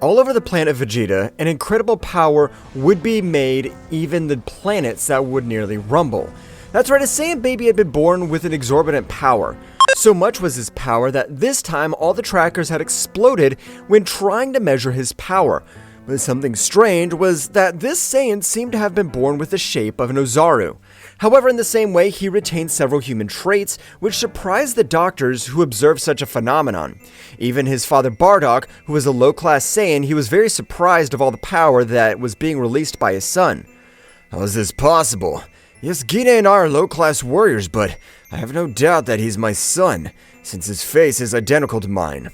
All over the planet Vegeta, an incredible power would be made even the planets that would nearly rumble. That's right, a Saiyan baby had been born with an exorbitant power. So much was his power that this time all the trackers had exploded when trying to measure his power. But something strange was that this Saiyan seemed to have been born with the shape of an Ozaru. However, in the same way, he retained several human traits, which surprised the doctors who observed such a phenomenon. Even his father Bardock, who was a low-class Saiyan, he was very surprised of all the power that was being released by his son. How is this possible? Yes, Gine and I are low-class warriors, but I have no doubt that he's my son, since his face is identical to mine.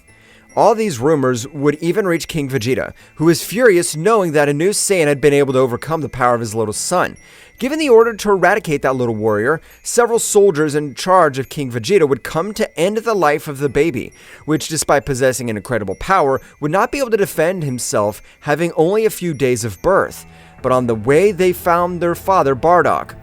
All these rumors would even reach King Vegeta, who was furious knowing that a new Saiyan had been able to overcome the power of his little son. Given the order to eradicate that little warrior, several soldiers in charge of King Vegeta would come to end the life of the baby, which, despite possessing an incredible power, would not be able to defend himself, having only a few days of birth. But on the way, they found their father, Bardock.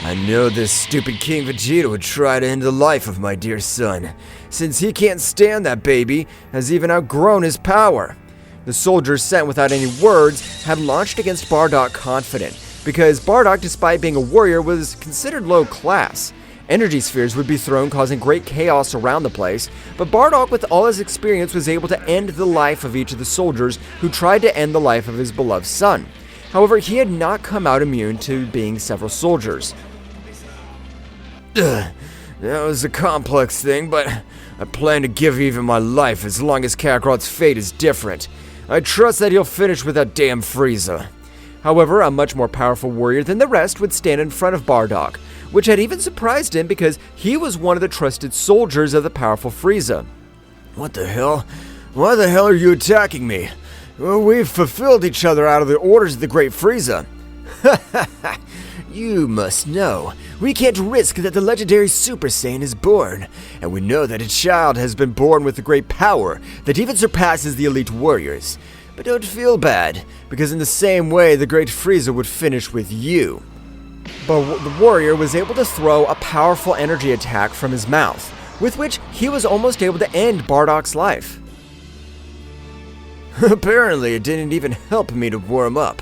I know this stupid King Vegeta would try to end the life of my dear son, since he can't stand that baby, has even outgrown his power. The soldiers, sent without any words, had launched against Bardock confident, because Bardock, despite being a warrior, was considered low class. Energy spheres would be thrown, causing great chaos around the place, but Bardock, with all his experience, was able to end the life of each of the soldiers who tried to end the life of his beloved son. However, he had not come out immune to being several soldiers. That was a complex thing, but I plan to give even my life as long as Kakarot's fate is different. I trust that he'll finish with that damn Frieza. However, a much more powerful warrior than the rest would stand in front of Bardock, which had even surprised him because he was one of the trusted soldiers of the powerful Frieza. What the hell? Why the hell are you attacking me? Well, we've fulfilled each other out of the orders of the great Frieza. You must know, we can't risk that the legendary Super Saiyan is born, and we know that a child has been born with a great power that even surpasses the elite warriors. But don't feel bad, because in the same way the great Frieza would finish with you. But the warrior was able to throw a powerful energy attack from his mouth, with which he was almost able to end Bardock's life. Apparently it didn't even help me to warm up.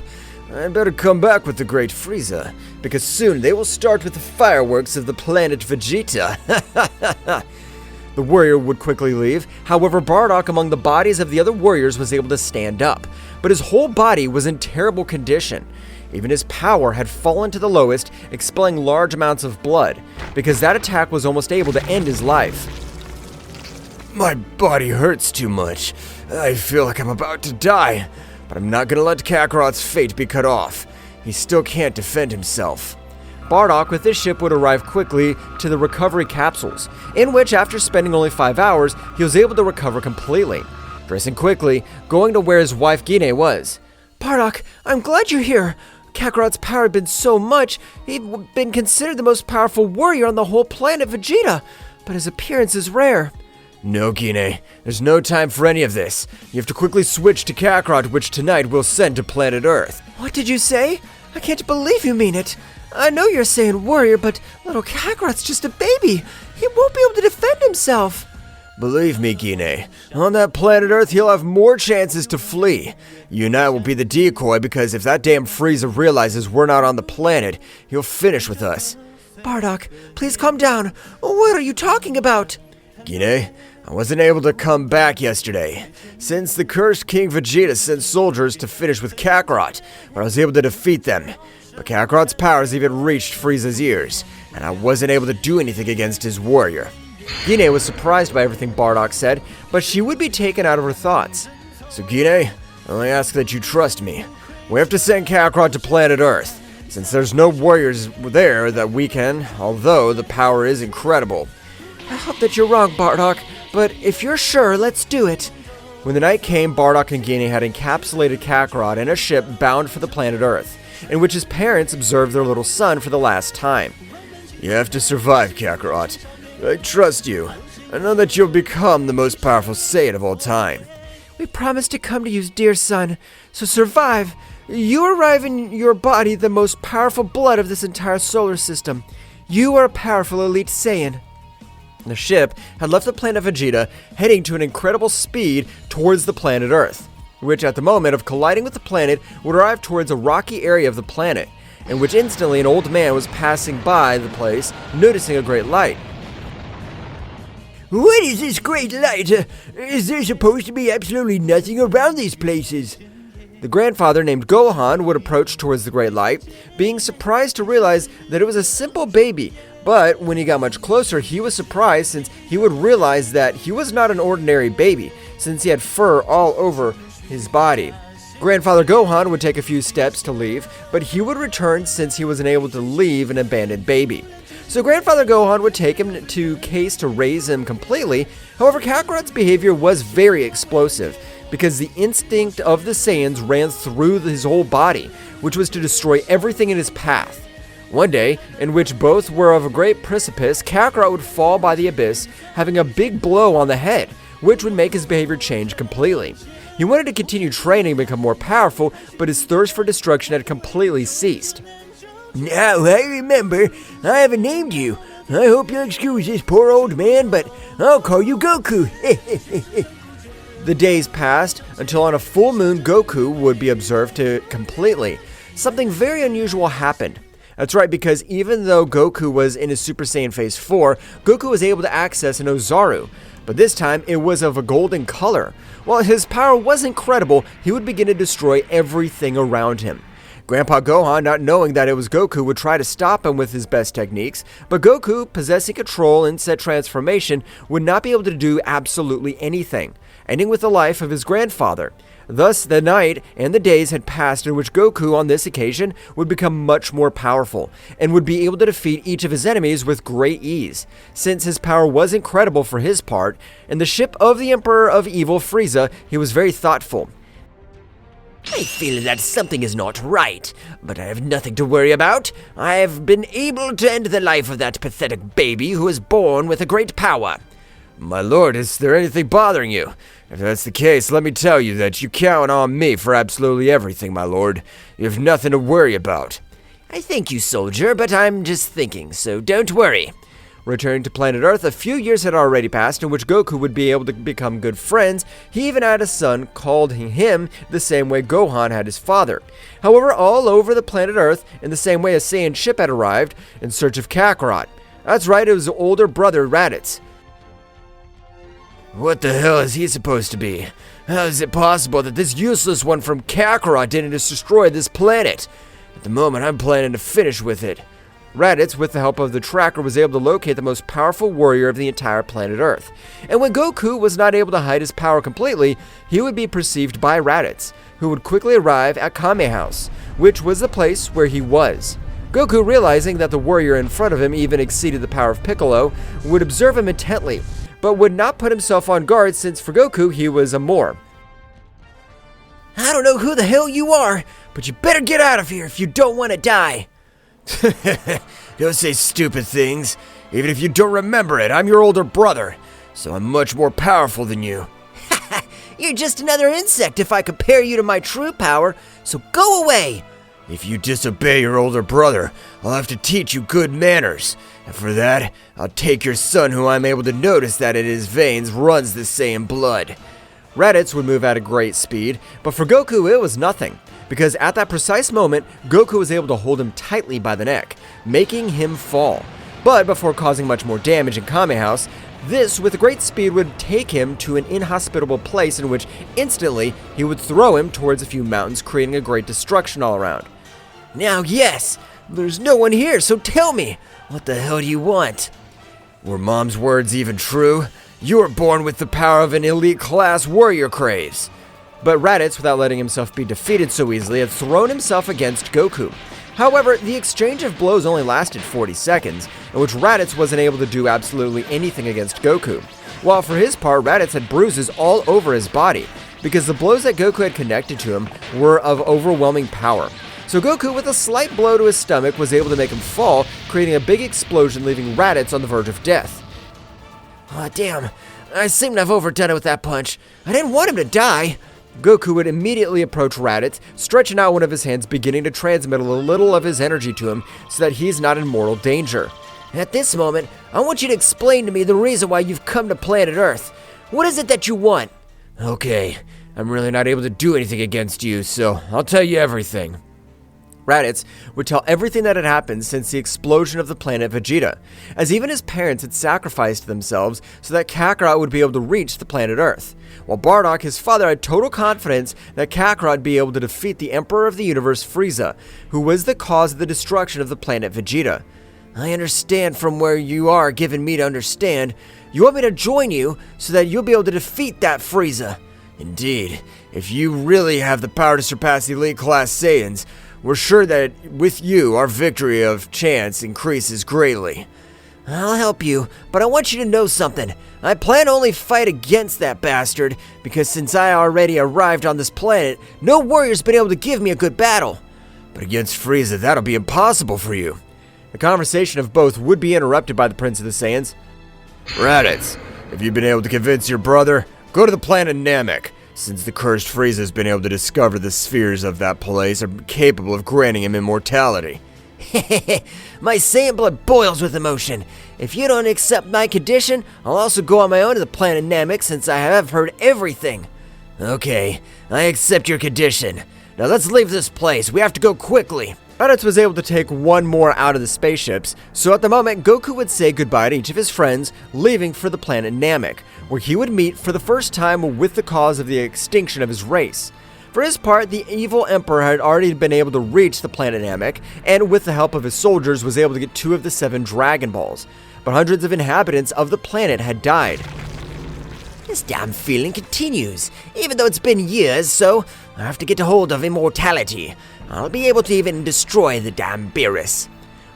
I better come back with the great Frieza, because soon they will start with the fireworks of the planet Vegeta. The warrior would quickly leave. However, Bardock, among the bodies of the other warriors, was able to stand up, but his whole body was in terrible condition. Even his power had fallen to the lowest, expelling large amounts of blood, because that attack was almost able to end his life. My body hurts too much. I feel like I'm about to die, but I'm not gonna let Kakarot's fate be cut off. He still can't defend himself. Bardock with his ship would arrive quickly to the recovery capsules, in which after spending only 5 hours, he was able to recover completely. Dressing quickly, going to where his wife Gine was. Bardock, I'm glad you're here. Kakarot's power had been so much, he'd been considered the most powerful warrior on the whole planet Vegeta, but his appearance is rare. No, Gine, there's no time for any of this. You have to quickly switch to Kakarot, which tonight we'll send to planet Earth. What did you say? I can't believe you mean it. I know you're saying warrior, but little Kakarot's just a baby. He won't be able to defend himself. Believe me, Gine, on that planet Earth he'll have more chances to flee. You and I will be the decoy, because if that damn Frieza realizes we're not on the planet, he'll finish with us. Bardock, please calm down. What are you talking about? Gine, I wasn't able to come back yesterday, since the cursed King Vegeta sent soldiers to finish with Kakarot, but I was able to defeat them. But Kakarot's powers even reached Frieza's ears, and I wasn't able to do anything against his warrior. Gine was surprised by everything Bardock said, but she would be taken out of her thoughts. So Gine, I only ask that you trust me. We have to send Kakarot to planet Earth, since there's no warriors there that we can, although the power is incredible. I hope that you're wrong, Bardock, but if you're sure, let's do it. When the night came, Bardock and Gine had encapsulated Kakarot in a ship bound for the planet Earth, in which his parents observed their little son for the last time. You have to survive, Kakarot. I trust you. I know that you'll become the most powerful Saiyan of all time. We promise to come to you, dear son, so survive. You arrive in your body the most powerful blood of this entire solar system. You are a powerful elite Saiyan. The ship had left the planet Vegeta, heading to an incredible speed towards the planet Earth. which at the moment of colliding with the planet would arrive towards a rocky area of the planet, in which instantly an old man was passing by the place, noticing a great light. What is this great light? Is there supposed to be absolutely nothing around these places? The grandfather named Gohan would approach towards the great light, being surprised to realize that it was a simple baby, but when he got much closer, he was surprised since he would realize that he was not an ordinary baby, since he had fur all over his body. Grandfather Gohan would take a few steps to leave, but he would return since he was unable to leave an abandoned baby. So Grandfather Gohan would take him to Case to raise him completely. However, Kakarot's behavior was very explosive, because the instinct of the Saiyans ran through his whole body, which was to destroy everything in his path. One day, in which both were of a great precipice, Kakarot would fall by the abyss, having a big blow on the head, which would make his behavior change completely. He wanted to continue training and become more powerful, but his thirst for destruction had completely ceased. Now I remember, I haven't named you. I hope you'll excuse this poor old man, but I'll call you Goku. The days passed until on a full moon Goku would be observed to completely. Something very unusual happened. That's right, because even though Goku was in his Super Saiyan Phase 4, Goku was able to access an Ozaru, but this time it was of a golden color. While his power was incredible, he would begin to destroy everything around him. Grandpa Gohan, not knowing that it was Goku, would try to stop him with his best techniques, but Goku, possessing control in said transformation, would not be able to do absolutely anything, ending with the life of his grandfather. Thus, the night and the days had passed in which Goku, on this occasion, would become much more powerful, and would be able to defeat each of his enemies with great ease, since his power was incredible for his part. In the ship of the Emperor of Evil, Frieza, he was very thoughtful. I feel that something is not right, but I have nothing to worry about. I have been able to end the life of that pathetic baby who was born with a great power. My lord, is there anything bothering you? If that's the case, let me tell you that you count on me for absolutely everything, my lord. You have nothing to worry about. I thank you, soldier, but I'm just thinking, so don't worry. Returning to planet Earth, a few years had already passed in which Goku would be able to become good friends. He even had a son, called him the same way Gohan had his father. However, all over the planet Earth, in the same way a Saiyan ship had arrived in search of Kakarot. That's right, it was his older brother, Raditz. What the hell is he supposed to be? How is it possible that this useless one from Kakarot didn't just destroy this planet? At the moment, I'm planning to finish with it. Raditz, with the help of the tracker, was able to locate the most powerful warrior of the entire planet Earth. And when Goku was not able to hide his power completely, he would be perceived by Raditz, who would quickly arrive at Kame House, which was the place where he was. Goku, realizing that the warrior in front of him even exceeded the power of Piccolo, would observe him intently, but would not put himself on guard since for Goku he was a Moor. I don't know who the hell you are, but you better get out of here if you don't want to die. Don't say stupid things. Even if you don't remember it, I'm your older brother, so I'm much more powerful than you. You're just another insect if I compare you to my true power, so go away. If you disobey your older brother, I'll have to teach you good manners. And for that, I'll take your son, who I'm able to notice that in his veins runs the Saiyan blood. Raditz would move at a great speed, but for Goku it was nothing, because at that precise moment, Goku was able to hold him tightly by the neck, making him fall. But before causing much more damage in Kame House, this, with great speed, would take him to an inhospitable place in which instantly he would throw him towards a few mountains, creating a great destruction all around. Now, yes, there's no one here, so tell me, what the hell do you want? Were Mom's words even true? You were born with the power of an elite class warrior craves. But Raditz, without letting himself be defeated so easily, had thrown himself against Goku. However, the exchange of blows only lasted 40 seconds, in which Raditz wasn't able to do absolutely anything against Goku. While for his part, Raditz had bruises all over his body, because the blows that Goku had connected to him were of overwhelming power. So Goku, with a slight blow to his stomach, was able to make him fall, creating a big explosion, leaving Raditz on the verge of death. Oh, damn. I seem to have overdone it with that punch. I didn't want him to die. Goku would immediately approach Raditz, stretching out one of his hands, beginning to transmit a little of his energy to him so that he's not in mortal danger. At this moment, I want you to explain to me the reason why you've come to planet Earth. What is it that you want? Okay, I'm really not able to do anything against you, so I'll tell you everything. Raditz would tell everything that had happened since the explosion of the planet Vegeta, as even his parents had sacrificed themselves so that Kakarot would be able to reach the planet Earth, while Bardock, his father, had total confidence that Kakarot would be able to defeat the Emperor of the Universe, Frieza, who was the cause of the destruction of the planet Vegeta. I understand from where you are giving me to understand. You want me to join you so that you'll be able to defeat that Frieza. Indeed, if you really have the power to surpass the elite class Saiyans, we're sure that with you, our victory of chance increases greatly. I'll help you, but I want you to know something. I plan to only fight against that bastard, because since I already arrived on this planet, no warrior's been able to give me a good battle. But against Frieza, that'll be impossible for you. The conversation of both would be interrupted by the Prince of the Saiyans. Raditz, if you've been able to convince your brother, go to the planet Namek. Since the cursed Frieza has been able to discover the spheres of that place are capable of granting him immortality. My Saiyan blood boils with emotion. If you don't accept my condition, I'll also go on my own to the planet Namek since I have heard everything. Okay, I accept your condition. Now let's leave this place. We have to go quickly. Raditz was able to take one more out of the spaceships, so at the moment Goku would say goodbye to each of his friends, leaving for the planet Namek, where he would meet for the first time with the cause of the extinction of his race. For his part, the evil Emperor had already been able to reach the planet Namek, and with the help of his soldiers was able to get 2 of the 7 Dragon Balls. But hundreds of inhabitants of the planet had died. This damn feeling continues, even though it's been years, so I have to get a hold of immortality. I'll be able to even destroy the damn Beerus.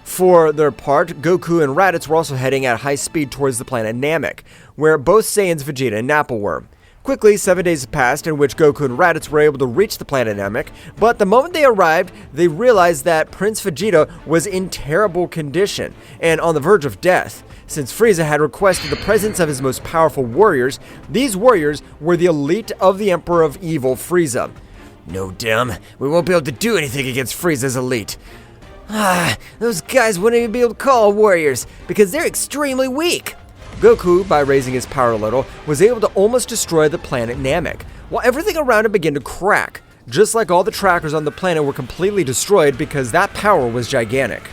For their part, Goku and Raditz were also heading at high speed towards the planet Namek, where both Saiyans Vegeta and Nappa were. Quickly, 7 days passed in which Goku and Raditz were able to reach the planet Namek, but the moment they arrived, they realized that Prince Vegeta was in terrible condition and on the verge of death. Since Frieza had requested the presence of his most powerful warriors, these warriors were the elite of the Emperor of Evil, Frieza. No, damn, we won't be able to do anything against Frieza's elite. Those guys wouldn't even be able to call warriors, because they're extremely weak. Goku, by raising his power a little, was able to almost destroy the planet Namek, while everything around him began to crack, just like all the trackers on the planet were completely destroyed because that power was gigantic.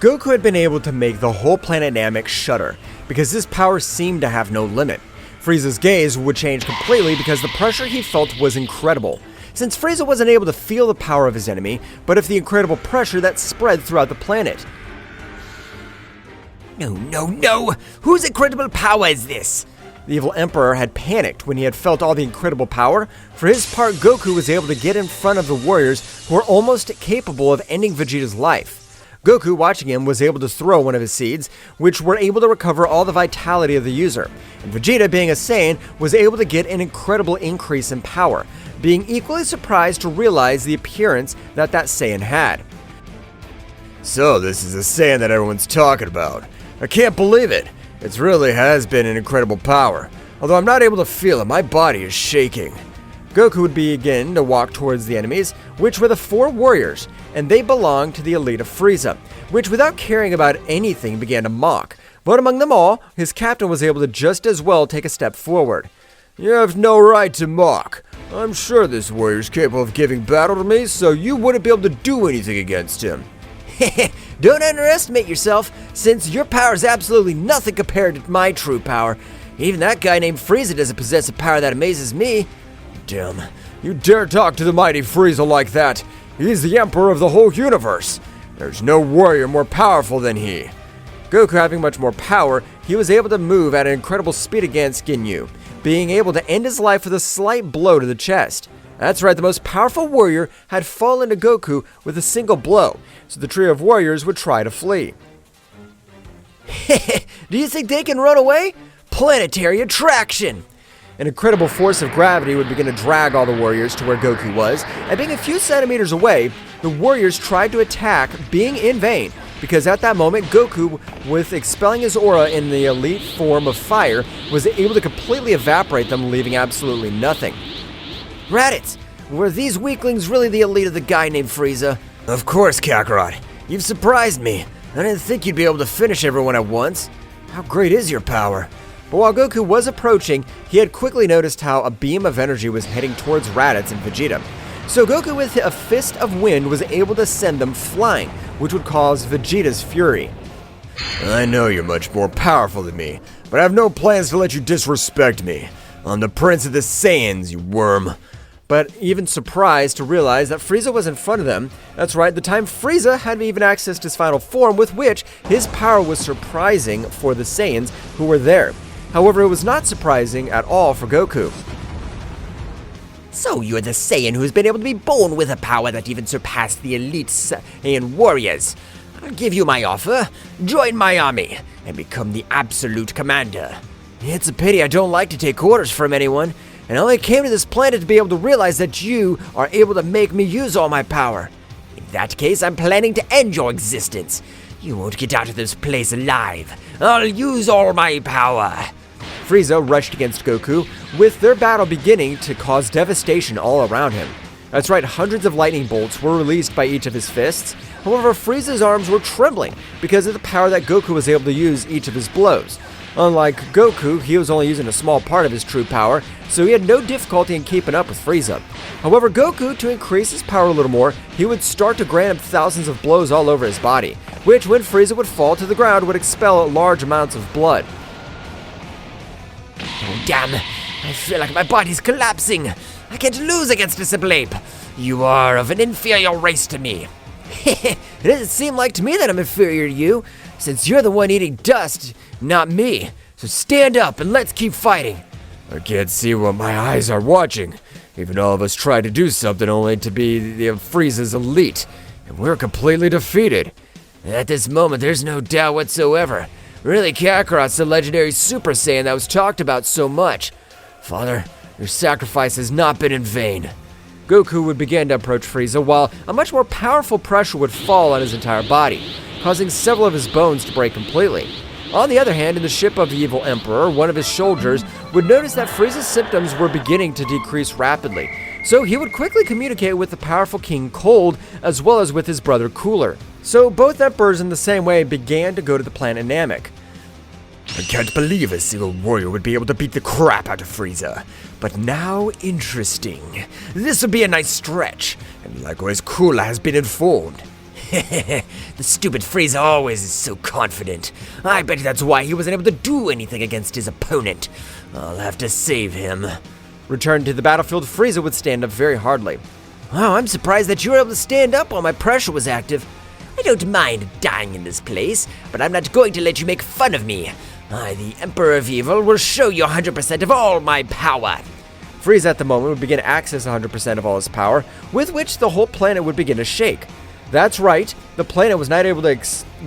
Goku had been able to make the whole planet Namek shudder, because his power seemed to have no limit. Frieza's gaze would change completely because the pressure he felt was incredible, since Frieza wasn't able to feel the power of his enemy, but of the incredible pressure that spread throughout the planet. No! Whose incredible power is this? The evil Emperor had panicked when he had felt all the incredible power. For his part, Goku was able to get in front of the warriors who were almost capable of ending Vegeta's life. Goku, watching him, was able to throw one of his seeds, which were able to recover all the vitality of the user. And Vegeta, being a Saiyan, was able to get an incredible increase in power, being equally surprised to realize the appearance that Saiyan had. So this is the Saiyan that everyone's talking about. I can't believe it. It really has been an incredible power. Although I'm not able to feel it, my body is shaking. Goku would begin to walk towards the enemies, which were the 4 warriors, and they belonged to the elite of Frieza, which without caring about anything began to mock. But among them all, his captain was able to just as well take a step forward. You have no right to mock. I'm sure this warrior is capable of giving battle to me, so you wouldn't be able to do anything against him. Don't underestimate yourself, since your power is absolutely nothing compared to my true power. Even that guy named Frieza doesn't possess a power that amazes me. Damn, you dare talk to the mighty Frieza like that? He's the emperor of the whole universe. There's no warrior more powerful than he. Goku having much more power, he was able to move at an incredible speed against Ginyu, being able to end his life with a slight blow to the chest. That's right, the most powerful warrior had fallen to Goku with a single blow, so the trio of warriors would try to flee. Do you think they can run away? Planetary attraction! An incredible force of gravity would begin to drag all the warriors to where Goku was, and being a few centimeters away, the warriors tried to attack, being in vain, because at that moment, Goku, with expelling his aura in the elite form of fire, was able to completely evaporate them, leaving absolutely nothing. Raditz, were these weaklings really the elite of the guy named Frieza? Of course, Kakarot. You've surprised me. I didn't think you'd be able to finish everyone at once. How great is your power? But while Goku was approaching, he had quickly noticed how a beam of energy was heading towards Raditz and Vegeta. So Goku, with a fist of wind, was able to send them flying, which would cause Vegeta's fury. I know you're much more powerful than me, but I have no plans to let you disrespect me. I'm the Prince of the Saiyans, you worm. But even surprised to realize that Frieza was in front of them. That's right, the time Frieza hadn't even accessed his final form, with which his power was surprising for the Saiyans who were there. However, it was not surprising at all for Goku. So you're the Saiyan who's been able to be born with a power that even surpassed the elite Saiyan warriors. I'll give you my offer. Join my army and become the absolute commander. It's a pity I don't like to take orders from anyone, and I only came to this planet to be able to realize that you are able to make me use all my power. In that case, I'm planning to end your existence. You won't get out of this place alive. I'll use all my power. Frieza rushed against Goku, with their battle beginning to cause devastation all around him. That's right, hundreds of lightning bolts were released by each of his fists. However, Frieza's arms were trembling because of the power that Goku was able to use each of his blows. Unlike Goku, he was only using a small part of his true power, so he had no difficulty in keeping up with Frieza. However, Goku, to increase his power a little more, he would start to grant him thousands of blows all over his body, which, when Frieza would fall to the ground, would expel large amounts of blood. Oh, damn. I feel like my body's collapsing. I can't lose against this ape. You are of an inferior race to me. It doesn't seem like to me that I'm inferior to you, since you're the one eating dust, not me. So stand up and let's keep fighting. I can't see what my eyes are watching. Even all of us try to do something only to be the Frieza's elite, and we're completely defeated. At this moment, there's no doubt whatsoever. Really, Kakarot's the legendary Super Saiyan that was talked about so much. Father, your sacrifice has not been in vain. Goku would begin to approach Frieza, while a much more powerful pressure would fall on his entire body, causing several of his bones to break completely. On the other hand, in the ship of the evil Emperor, one of his soldiers would notice that Frieza's symptoms were beginning to decrease rapidly, so he would quickly communicate with the powerful King Cold, as well as with his brother Cooler. So both emperors in the same way began to go to the planet Namek. I can't believe a single warrior would be able to beat the crap out of Frieza. But now, interesting. This would be a nice stretch, and likewise Cooler has been informed. The stupid Frieza always is so confident. I bet that's why he wasn't able to do anything against his opponent. I'll have to save him. Returned to the battlefield, Frieza would stand up very hardly. Wow, I'm surprised that you were able to stand up while my pressure was active. I don't mind dying in this place, but I'm not going to let you make fun of me. I, the Emperor of Evil, will show you 100% of all my power. Frieza at the moment would begin to access 100% of all his power, with which the whole planet would begin to shake. That's right, the planet was not able to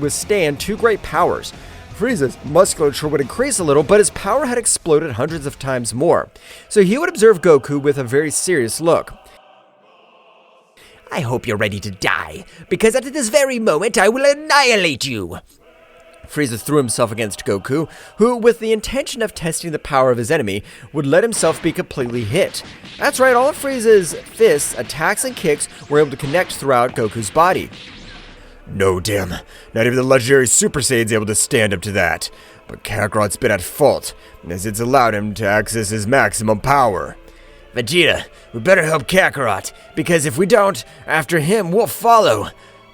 withstand two great powers. Frieza's musculature would increase a little, but his power had exploded hundreds of times more. So he would observe Goku with a very serious look. I hope you're ready to die, because at this very moment I will annihilate you. Frieza threw himself against Goku, who, with the intention of testing the power of his enemy, would let himself be completely hit. That's right, all of Frieza's fists, attacks, and kicks were able to connect throughout Goku's body. No, damn. Not even the legendary Super Saiyan's able to stand up to that. But Kakarot's been at fault, as it's allowed him to access his maximum power. Vegeta, we better help Kakarot, because if we don't, after him, we'll follow.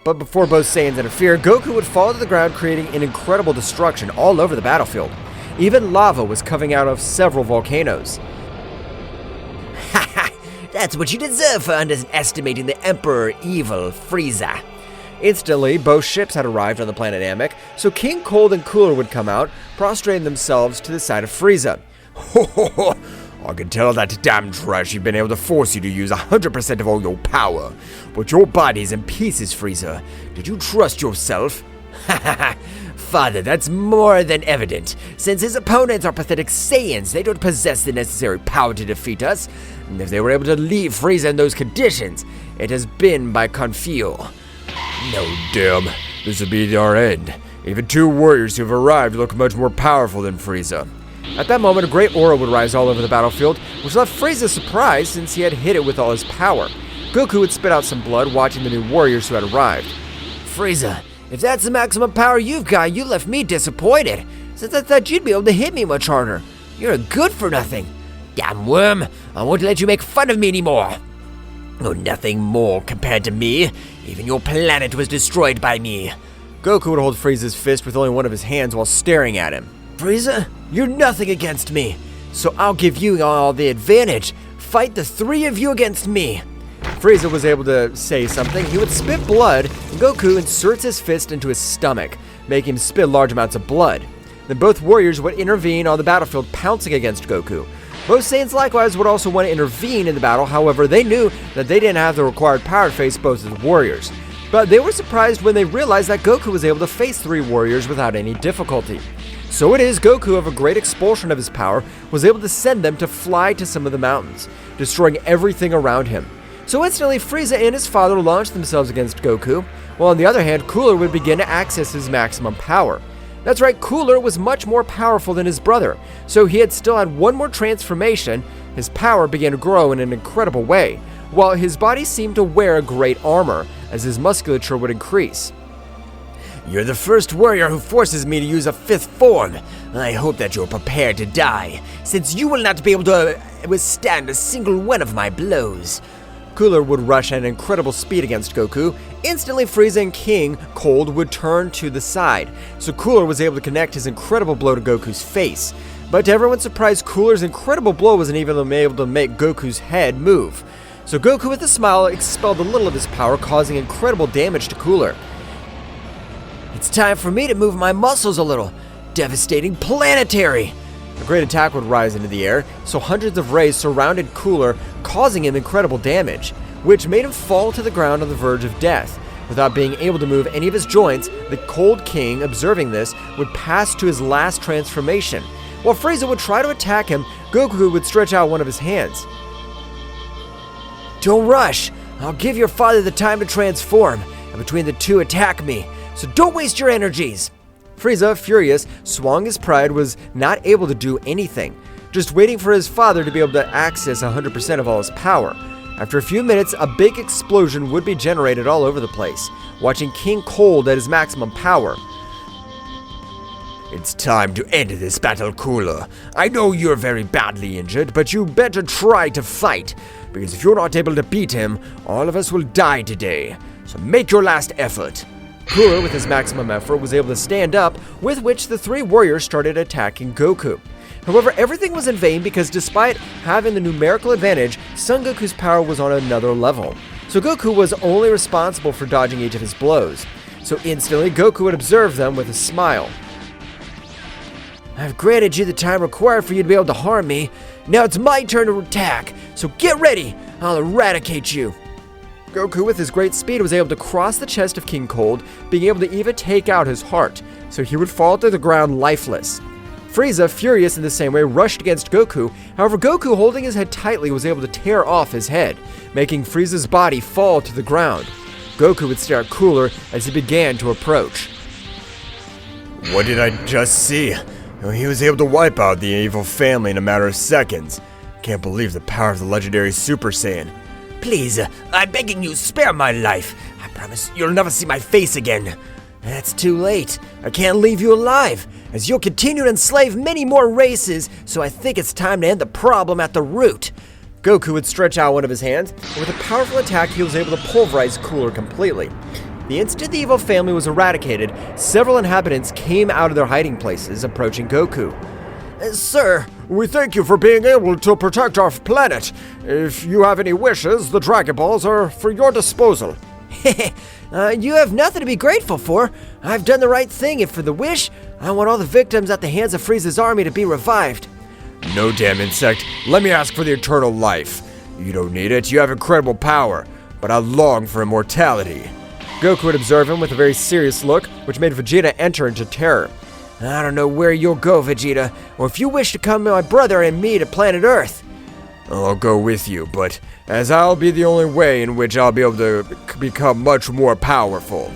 But before both Saiyans interfered, Goku would fall to the ground, creating an incredible destruction all over the battlefield. Even lava was coming out of several volcanoes. Haha, that's what you deserve for underestimating the Emperor Evil Frieza. Instantly, both ships had arrived on the planet Namek, so King Cold and Cooler would come out, prostrating themselves to the side of Frieza. Ho ho ho! I can tell that damn trash you've been able to force you to use 100% of all your power. But your body's in pieces, Frieza. Did you trust yourself? Hahaha, Father, that's more than evident. Since his opponents are pathetic Saiyans, they don't possess the necessary power to defeat us. And if they were able to leave Frieza in those conditions, it has been by Confio. No, damn. This would be our end. Even two warriors who have arrived look much more powerful than Frieza. At that moment, a great aura would rise all over the battlefield, which left Frieza surprised since he had hit it with all his power. Goku would spit out some blood, watching the new warriors who had arrived. Frieza, if that's the maximum power you've got, you left me disappointed. since I thought you'd be able to hit me much harder. You're a good for nothing. Damn worm, I won't let you make fun of me anymore. Oh, nothing more compared to me. Even your planet was destroyed by me. Goku would hold Frieza's fist with only one of his hands while staring at him. Frieza, you're nothing against me, so I'll give you all the advantage. Fight the three of you against me. Frieza was able to say something. He would spit blood, and Goku inserts his fist into his stomach, making him spit large amounts of blood. Then both warriors would intervene on the battlefield, pouncing against Goku. Most Saiyans likewise would also want to intervene in the battle, however, they knew that they didn't have the required power to face both of the warriors. But they were surprised when they realized that Goku was able to face three warriors without any difficulty. So it is Goku, of a great expulsion of his power, was able to send them to fly to some of the mountains, destroying everything around him. So instantly, Frieza and his father launched themselves against Goku, while on the other hand, Cooler would begin to access his maximum power. That's right, Cooler was much more powerful than his brother, so he had still had one more transformation. His power began to grow in an incredible way, while his body seemed to wear a great armor, as his musculature would increase. You're the first warrior who forces me to use a fifth form. I hope that you're prepared to die, since you will not be able to withstand a single one of my blows. Cooler would rush at an incredible speed against Goku. Instantly, Frieza and King Cold would turn to the side, so Cooler was able to connect his incredible blow to Goku's face. But to everyone's surprise, Cooler's incredible blow wasn't even able to make Goku's head move. So Goku, with a smile, expelled a little of his power, causing incredible damage to Cooler. It's time for me to move my muscles a little. Devastating Planetary! A great attack would rise into the air, so hundreds of rays surrounded Cooler, causing him incredible damage, which made him fall to the ground on the verge of death. Without being able to move any of his joints, the Cold King, observing this, would pass to his last transformation. While Frieza would try to attack him, Goku would stretch out one of his hands. Don't rush! I'll give your father the time to transform, and between the two attack me, so don't waste your energies! Frieza, furious, swung his pride, was not able to do anything, just waiting for his father to be able to access 100% of all his power. After a few minutes, a big explosion would be generated all over the place, watching King Cold at his maximum power. It's time to end this battle, Cooler. I know you're very badly injured, but you better try to fight, because if you're not able to beat him, all of us will die today. So make your last effort. Cooler, with his maximum effort, was able to stand up, with which the three warriors started attacking Goku. However, everything was in vain because despite having the numerical advantage, Son Goku's power was on another level. So Goku was only responsible for dodging each of his blows. So instantly, Goku would observe them with a smile. I've granted you the time required for you to be able to harm me. Now it's my turn to attack, so get ready! I'll eradicate you! Goku, with his great speed, was able to cross the chest of King Cold, being able to even take out his heart, so he would fall to the ground lifeless. Frieza, furious in the same way, rushed against Goku. However, Goku, holding his head tightly, was able to tear off his head, making Frieza's body fall to the ground. Goku would stare at Cooler as he began to approach. What did I just see? He was able to wipe out the evil family in a matter of seconds. Can't believe the power of the legendary Super Saiyan. Please, I'm begging you, spare my life. I promise you'll never see my face again. That's too late. I can't leave you alive, as you'll continue to enslave many more races, so I think it's time to end the problem at the root. Goku would stretch out one of his hands, and with a powerful attack, he was able to pulverize Cooler completely. The instant the evil family was eradicated, several inhabitants came out of their hiding places, approaching Goku. Sir, we thank you for being able to protect our planet. If you have any wishes, the Dragon Balls are for your disposal. You have nothing to be grateful for. I've done the right thing, and for the wish, I want all the victims at the hands of Frieza's army to be revived. No, damn insect. Let me ask for the eternal life. You don't need it, you have incredible power, but I long for immortality. Goku would observe him with a very serious look, which made Vegeta enter into terror. I don't know where you'll go, Vegeta, or if you wish to come with my brother and me to planet Earth. I'll go with you, but as I'll be the only way in which I'll be able to become much more powerful.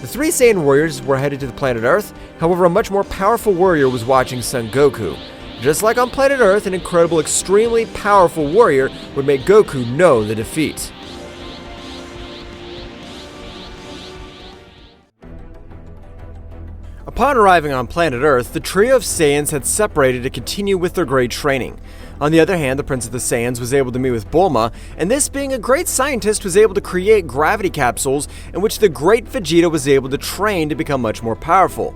The three Saiyan warriors were headed to the planet Earth, however a much more powerful warrior was watching Son Goku. Just like on planet Earth, an incredible, extremely powerful warrior would make Goku know the defeat. Upon arriving on planet Earth, the trio of Saiyans had separated to continue with their great training. On the other hand, the Prince of the Saiyans was able to meet with Bulma, and this being a great scientist was able to create gravity capsules in which the great Vegeta was able to train to become much more powerful.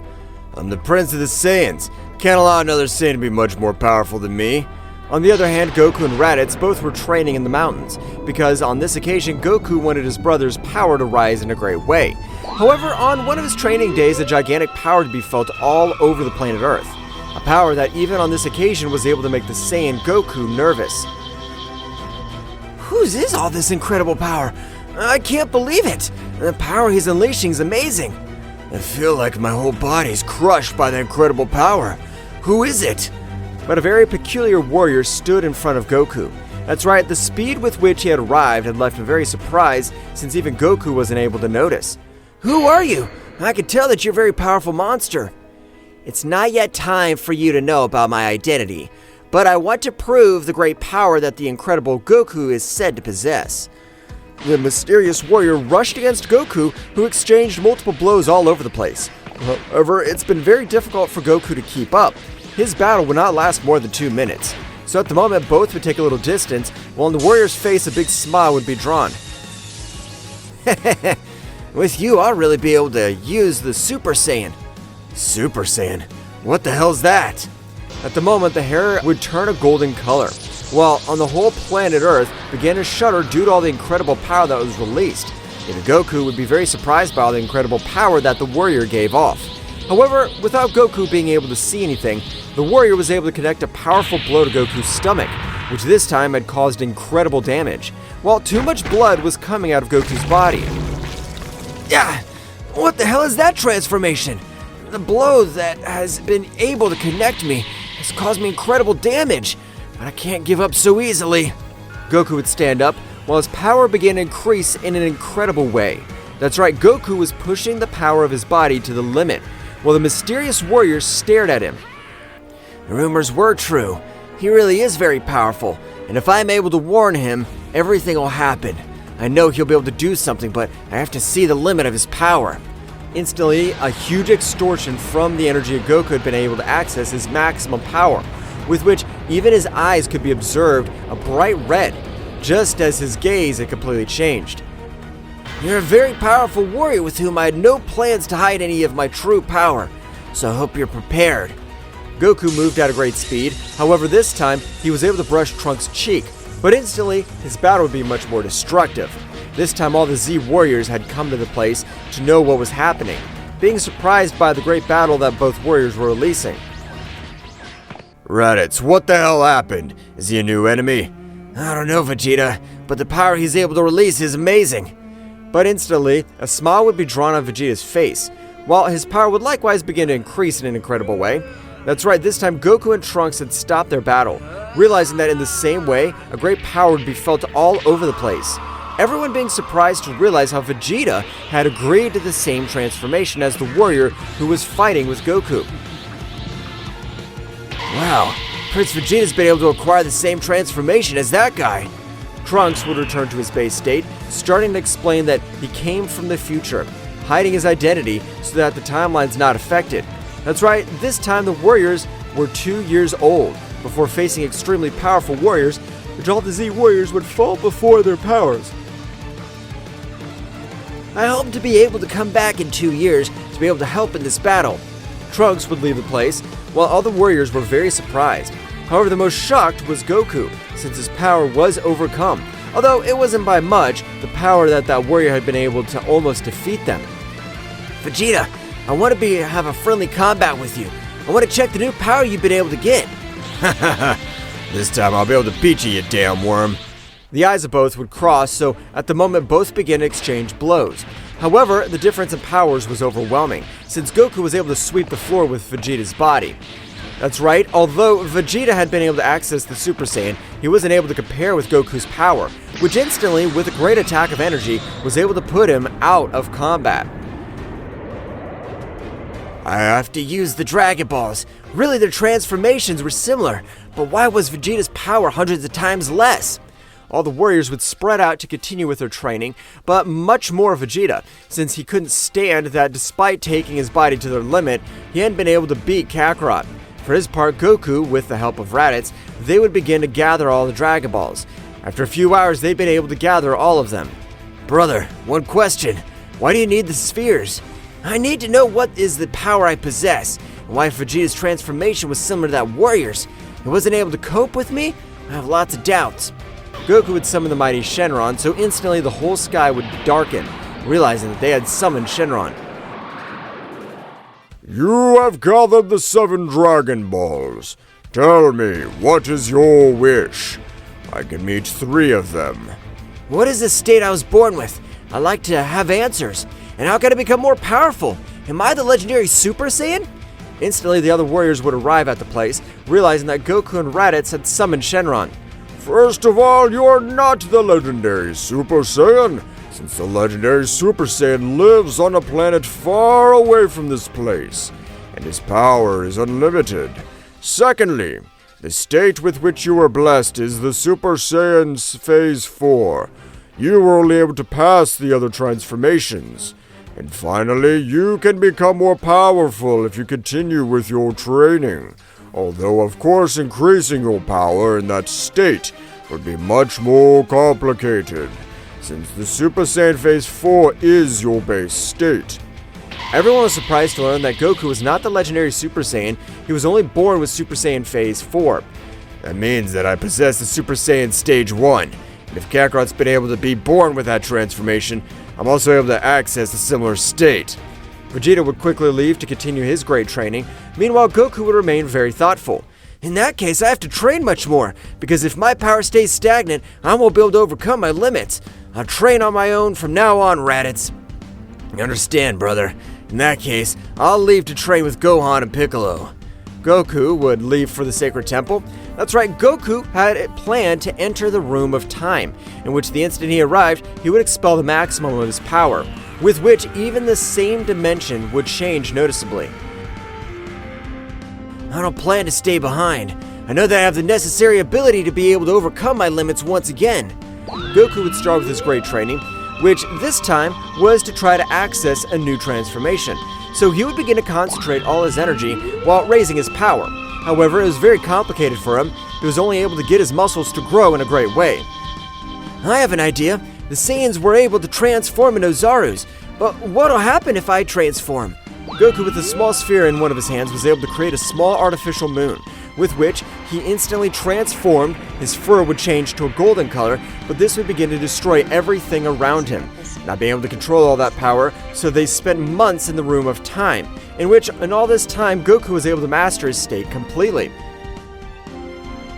I'm the Prince of the Saiyans. Can't allow another Saiyan to be much more powerful than me. On the other hand, Goku and Raditz both were training in the mountains, because on this occasion Goku wanted his brother's power to rise in a great way. However, on one of his training days, a gigantic power to be felt all over the planet Earth. A power that even on this occasion was able to make the Saiyan Goku nervous. Whose is all this incredible power? I can't believe it! The power he's unleashing is amazing. I feel like my whole body's crushed by the incredible power. Who is it? But a very peculiar warrior stood in front of Goku. That's right, the speed with which he had arrived had left him very surprised, since even Goku wasn't able to notice. Who are you? I can tell that you're a very powerful monster. It's not yet time for you to know about my identity, but I want to prove the great power that the incredible Goku is said to possess. The mysterious warrior rushed against Goku, who exchanged multiple blows all over the place. However, it's been very difficult for Goku to keep up. His battle would not last more than 2 minutes. So at the moment, both would take a little distance, while on the warrior's face a big smile would be drawn. With you, I'll really be able to use the Super Saiyan. Super Saiyan? What the hell's that? At the moment, the hair would turn a golden color, while on the whole planet Earth began to shudder due to all the incredible power that was released. Even Goku would be very surprised by all the incredible power that the warrior gave off. However, without Goku being able to see anything, the warrior was able to connect a powerful blow to Goku's stomach, which this time had caused incredible damage, while too much blood was coming out of Goku's body. Yeah, what the hell is that transformation? The blow that has been able to connect me has caused me incredible damage, but I can't give up so easily. Goku would stand up, while his power began to increase in an incredible way. That's right, Goku was pushing the power of his body to the limit, while the mysterious warrior stared at him. The rumors were true. He really is very powerful, and if I'm able to warn him, everything will happen. I know he'll be able to do something, but I have to see the limit of his power. Instantly, a huge extortion from the energy of Goku had been able to access his maximum power, with which even his eyes could be observed a bright red, just as his gaze had completely changed. You're a very powerful warrior with whom I had no plans to hide any of my true power, so I hope you're prepared. Goku moved at a great speed, however this time he was able to brush Trunks' cheek, but instantly his battle would be much more destructive. This time all the Z warriors had come to the place to know what was happening, being surprised by the great battle that both warriors were releasing. Raditz, what the hell happened? Is he a new enemy? I don't know, Vegeta, but the power he's able to release is amazing. But instantly, a smile would be drawn on Vegeta's face, while his power would likewise begin to increase in an incredible way. That's right, this time Goku and Trunks had stopped their battle, realizing that in the same way, a great power would be felt all over the place. Everyone being surprised to realize how Vegeta had agreed to the same transformation as the warrior who was fighting with Goku. Wow, Prince Vegeta's been able to acquire the same transformation as that guy. Trunks would return to his base state, starting to explain that he came from the future, hiding his identity so that the timeline's not affected. That's right, this time the warriors were 2 years old, before facing extremely powerful warriors, which all the Z warriors would fall before their powers. I hope to be able to come back in 2 years to be able to help in this battle. Trunks would leave the place, while all the warriors were very surprised. However, the most shocked was Goku, since his power was overcome, although it wasn't by much the power that warrior had been able to almost defeat them. Vegeta, I want to have a friendly combat with you. I want to check the new power you've been able to get. This time I'll be able to beat you, you damn worm. The eyes of both would cross, so at the moment both began to exchange blows. However, the difference in powers was overwhelming, since Goku was able to sweep the floor with Vegeta's body. That's right, although Vegeta had been able to access the Super Saiyan, he wasn't able to compare with Goku's power, which instantly, with a great attack of energy, was able to put him out of combat. I have to use the Dragon Balls. Really, their transformations were similar, but why was Vegeta's power hundreds of times less? all the warriors would spread out to continue with their training, but much more Vegeta, since he couldn't stand that despite taking his body to their limit, he hadn't been able to beat Kakarot. For his part, Goku, with the help of Raditz, they would begin to gather all the Dragon Balls. After a few hours, they'd been able to gather all of them. Brother, one question. Why do you need the spheres? I need to know what is the power I possess, and why Vegeta's transformation was similar to that warrior's. He wasn't able to cope with me? I have lots of doubts. Goku would summon the mighty Shenron, so instantly the whole sky would darken, realizing that they had summoned Shenron. You have gathered the 7 Dragon Balls. Tell me, what is your wish? I can meet 3 of them. What is the state I was born with? I like to have answers. And how can I become more powerful? Am I the legendary Super Saiyan? Instantly, the other warriors would arrive at the place, realizing that Goku and Raditz had summoned Shenron. First of all, you are not the legendary Super Saiyan, since the legendary Super Saiyan lives on a planet far away from this place, and his power is unlimited. Secondly, the state with which you were blessed is the Super Saiyan's Phase 4. You were only able to pass the other transformations. And finally, you can become more powerful if you continue with your training. Although, of course, increasing your power in that state would be much more complicated, since the Super Saiyan Phase 4 is your base state. Everyone was surprised to learn that Goku was not the legendary Super Saiyan, he was only born with Super Saiyan Phase 4. That means that I possess the Super Saiyan Stage 1, and if Kakarot's been able to be born with that transformation, I'm also able to access a similar state. Vegeta would quickly leave to continue his great training. Meanwhile, Goku would remain very thoughtful. In that case, I have to train much more, because if my power stays stagnant, I won't be able to overcome my limits. I'll train on my own from now on, Raditz. You understand, brother? In that case, I'll leave to train with Gohan and Piccolo. Goku would leave for the Sacred Temple. That's right, Goku had it planned to enter the Room of Time, in which the instant he arrived, he would expel the maximum of his power, with which even the same dimension would change noticeably. I don't plan to stay behind. I know that I have the necessary ability to be able to overcome my limits once again. Goku would start with his great training, which this time was to try to access a new transformation. So he would begin to concentrate all his energy while raising his power. However, it was very complicated for him. He was only able to get his muscles to grow in a great way. I have an idea. The Saiyans were able to transform into Zarus, but what'll happen if I transform? Goku, with a small sphere in one of his hands, was able to create a small artificial moon, with which he instantly transformed. His fur would change to a golden color, but this would begin to destroy everything around him. Not being able to control all that power, so they spent months in the Room of Time, in which, in all this time, Goku was able to master his state completely.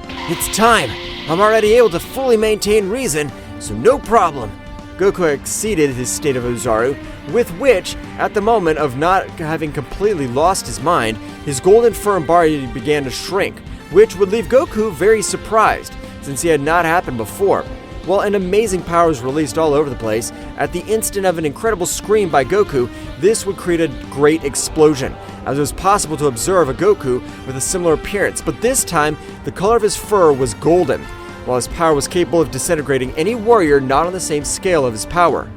It's time! I'm already able to fully maintain reason, so no problem. Goku exceeded his state of Ozaru, with which, at the moment of not having completely lost his mind, his golden fur and body began to shrink, which would leave Goku very surprised, since he had not happened before. While an amazing power was released all over the place, at the instant of an incredible scream by Goku, this would create a great explosion, as it was possible to observe a Goku with a similar appearance, but this time, the color of his fur was golden, while his power was capable of disintegrating any warrior not on the same scale of his power.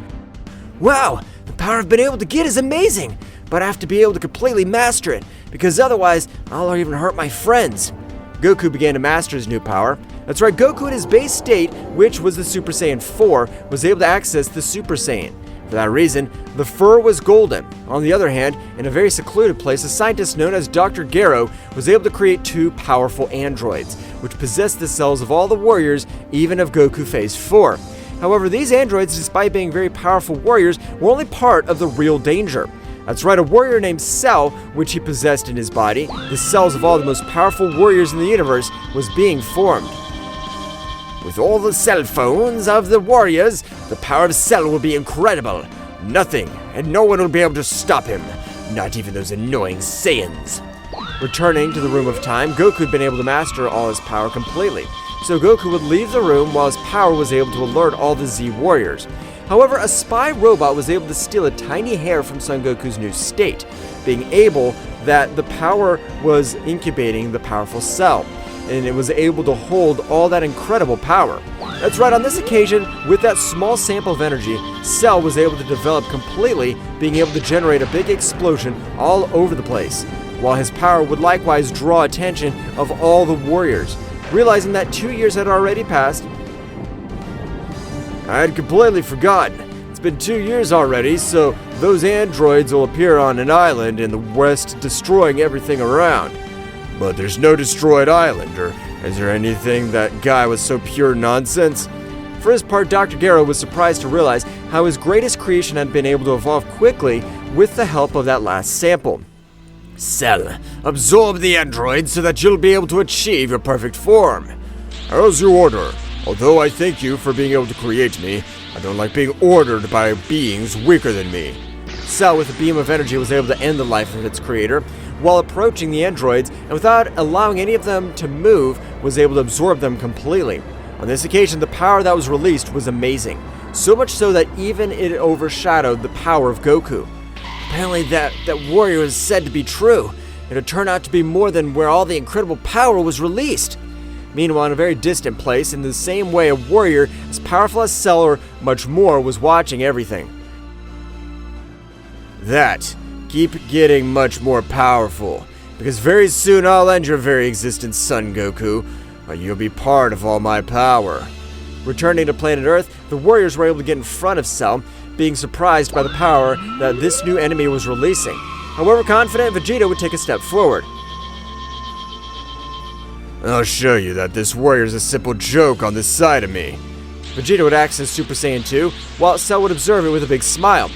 Wow! The power I've been able to get is amazing, but I have to be able to completely master it, because otherwise, I'll even hurt my friends. Goku began to master his new power. That's right, Goku in his base state, which was the Super Saiyan 4, was able to access the Super Saiyan. For that reason, the fur was golden. On the other hand, in a very secluded place, a scientist known as Dr. Gero was able to create 2 powerful androids, which possessed the cells of all the warriors, even of Goku Phase 4. However, these androids, despite being very powerful warriors, were only part of the real danger. That's right, a warrior named Cell, which he possessed in his body, the cells of all the most powerful warriors in the universe, was being formed. With all the cell phones of the warriors, the power of Cell will be incredible. Nothing and no one will be able to stop him, not even those annoying Saiyans. Returning to the Room of Time, Goku had been able to master all his power completely, so Goku would leave the room while his power was able to alert all the Z warriors. However, a spy robot was able to steal a tiny hair from Son Goku's new state, being able that the power was incubating the powerful Cell. and it was able to hold all that incredible power. That's right, on this occasion, with that small sample of energy, Cell was able to develop completely, being able to generate a big explosion all over the place, while his power would likewise draw attention of all the warriors. Realizing that 2 years had already passed, I had completely forgotten. It's been 2 years already, so those androids will appear on an island in the west, destroying everything around. But there's no destroyed island, or is there anything that guy was so pure nonsense? For his part, Dr. Garo was surprised to realize how his greatest creation had been able to evolve quickly with the help of that last sample. Cell, absorb the android so that you'll be able to achieve your perfect form. As you order. Although I thank you for being able to create me, I don't like being ordered by beings weaker than me. Cell, with a beam of energy, was able to end the life of its creator, while approaching the androids, and without allowing any of them to move, was able to absorb them completely. On this occasion, the power that was released was amazing, so much so that even it overshadowed the power of Goku. Apparently that warrior was said to be true. It had turned out to be more than where all the incredible power was released. Meanwhile, in a very distant place, in the same way, a warrior as powerful as Cell or much more was watching everything. Keep getting much more powerful, because very soon I'll end your very existence, Son Goku, or you'll be part of all my power. Returning to planet Earth, the warriors were able to get in front of Cell, being surprised by the power that this new enemy was releasing. However, confident, Vegeta would take a step forward. I'll show you that this warrior's a simple joke on this side of me. Vegeta would access Super Saiyan 2, while Cell would observe it with a big smile.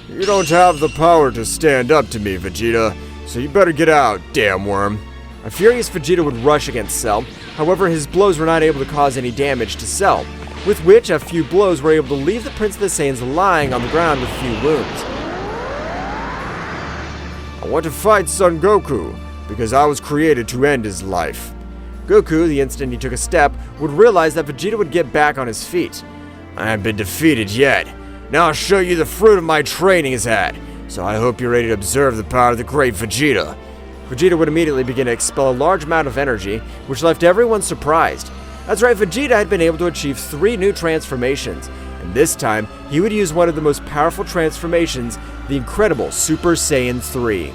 You don't have the power to stand up to me, Vegeta, so you better get out, damn worm. A furious Vegeta would rush against Cell, however his blows were not able to cause any damage to Cell, with which a few blows were able to leave the Prince of the Saiyans lying on the ground with few wounds. I want to fight Son Goku, because I was created to end his life. Goku, the instant he took a step, would realize that Vegeta would get back on his feet. I haven't been defeated yet. Now I'll show you the fruit of my training has had, so I hope you're ready to observe the power of the great Vegeta. Vegeta would immediately begin to expel a large amount of energy, which left everyone surprised. That's right, Vegeta had been able to achieve 3 new transformations, and this time he would use one of the most powerful transformations, the incredible Super Saiyan 3.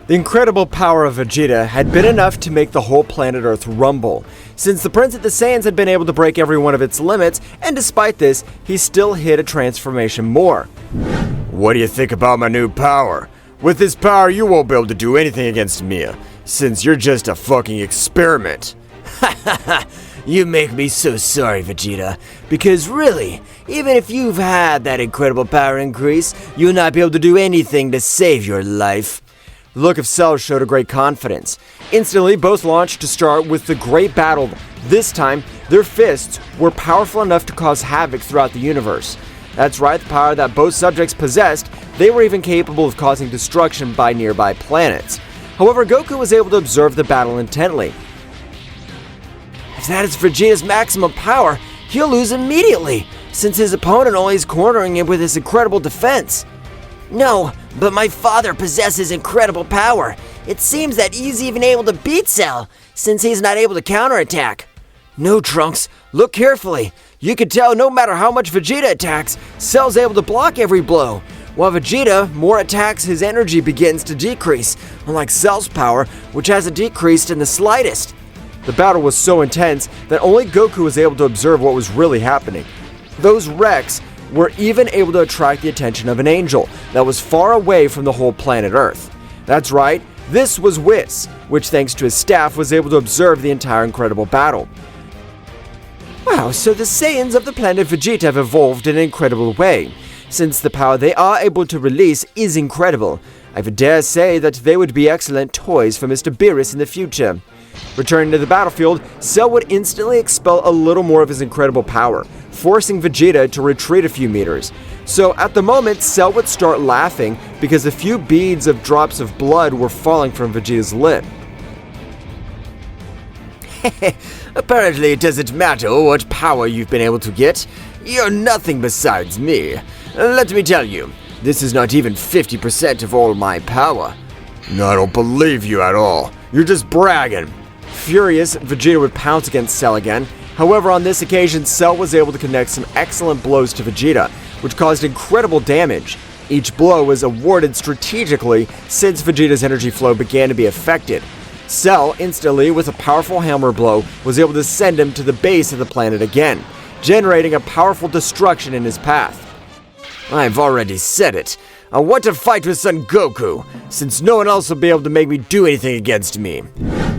The incredible power of Vegeta had been enough to make the whole planet Earth rumble, since the Prince of the Saiyans had been able to break every one of its limits, and despite this, he still hid a transformation more. What do you think about my new power? With this power, you won't be able to do anything against me, since you're just a fucking experiment. You make me so sorry, Vegeta, because really, even if you've had that incredible power increase, you'll not be able to do anything to save your life. The look of Cell showed a great confidence. Instantly, both launched to start with the great battle. This time, their fists were powerful enough to cause havoc throughout the universe. That's right, the power that both subjects possessed, they were even capable of causing destruction by nearby planets. However, Goku was able to observe the battle intently. If that is Vegeta's maximum power, he'll lose immediately, since his opponent only is cornering him with his incredible defense. No, but my father possesses incredible power. It seems that he's even able to beat Cell, since he's not able to counterattack. No, Trunks, look carefully. You can tell no matter how much Vegeta attacks, Cell's able to block every blow. While Vegeta more attacks, his energy begins to decrease, unlike Cell's power, which hasn't decreased in the slightest. The battle was so intense that only Goku was able to observe what was really happening. Those wrecks were even able to attract the attention of an angel that was far away from the whole planet Earth. That's right, this was Whis, which thanks to his staff was able to observe the entire incredible battle. Wow, so the Saiyans of the planet Vegeta have evolved in an incredible way, since the power they are able to release is incredible. I would dare say that they would be excellent toys for Mr. Beerus in the future. Returning to the battlefield, Cell would instantly expel a little more of his incredible power, forcing Vegeta to retreat a few meters. So at the moment, Cell would start laughing because a few beads of drops of blood were falling from Vegeta's lip. Apparently it doesn't matter what power you've been able to get. You're nothing besides me. Let me tell you, this is not even 50% of all my power. No, I don't believe you at all. You're just bragging. Furious, Vegeta would pounce against Cell again. However, on this occasion, Cell was able to connect some excellent blows to Vegeta, which caused incredible damage. Each blow was awarded strategically since Vegeta's energy flow began to be affected. Cell, instantly, with a powerful hammer blow, was able to send him to the base of the planet again, generating a powerful destruction in his path. I've already said it. I want to fight with Son Goku, since no one else will be able to make me do anything against me.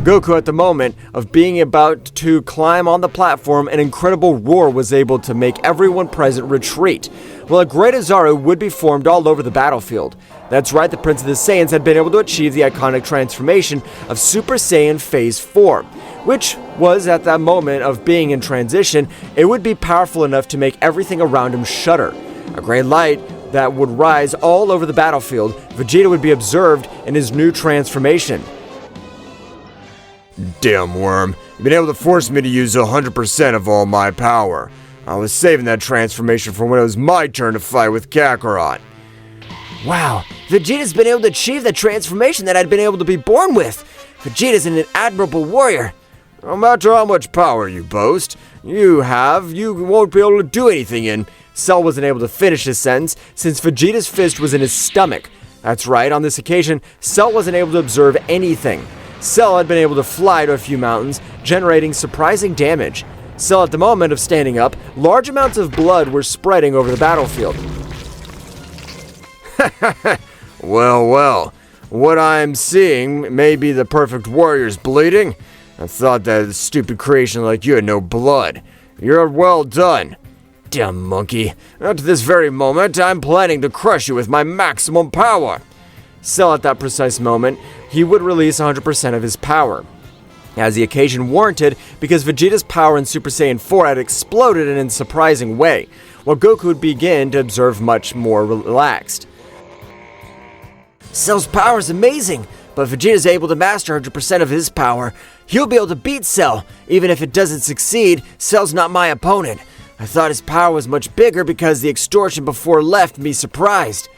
Goku, at the moment of being about to climb on the platform, an incredible roar was able to make everyone present retreat, while a great Azaru would be formed all over the battlefield. That's right, the Prince of the Saiyans had been able to achieve the iconic transformation of Super Saiyan Phase 4, which was, at that moment of being in transition, it would be powerful enough to make everything around him shudder. A great light that would rise all over the battlefield, Vegeta would be observed in his new transformation. Damn worm, you've been able to force me to use 100% of all my power. I was saving that transformation for when it was my turn to fight with Kakarot. Wow, Vegeta's been able to achieve the transformation that I'd been able to be born with. Vegeta's an admirable warrior. No matter how much power you boast, you won't be able to do anything in. Cell wasn't able to finish his sentence since Vegeta's fist was in his stomach. That's right, on this occasion, Cell wasn't able to observe anything. Cell had been able to fly to a few mountains, generating surprising damage. Cell, at the moment of standing up, large amounts of blood were spreading over the battlefield. Well, what I'm seeing may be the perfect warrior's bleeding. I thought that a stupid creation like you had no blood. You're well done. Damn monkey. At this very moment, I'm planning to crush you with my maximum power. Cell, at that precise moment, he would release 100% of his power, as the occasion warranted, because Vegeta's power in Super Saiyan 4 had exploded in a surprising way, while Goku would begin to observe much more relaxed. Cell's power is amazing, but Vegeta's able to master 100% of his power. He'll be able to beat Cell. Even if it doesn't succeed, Cell's not my opponent. I thought his power was much bigger because the extortion before left me surprised.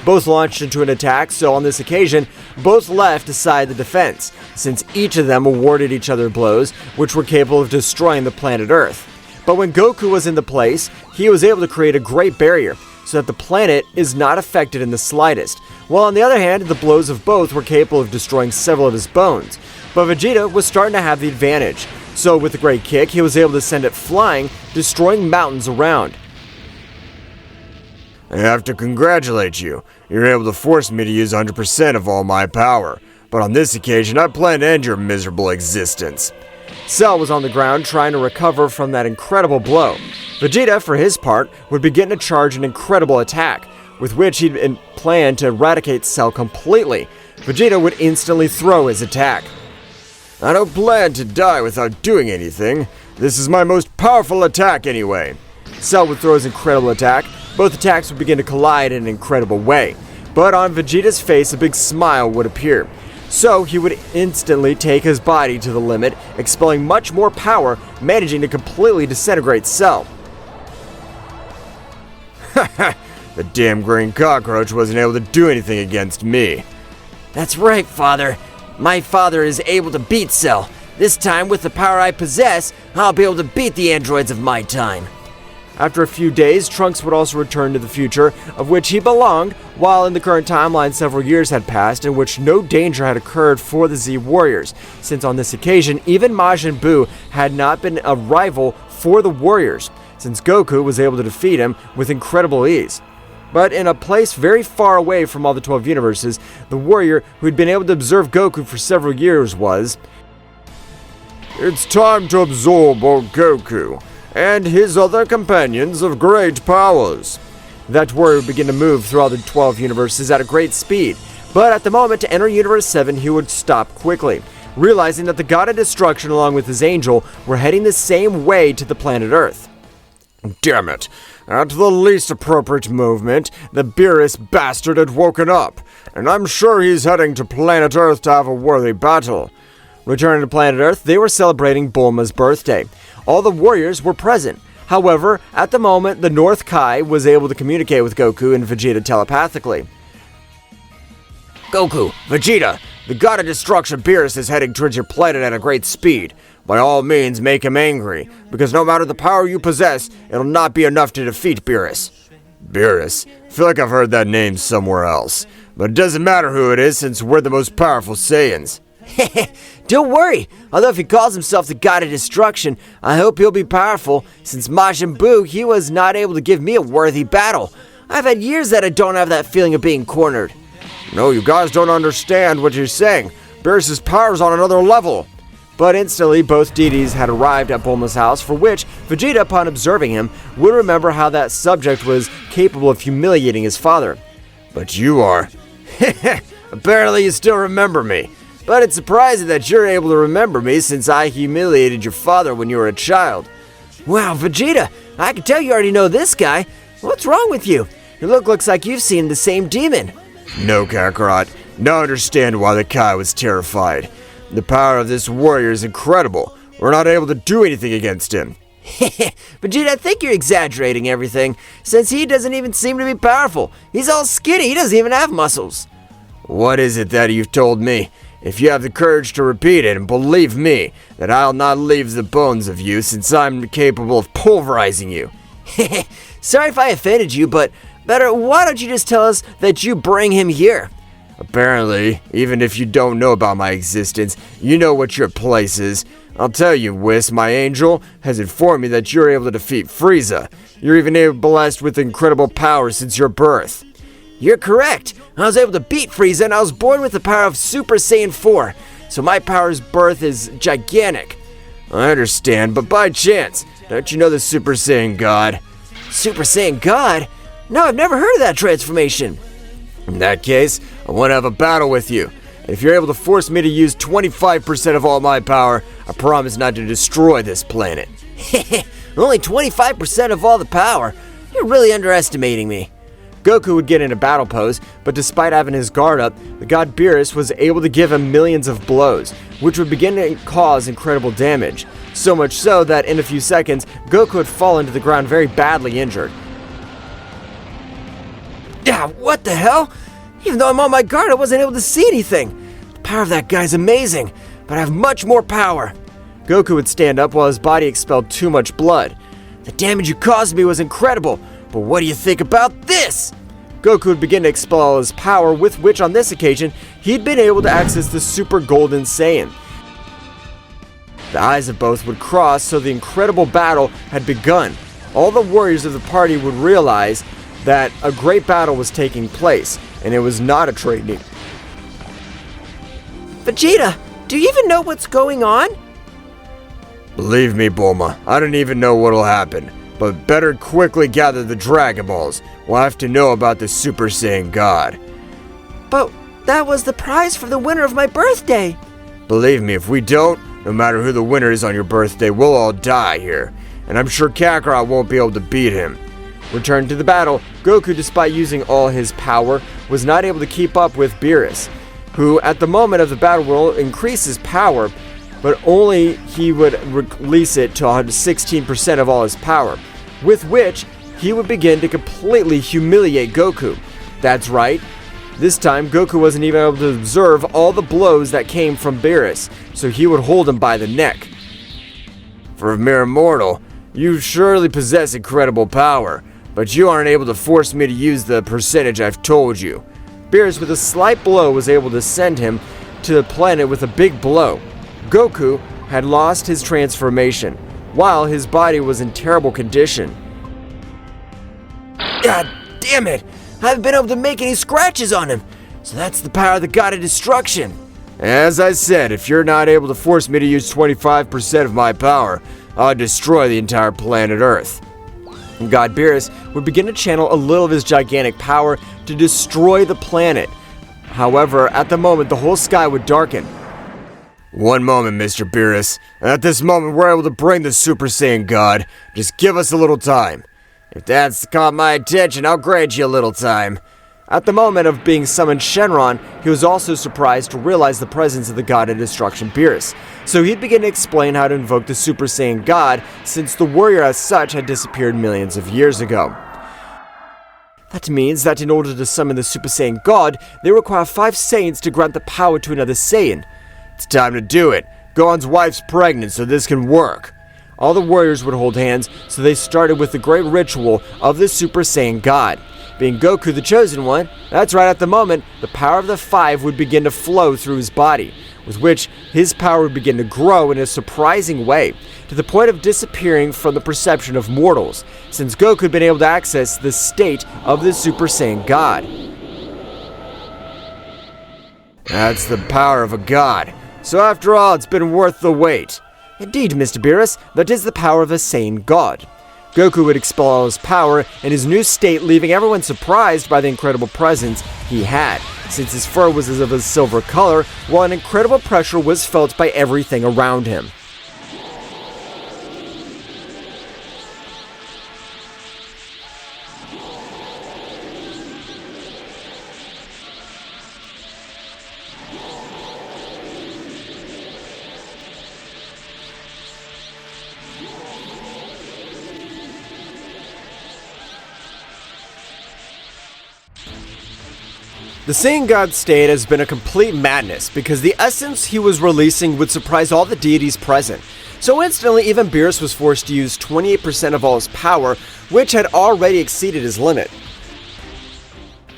Both launched into an attack, so on this occasion, both left aside the defense, since each of them awarded each other blows, which were capable of destroying the planet Earth. But when Goku was in the place, he was able to create a great barrier, so that the planet is not affected in the slightest, while on the other hand, the blows of both were capable of destroying several of his bones. But Vegeta was starting to have the advantage, so with a great kick, he was able to send it flying, destroying mountains around. I have to congratulate you. You're able to force me to use 100% of all my power. But on this occasion, I plan to end your miserable existence. Cell was on the ground trying to recover from that incredible blow. Vegeta, for his part, would begin to charge an incredible attack, with which he'd planned to eradicate Cell completely. Vegeta would instantly throw his attack. I don't plan to die without doing anything. This is my most powerful attack anyway. Cell would throw his incredible attack. Both attacks would begin to collide in an incredible way. But on Vegeta's face, a big smile would appear. So he would instantly take his body to the limit, expelling much more power, managing to completely disintegrate Cell. The damn green cockroach wasn't able to do anything against me. That's right, Father. My father is able to beat Cell. This time, with the power I possess, I'll be able to beat the androids of my time. After a few days, Trunks would also return to the future, of which he belonged, while in the current timeline several years had passed in which no danger had occurred for the Z Warriors, since on this occasion, even Majin Buu had not been a rival for the Warriors, since Goku was able to defeat him with incredible ease. But in a place very far away from all the 12 universes, the warrior who had been able to observe Goku for several years was... It's time to absorb old Goku and his other companions of great powers. That warrior would begin to move through all the 12 universes at a great speed, but at the moment to enter Universe 7 he would stop quickly, realizing that the God of Destruction along with his angel were heading the same way to the planet Earth. Damn it! At the least appropriate movement, the Beerus bastard had woken up, and I'm sure he's heading to planet Earth to have a worthy battle. Returning to planet Earth, they were celebrating Bulma's birthday. All the warriors were present. However, at the moment, the North Kai was able to communicate with Goku and Vegeta telepathically. Goku, Vegeta, the god of destruction Beerus is heading towards your planet at a great speed. By all means, make him angry, because no matter the power you possess, it'll not be enough to defeat Beerus. Beerus? I feel like I've heard that name somewhere else. But it doesn't matter who it is, since we're the most powerful Saiyans. Don't worry. Although if he calls himself the god of destruction, I hope he'll be powerful, since Majin Buu, he was not able to give me a worthy battle. I've had years that I don't have that feeling of being cornered. No, you guys don't understand what you're saying. Beerus' power's on another level. But instantly, both deities had arrived at Bulma's house, for which Vegeta, upon observing him, would remember how that subject was capable of humiliating his father. But you are. Apparently you still remember me. But it's surprising that you're able to remember me since I humiliated your father when you were a child. Wow, Vegeta, I can tell you already know this guy. What's wrong with you? Your look looks like you've seen the same demon. No, Kakarot. Now I understand why the Kai was terrified. The power of this warrior is incredible. We're not able to do anything against him. Vegeta, I think you're exaggerating everything, since he doesn't even seem to be powerful. He's all skinny, he doesn't even have muscles. What is it that you've told me? If you have the courage to repeat it, and believe me, that I'll not leave the bones of you, since I'm capable of pulverizing you. Sorry if I offended you, but better, why don't you just tell us that you bring him here? Apparently, even if you don't know about my existence, you know what your place is. I'll tell you, Whis, my angel, has informed me that you're able to defeat Frieza. You're even blessed with incredible power since your birth. You're correct. I was able to beat Frieza, and I was born with the power of Super Saiyan 4, so my power's birth is gigantic. I understand, but by chance, don't you know the Super Saiyan God? Super Saiyan God? No, I've never heard of that transformation. In that case, I want to have a battle with you. And if you're able to force me to use 25% of all my power, I promise not to destroy this planet. Only 25% of all the power? You're really underestimating me. Goku would get in a battle pose, but despite having his guard up, the god Beerus was able to give him millions of blows, which would begin to cause incredible damage. So much so that in a few seconds, Goku had fallen to the ground very badly injured. Yeah, what the hell? Even though I'm on my guard, I wasn't able to see anything. The power of that guy's amazing, but I have much more power. Goku would stand up while his body expelled too much blood. The damage you caused me was incredible, but what do you think about this? Goku would begin to expel all his power, with which on this occasion, he'd been able to access the Super Golden Saiyan. The eyes of both would cross, so the incredible battle had begun. All the warriors of the party would realize that a great battle was taking place, and it was not a training. Vegeta, do you even know what's going on? Believe me, Bulma, I don't even know what'll happen. But better quickly gather the Dragon Balls. We'll have to know about the Super Saiyan God. But that was the prize for the winner of my birthday. Believe me, if we don't, no matter who the winner is on your birthday, we'll all die here. And I'm sure Kakarot won't be able to beat him. Returned to the battle, Goku, despite using all his power, was not able to keep up with Beerus, who at the moment of the battle will increase his power, but only he would release it to 16% of all his power, with which he would begin to completely humiliate Goku. That's right, this time Goku wasn't even able to observe all the blows that came from Beerus, so he would hold him by the neck. For a mere mortal, you surely possess incredible power, but you aren't able to force me to use the percentage I've told you. Beerus, with a slight blow, was able to send him to the planet with a big blow. Goku had lost his transformation, while his body was in terrible condition. God damn it! I haven't been able to make any scratches on him, so that's the power of the god of destruction. As I said, if you're not able to force me to use 25% of my power, I'll destroy the entire planet Earth. God Beerus would begin to channel a little of his gigantic power to destroy the planet. However, at the moment, the whole sky would darken. One moment, Mr. Beerus. At this moment, we're able to bring the Super Saiyan God. Just give us a little time. If that's caught my attention, I'll grant you a little time. At the moment of being summoned Shenron, he was also surprised to realize the presence of the god of destruction Beerus. So he'd begin to explain how to invoke the Super Saiyan God, since the warrior as such had disappeared millions of years ago. That means that in order to summon the Super Saiyan God, they require 5 Saiyans to grant the power to another Saiyan. It's time to do it. Gohan's wife's pregnant, so this can work. All the warriors would hold hands, so they started with the great ritual of the Super Saiyan God. Being Goku the chosen one, that's right, at the moment, the power of the 5 would begin to flow through his body, with which his power would begin to grow in a surprising way, to the point of disappearing from the perception of mortals, since Goku had been able to access the state of the Super Saiyan God. That's the power of a god. So after all, it's been worth the wait. Indeed, Mr. Beerus, that is the power of a Saiyan God. Goku would expel all his power in his new state, leaving everyone surprised by the incredible presence he had, since his fur was of a silver color, while an incredible pressure was felt by everything around him. The Saiyan God state has been a complete madness because the essence he was releasing would surprise all the deities present. So instantly, even Beerus was forced to use 28% of all his power, which had already exceeded his limit.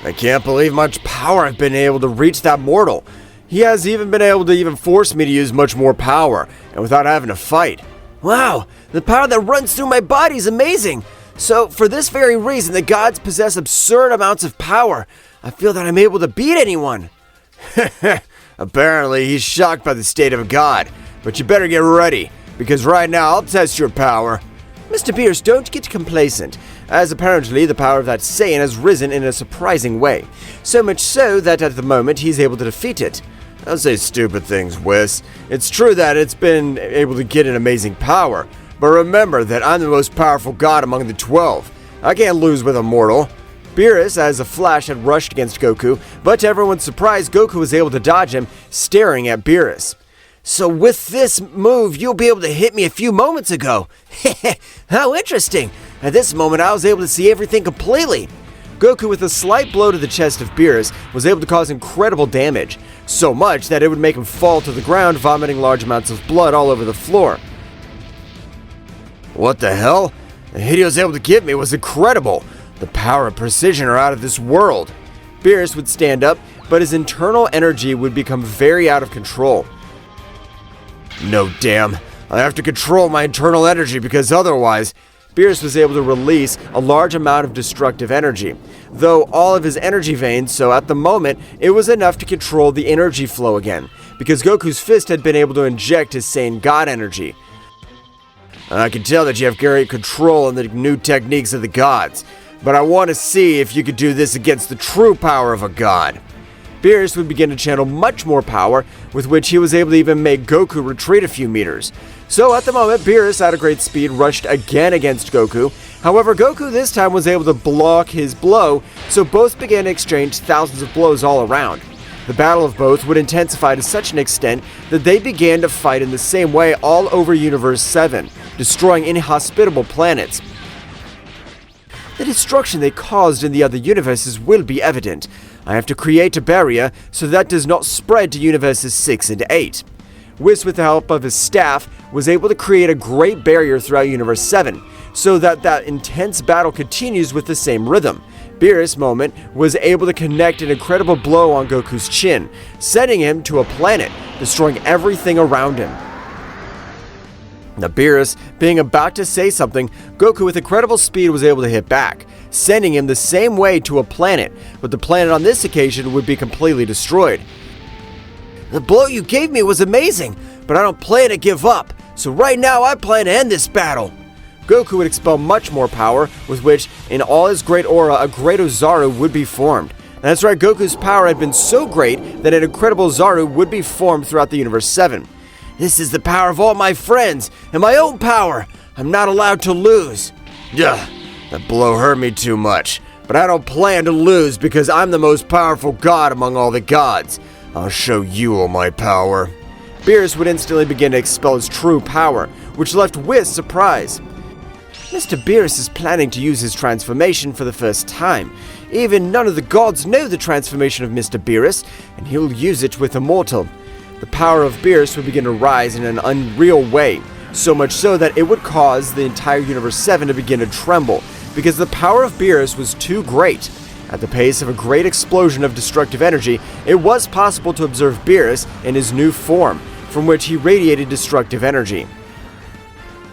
I can't believe much power I've been able to reach that mortal. He has even been able to force me to use much more power, and without having to fight. Wow, the power that runs through my body is amazing. So, for this very reason, the gods possess absurd amounts of power. I feel that I'm able to beat anyone. Apparently, he's shocked by the state of a god. But you better get ready, because right now I'll test your power. Mr. Beerus, don't get complacent, as apparently the power of that Saiyan has risen in a surprising way. So much so that at the moment he's able to defeat it. Don't say stupid things, Whis. It's true that it's been able to get an amazing power, but remember that I'm the most powerful god among the 12. I can't lose with a mortal. Beerus, as a flash, had rushed against Goku, but to everyone's surprise, Goku was able to dodge him, staring at Beerus. So with this move, you'll be able to hit me a few moments ago. How interesting. At this moment, I was able to see everything completely. Goku, with a slight blow to the chest of Beerus, was able to cause incredible damage, so much that it would make him fall to the ground, vomiting large amounts of blood all over the floor. What the hell? The hit he was able to give me was incredible. The power and precision are out of this world. Beerus would stand up, but his internal energy would become very out of control. No, damn. I have to control my internal energy because otherwise... Beerus was able to release a large amount of destructive energy, though all of his energy veins, so at the moment, it was enough to control the energy flow again, because Goku's fist had been able to inject his Saiyan God energy. I can tell that you have great control in the new techniques of the gods, but I want to see if you could do this against the true power of a god. Beerus would begin to channel much more power, with which he was able to even make Goku retreat a few meters. So at the moment, Beerus, at a great speed, rushed again against Goku. However, Goku this time was able to block his blow, so both began to exchange thousands of blows all around. The battle of both would intensify to such an extent that they began to fight in the same way all over Universe 7, destroying inhospitable planets. The destruction they caused in the other universes will be evident. I have to create a barrier so that does not spread to universes 6 and 8. Whis, with the help of his staff, was able to create a great barrier throughout Universe 7, so that intense battle continues with the same rhythm. Beerus, moment, was able to connect an incredible blow on Goku's chin, sending him to a planet, destroying everything around him. Now Beerus, being about to say something, Goku with incredible speed was able to hit back, sending him the same way to a planet, but the planet on this occasion would be completely destroyed. The blow you gave me was amazing, but I don't plan to give up, so right now I plan to end this battle. Goku would expel much more power, with which, in all his great aura, a great Ozaru would be formed. And that's right, Goku's power had been so great that an incredible Ozaru would be formed throughout the Universe 7. This is the power of all my friends, and my own power. I'm not allowed to lose. Ugh, that blow hurt me too much. But I don't plan to lose because I'm the most powerful god among all the gods. I'll show you all my power. Beerus would instantly begin to expel his true power, which left Whis surprised. Mr. Beerus is planning to use his transformation for the first time. Even none of the gods know the transformation of Mr. Beerus, and he'll use it with Immortal. The power of Beerus would begin to rise in an unreal way, so much so that it would cause the entire Universe 7 to begin to tremble, because the power of Beerus was too great. At the pace of a great explosion of destructive energy, it was possible to observe Beerus in his new form, from which he radiated destructive energy.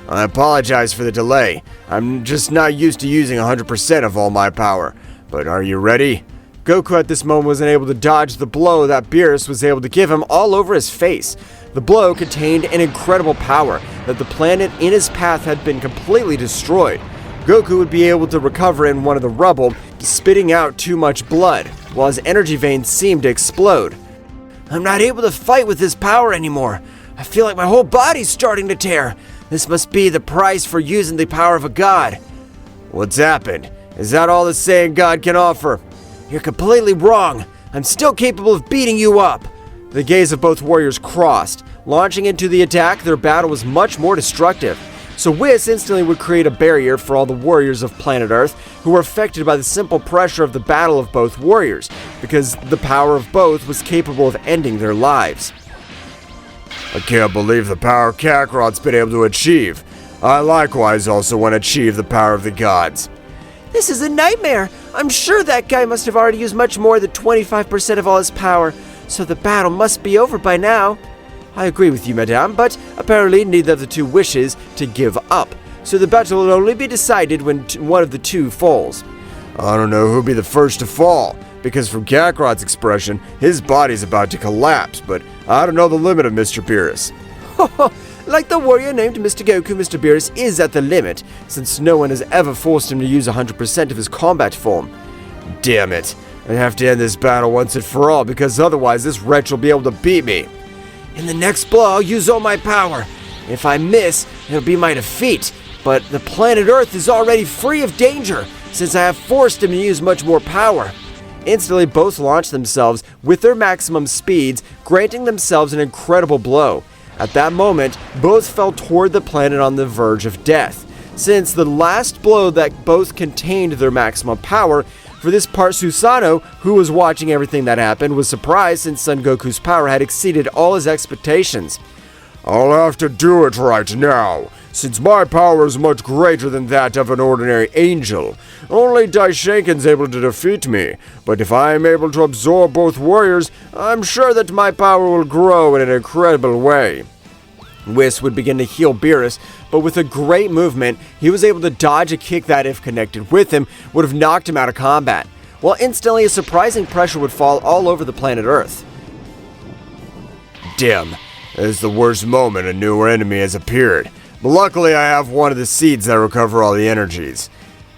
I apologize for the delay. I'm just not used to using 100% of all my power. But are you ready? Goku at this moment was unable to dodge the blow that Beerus was able to give him all over his face. The blow contained an incredible power that the planet in his path had been completely destroyed. Goku would be able to recover in one of the rubble, spitting out too much blood, while his energy veins seemed to explode. I'm not able to fight with this power anymore. I feel like my whole body's starting to tear. This must be the price for using the power of a god. What's happened? Is that all the Saiyan God can offer? You're completely wrong. I'm still capable of beating you up. The gaze of both warriors crossed. Launching into the attack, their battle was much more destructive. So Whis instantly would create a barrier for all the warriors of planet Earth who were affected by the simple pressure of the battle of both warriors, because the power of both was capable of ending their lives. I can't believe the power Kakarot's been able to achieve. I likewise also want to achieve the power of the gods. This is a nightmare. I'm sure that guy must have already used much more than 25% of all his power, so the battle must be over by now. I agree with you, madame, but apparently neither of the two wishes to give up, so the battle will only be decided when one of the two falls. I don't know who'll be the first to fall, because from Kakarot's expression, his body's about to collapse, but I don't know the limit of Mr. Beerus. Like the warrior named Mr. Goku, Mr. Beerus is at the limit, since no one has ever forced him to use 100% of his combat form. Damn it. I have to end this battle once and for all, because otherwise this wretch will be able to beat me. In the next blow, I'll use all my power. If I miss, it'll be my defeat. But the planet Earth is already free of danger, since I have forced him to use much more power. Instantly, both launched themselves with their maximum speeds, granting themselves an incredible blow. At that moment, both fell toward the planet on the verge of death. Since the last blow that both contained their maximum power, for this part Susano, who was watching everything that happened, was surprised since Son Goku's power had exceeded all his expectations. I'll have to do it right now, since my power is much greater than that of an ordinary angel. Only Daishenkin's able to defeat me, but if I am able to absorb both warriors, I'm sure that my power will grow in an incredible way. Whis would begin to heal Beerus, but with a great movement, he was able to dodge a kick that, if connected with him, would have knocked him out of combat, while instantly a surprising pressure would fall all over the planet Earth. Damn, this is the worst moment a new enemy has appeared, but luckily I have one of the seeds that recover all the energies.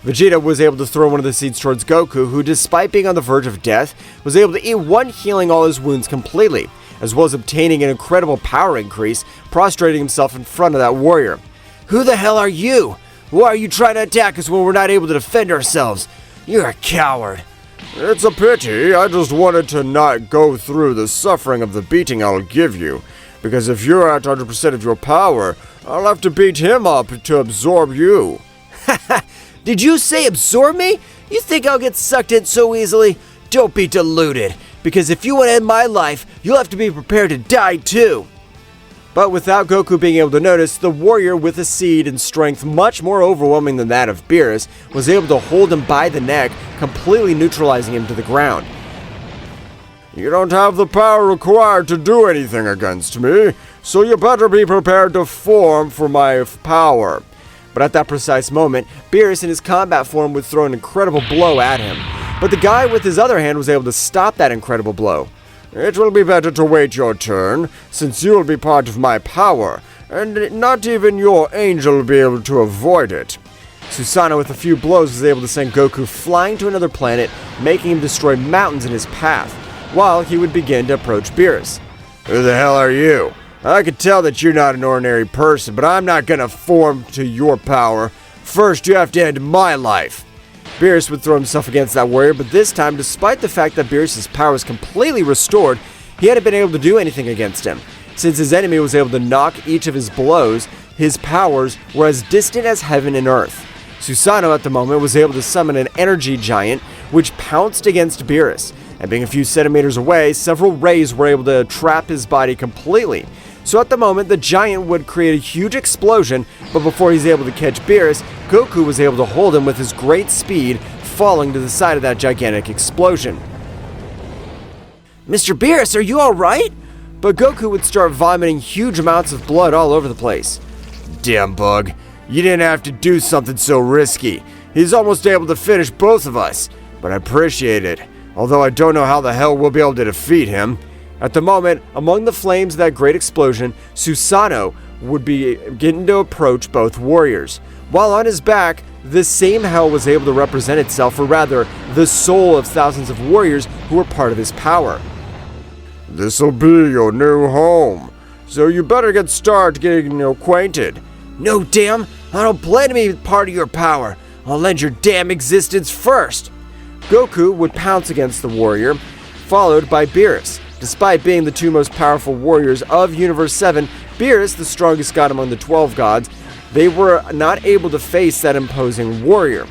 Vegeta was able to throw one of the seeds towards Goku, who, despite being on the verge of death, was able to eat one, healing all his wounds completely, as well as obtaining an incredible power increase, prostrating himself in front of that warrior. Who the hell are you? Why are you trying to attack us when we're not able to defend ourselves? You're a coward. It's a pity. I just wanted to not go through the suffering of the beating I'll give you, because if you're at 100% of your power, I'll have to beat him up to absorb you. Did you say absorb me? You think I'll get sucked in so easily? Don't be deluded, because if you want to end my life, you'll have to be prepared to die too. But without Goku being able to notice, the warrior with a seed and strength much more overwhelming than that of Beerus was able to hold him by the neck, completely neutralizing him to the ground. You don't have the power required to do anything against me, so you better be prepared to form for my power. But at that precise moment, Beerus in his combat form would throw an incredible blow at him. But the guy with his other hand was able to stop that incredible blow. It will be better to wait your turn, since you will be part of my power, and not even your angel will be able to avoid it. Susano with a few blows was able to send Goku flying to another planet, making him destroy mountains in his path, while he would begin to approach Beerus. Who the hell are you? I can tell that you're not an ordinary person, but I'm not gonna form to your power. First, you have to end my life. Beerus would throw himself against that warrior, but this time, despite the fact that Beerus' power was completely restored, he hadn't been able to do anything against him. Since his enemy was able to knock each of his blows, his powers were as distant as heaven and earth. Susano at the moment was able to summon an energy giant, which pounced against Beerus, and being a few centimeters away, several rays were able to trap his body completely. So at the moment, the giant would create a huge explosion, but before he's able to catch Beerus, Goku was able to hold him with his great speed, falling to the side of that gigantic explosion. Mr. Beerus, are you alright? But Goku would start vomiting huge amounts of blood all over the place. Damn bug, you didn't have to do something so risky. He's almost able to finish both of us, but I appreciate it, although I don't know how the hell we'll be able to defeat him. At the moment, among the flames of that great explosion, Susano would be getting to approach both warriors. While on his back, this same hell was able to represent itself, or rather, the soul of thousands of warriors who were part of his power. This'll be your new home, so you better get started getting acquainted. No, damn, I don't plan to be part of your power. I'll end your damn existence first. Goku would pounce against the warrior, followed by Beerus. Despite being the two most powerful warriors of Universe 7, Beerus, the strongest god among the 12 gods, they were not able to face that imposing warrior,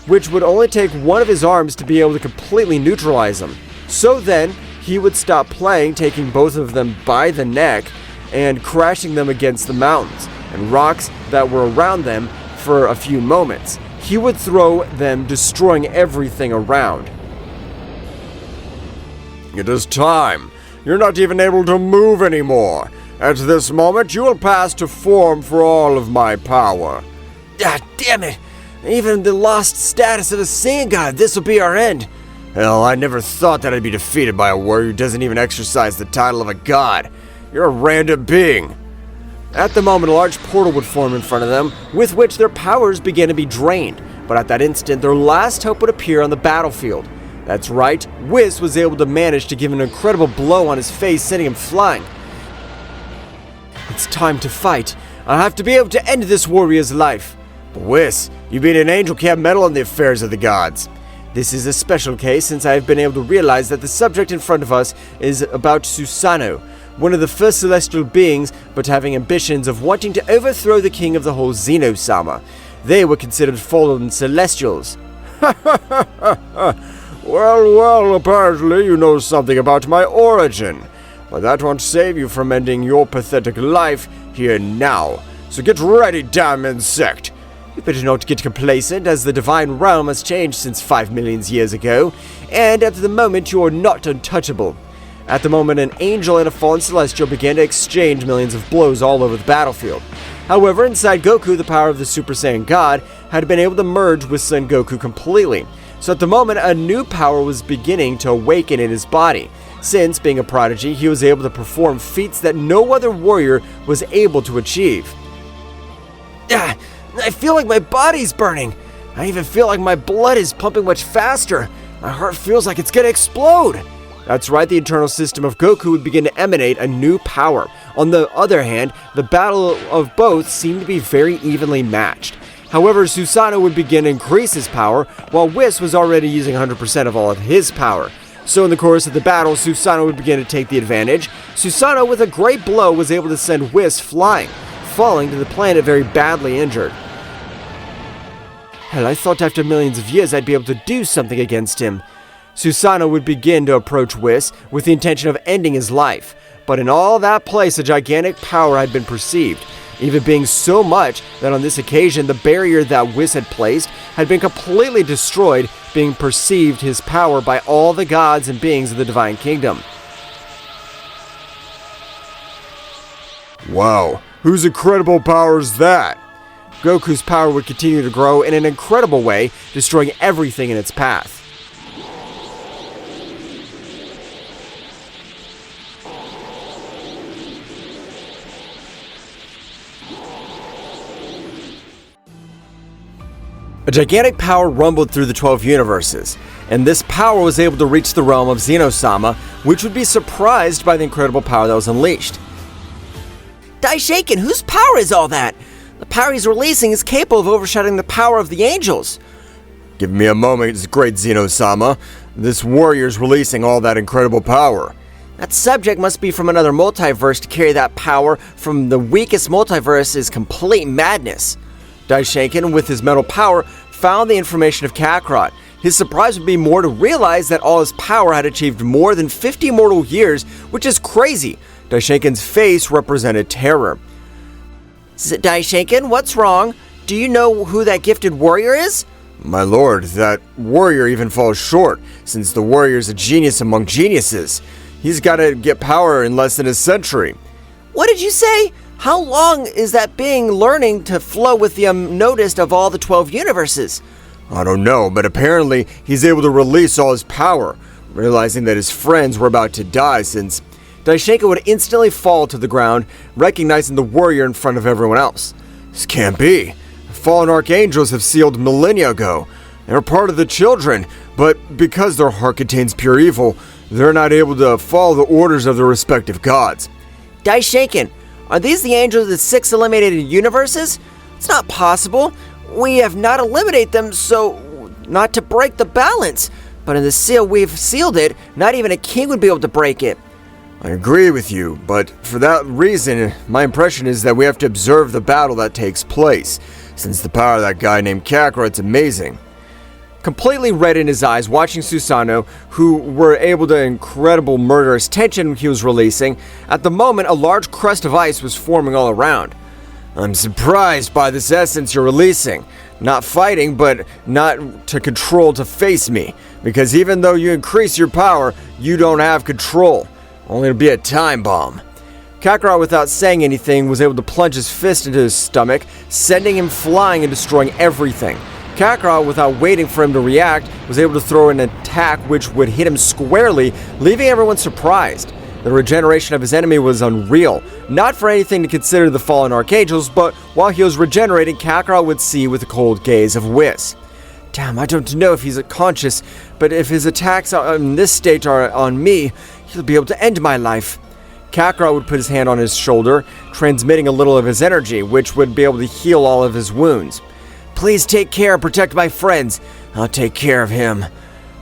which would only take one of his arms to be able to completely neutralize him. So then, he would stop playing, taking both of them by the neck and crashing them against the mountains and rocks that were around them for a few moments. He would throw them, destroying everything around. It is time. You're not even able to move anymore. At this moment, you will pass to form for all of my power. Ah, damn it. Even the lost status of a Saiyan god, this will be our end. Hell, I never thought that I'd be defeated by a warrior who doesn't even exercise the title of a god. You're a random being. At the moment, a large portal would form in front of them, with which their powers began to be drained. But at that instant, their last hope would appear on the battlefield. That's right, Whis was able to manage to give an incredible blow on his face, sending him flying. It's time to fight. I have to be able to end this warrior's life. But Whis, you being an angel can't meddle in the affairs of the gods. This is a special case since I have been able to realize that the subject in front of us is about Susano, one of the first celestial beings, but having ambitions of wanting to overthrow the king of the whole Zeno-sama. They were considered fallen celestials. Well, apparently you know something about my origin. But that won't save you from ending your pathetic life here now. So get ready, damn insect. You better not get complacent, as the divine realm has changed since 5 million years ago, and at the moment you are not untouchable. At the moment, an angel and a fallen celestial began to exchange millions of blows all over the battlefield. However, inside Goku, the power of the Super Saiyan God had been able to merge with Son Goku completely. So at the moment, a new power was beginning to awaken in his body. Since, being a prodigy, he was able to perform feats that no other warrior was able to achieve. Ah, I feel like my body's burning. I even feel like my blood is pumping much faster. My heart feels like it's gonna explode. That's right, the internal system of Goku would begin to emanate a new power. On the other hand, the battle of both seemed to be very evenly matched. However, Susano would begin to increase his power, while Whis was already using 100% of all of his power. So in the course of the battle, Susano would begin to take the advantage. Susano, with a great blow, was able to send Whis flying, falling to the planet very badly injured. Hell, I thought after millions of years I'd be able to do something against him. Susano would begin to approach Whis with the intention of ending his life. But in all that place, a gigantic power had been perceived, even being so much that on this occasion the barrier that Whis had placed had been completely destroyed, being perceived his power by all the gods and beings of the Divine Kingdom. Wow, whose incredible power is that? Goku's power would continue to grow in an incredible way, destroying everything in its path. A gigantic power rumbled through the 12 universes, and this power was able to reach the realm of Zeno-sama, which would be surprised by the incredible power that was unleashed. Daishaken, whose power is all that? The power he's releasing is capable of overshadowing the power of the angels. Give me a moment, great Zeno-sama. This warrior's releasing all that incredible power. That subject must be from another multiverse to carry that power from the weakest multiverse is complete madness. Daishinkan, with his mental power, found the information of Kakarot. His surprise would be more to realize that all his power had achieved more than 50 mortal years, which is crazy. Daishinkan's face represented terror. Daishinkan, what's wrong? Do you know who that gifted warrior is? My lord, that warrior even falls short, since the warrior's a genius among geniuses. He's got to get power in less than a century. What did you say? How long is that being learning to flow with the unnoticed of all the 12 universes? I don't know, but apparently he's able to release all his power, realizing that his friends were about to die since Daishinkan would instantly fall to the ground, recognizing the warrior in front of everyone else. This can't be. The fallen archangels have sealed millennia ago. They're part of the children, but because their heart contains pure evil, they're not able to follow the orders of their respective gods. Daishinkan, are these the angels of the 6 eliminated universes? It's not possible. We have not eliminated them, so not to break the balance. But in the seal, we've sealed it. Not even a king would be able to break it. I agree with you, but for that reason, my impression is that we have to observe the battle that takes place, since the power of that guy named Kakarot's amazing. Completely red in his eyes, watching Susano, who were able to incredible murderous tension he was releasing. At the moment, a large crust of ice was forming all around. I'm surprised by this essence you're releasing. Not fighting, but not to control to face me. Because even though you increase your power, you don't have control. Only to be a time bomb. Kakarot, without saying anything, was able to plunge his fist into his stomach, sending him flying and destroying everything. Kakarot, without waiting for him to react, was able to throw an attack which would hit him squarely, leaving everyone surprised. The regeneration of his enemy was unreal. Not for anything to consider the fallen archangels, but while he was regenerating, Kakarot would see with the cold gaze of Whis. Damn, I don't know if he's conscious, but if his attacks in this state are on me, he'll be able to end my life. Kakarot would put his hand on his shoulder, transmitting a little of his energy, which would be able to heal all of his wounds. Please take care and protect my friends. I'll take care of him.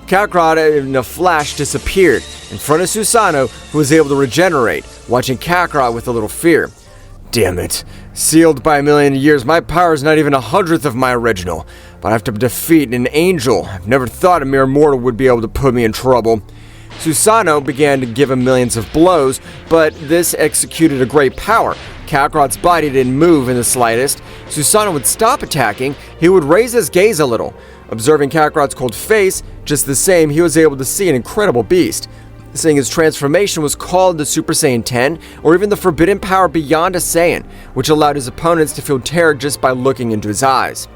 Kakarot, in a flash, disappeared in front of Susano, who was able to regenerate, watching Kakarot with a little fear. Damn it. Sealed by a million years, my power is not even 1/100th of my original. But I have to defeat an angel. I've never thought a mere mortal would be able to put me in trouble. Susano began to give him millions of blows, but this executed a great power. Kakarot's body didn't move in the slightest. Susano would stop attacking. He would raise his gaze a little. Observing Kakarot's cold face, just the same, he was able to see an incredible beast. Seeing his transformation was called the Super Saiyan 10, or even the forbidden power beyond a Saiyan, which allowed his opponents to feel terror just by looking into his eyes.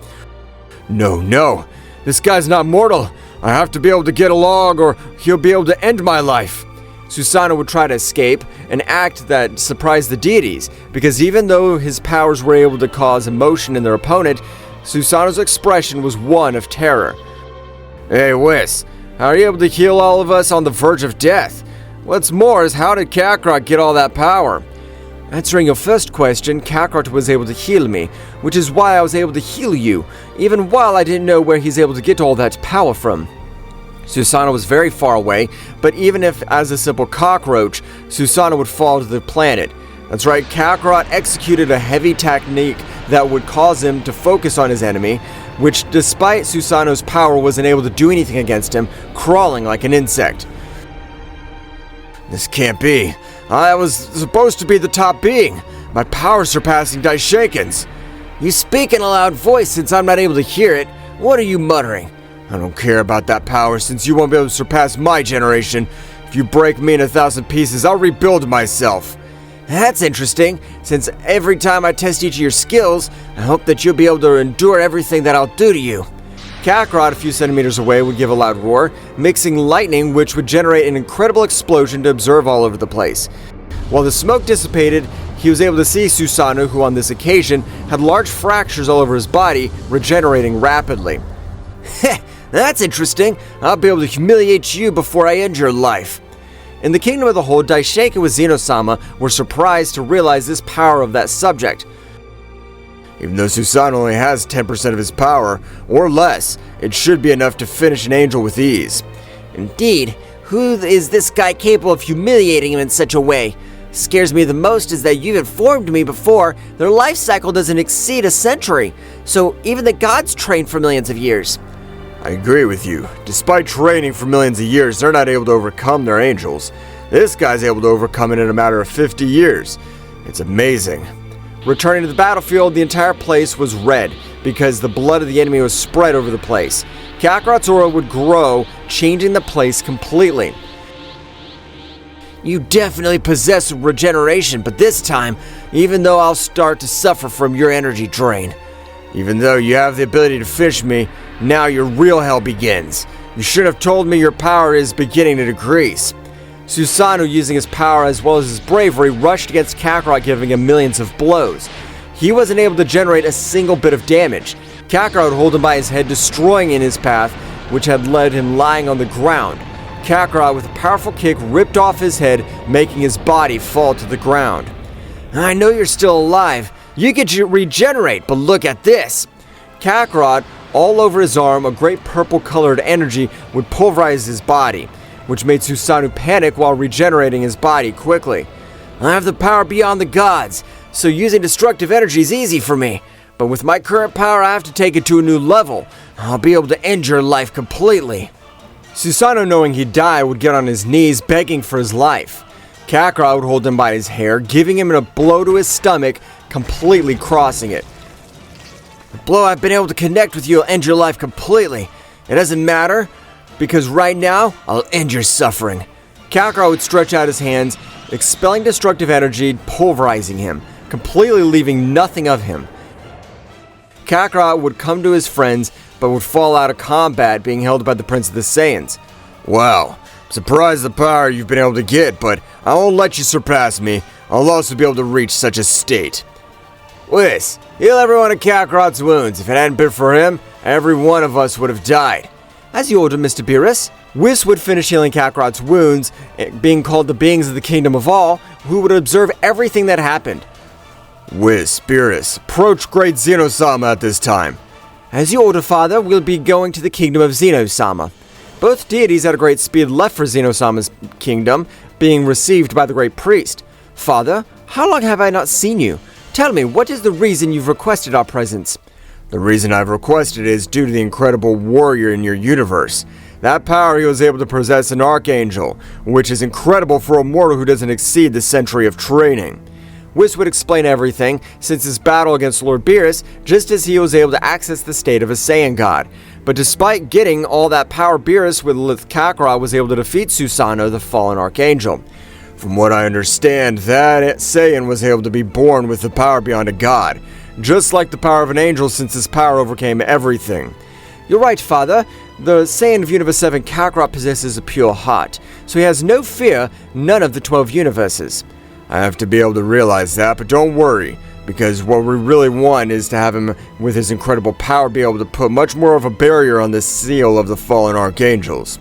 No. This guy's not mortal. I have to be able to get along, or he'll be able to end my life. Susano would try to escape, an act that surprised the deities, because even though his powers were able to cause emotion in their opponent, Susano's expression was one of terror. Hey, Whis, how are you able to heal all of us on the verge of death? What's more is how did Kakarot get all that power? Answering your first question, Kakarot was able to heal me, which is why I was able to heal you, even while I didn't know where he's able to get all that power from. Susano was very far away, but even if as a simple cockroach, Susano would fall to the planet. That's right, Kakarot executed a heavy technique that would cause him to focus on his enemy, which despite Susano's power wasn't able to do anything against him, crawling like an insect. This can't be. I was supposed to be the top being. My power surpassing Daishinkan's. You speak in a loud voice since I'm not able to hear it. What are you muttering? I don't care about that power since you won't be able to surpass my generation. If you break me in 1,000 pieces, I'll rebuild myself. That's interesting, since every time I test each of your skills, I hope that you'll be able to endure everything that I'll do to you. Kakarot, a few centimeters away, would give a loud roar, mixing lightning, which would generate an incredible explosion to observe all over the place. While the smoke dissipated, he was able to see Susano, who on this occasion had large fractures all over his body, regenerating rapidly. Heh, that's interesting. I'll be able to humiliate you before I end your life. In the Kingdom of the Whole, Daishinkan with Zeno-sama were surprised to realize this power of that subject. Even though Susano only has 10% of his power, or less, it should be enough to finish an angel with ease. Indeed, who is this guy capable of humiliating him in such a way? Scares me the most is that you've informed me before their life cycle doesn't exceed a century, so even the gods train for millions of years. I agree with you. Despite training for millions of years, they're not able to overcome their angels. This guy's able to overcome it in a matter of 50 years. It's amazing. Returning to the battlefield, the entire place was red because the blood of the enemy was spread over the place. Kakarot's aura would grow, changing the place completely. You definitely possess regeneration, but this time, even though I'll start to suffer from your energy drain. Even though you have the ability to finish me, now your real hell begins. You should have told me your power is beginning to decrease. Susano, using his power as well as his bravery, rushed against Kakarot, giving him millions of blows. He wasn't able to generate a single bit of damage. Kakarot held him by his head, destroying in his path, which had led him lying on the ground. Kakarot, with a powerful kick, ripped off his head, making his body fall to the ground. I know you're still alive. You could regenerate, but look at this. Kakarot, all over his arm, a great purple-colored energy would pulverize his body, which made Susano panic while regenerating his body quickly. I have the power beyond the gods, so using destructive energy is easy for me. But with my current power, I have to take it to a new level. I'll be able to end your life completely. Susano, knowing he'd die, would get on his knees begging for his life. Kakarot would hold him by his hair, giving him a blow to his stomach, completely crossing it. The blow I've been able to connect with you will end your life completely. It doesn't matter, because right now, I'll end your suffering. Kakarot would stretch out his hands, expelling destructive energy, pulverizing him, completely leaving nothing of him. Kakarot would come to his friends, but would fall out of combat, being held by the Prince of the Saiyans. Wow, I'm surprised the power you've been able to get, but I won't let you surpass me. I'll also be able to reach such a state. Whis, heal every one of Kakarot's wounds. If it hadn't been for him, every one of us would have died. As you ordered, Mr. Beerus. Whis would finish healing Kakarot's wounds, being called the beings of the Kingdom of All, who would observe everything that happened. Whis, Beerus, approach great Zeno-sama at this time. As you order, Father, we'll be going to the Kingdom of Zeno-sama. Both deities at a great speed left for Zeno-sama's kingdom, being received by the great priest. Father, how long have I not seen you? Tell me, what is the reason you've requested our presence? The reason I've requested is due to the incredible warrior in your universe. That power he was able to possess an archangel, which is incredible for a mortal who doesn't exceed the century of training. Whis would explain everything since his battle against Lord Beerus, just as he was able to access the state of a Saiyan god. But despite getting all that power, Beerus with Kakarot was able to defeat Susano, the fallen archangel. From what I understand, that Saiyan was able to be born with the power beyond a god, just like the power of an angel since his power overcame everything. You're right, Father. The Saiyan of Universe 7 Kakarot possesses a pure heart, so he has no fear, none of the 12 universes. I have to be able to realize that, but don't worry, because what we really want is to have him, with his incredible power, be able to put much more of a barrier on the seal of the fallen archangels.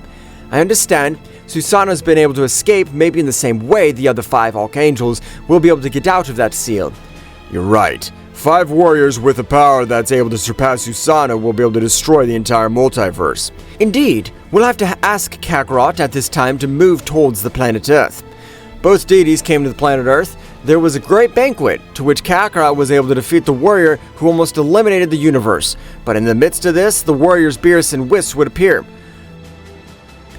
I understand. Susano's been able to escape, maybe in the same way the other 5 archangels will be able to get out of that seal. You're right. 5 warriors with a power that's able to surpass Susano will be able to destroy the entire multiverse. Indeed, we'll have to ask Kakarot at this time to move towards the planet Earth. Both deities came to the planet Earth. There was a great banquet, to which Kakarot was able to defeat the warrior who almost eliminated the universe. But in the midst of this, the warriors Beerus and Whis would appear.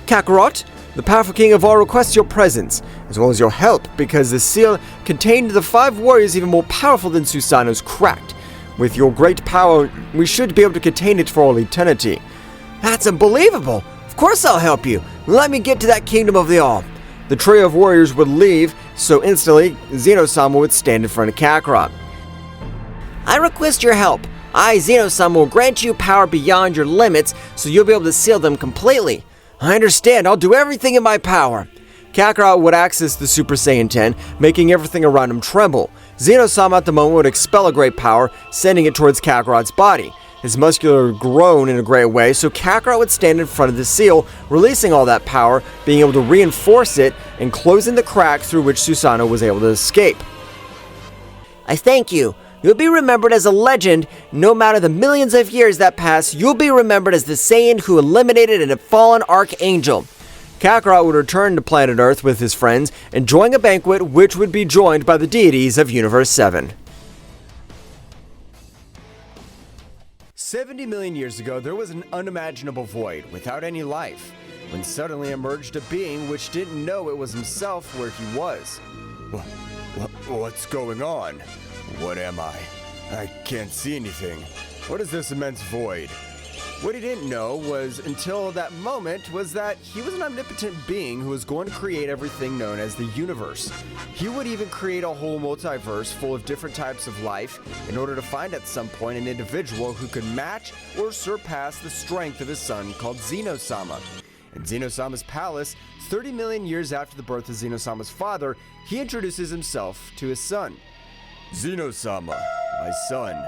Kakarot, the powerful king of all requests your presence, as well as your help, because the seal contained the 5 warriors even more powerful than Susano's cracked. With your great power, we should be able to contain it for all eternity. That's unbelievable! Of course I'll help you! Let me get to that kingdom of the all! The trio of warriors would leave, so instantly, Zeno-sama would stand in front of Kakarot. I request your help. I, Zeno-sama, will grant you power beyond your limits, so you'll be able to seal them completely. I understand. I'll do everything in my power. Kakarot would access the Super Saiyan 10, making everything around him tremble. Zeno-sama at the moment would expel a great power, sending it towards Kakarot's body. His muscular would groan in a great way, so Kakarot would stand in front of the seal, releasing all that power, being able to reinforce it, and closing the crack through which Susano was able to escape. I thank you. You'll be remembered as a legend. No matter the millions of years that pass, you'll be remembered as the Saiyan who eliminated a fallen Archangel. Kakarot would return to planet Earth with his friends, enjoying a banquet which would be joined by the deities of Universe 7. 70 million years ago, there was an unimaginable void without any life, when suddenly emerged a being which didn't know it was himself where he was. What's going on? What am I? I can't see anything. What is this immense void? What he didn't know was, until that moment, was that he was an omnipotent being who was going to create everything known as the universe. He would even create a whole multiverse full of different types of life in order to find at some point an individual who could match or surpass the strength of his son called Zeno-sama. In Zeno-sama's palace, 30 million years after the birth of Zeno-sama's father, he introduces himself to his son. Zeno-sama, my son.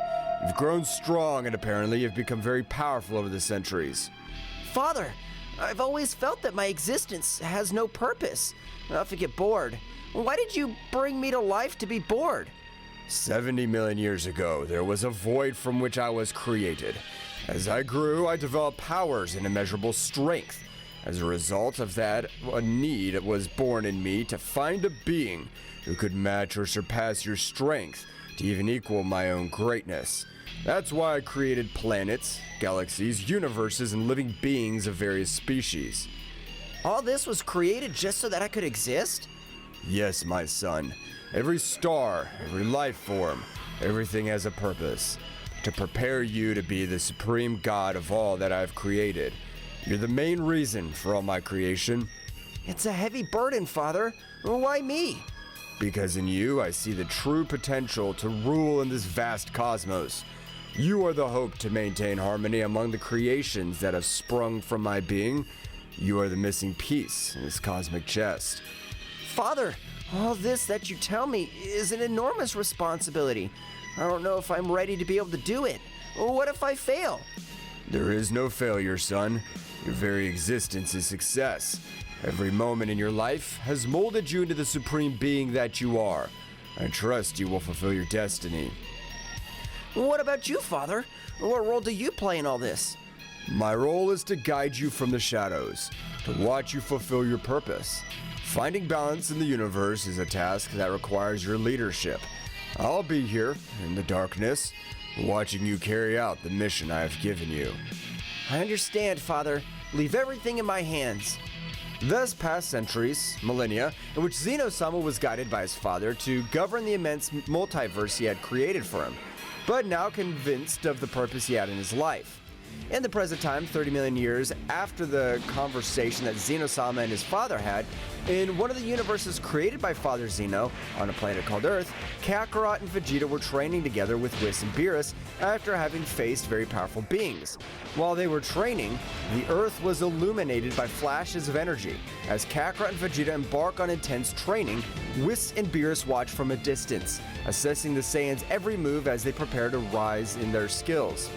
You've grown strong and apparently you've become very powerful over the centuries. Father, I've always felt that my existence has no purpose. I often get bored. Why did you bring me to life to be bored? 70 million years ago, there was a void from which I was created. As I grew, I developed powers and immeasurable strength. As a result of that, a need was born in me to find a being who could match or surpass your strength, to even equal my own greatness. That's why I created planets, galaxies, universes, and living beings of various species. All this was created just so that I could exist? Yes, my son. Every star, every life form, everything has a purpose. To prepare you to be the supreme god of all that I've created. You're the main reason for all my creation. It's a heavy burden, Father. Why me? Because in you, I see the true potential to rule in this vast cosmos. You are the hope to maintain harmony among the creations that have sprung from my being. You are the missing piece in this cosmic chest. Father, all this that you tell me is an enormous responsibility. I don't know if I'm ready to be able to do it. What if I fail? There is no failure, son. Your very existence is success. Every moment in your life has molded you into the supreme being that you are. I trust you will fulfill your destiny. What about you, Father? What role do you play in all this? My role is to guide you from the shadows, to watch you fulfill your purpose. Finding balance in the universe is a task that requires your leadership. I'll be here, in the darkness, watching you carry out the mission I have given you. I understand, Father. Leave everything in my hands. Thus passed centuries, millennia, in which Zeno-sama was guided by his father to govern the immense multiverse he had created for him, but now convinced of the purpose he had in his life. In the present time, 30 million years after the conversation that Zeno-sama and his father had, in one of the universes created by Father Zeno, on a planet called Earth, Kakarot and Vegeta were training together with Whis and Beerus after having faced very powerful beings. While they were training, the Earth was illuminated by flashes of energy. As Kakarot and Vegeta embark on intense training, Whis and Beerus watch from a distance, assessing the Saiyans' every move as they prepare to rise in their skills.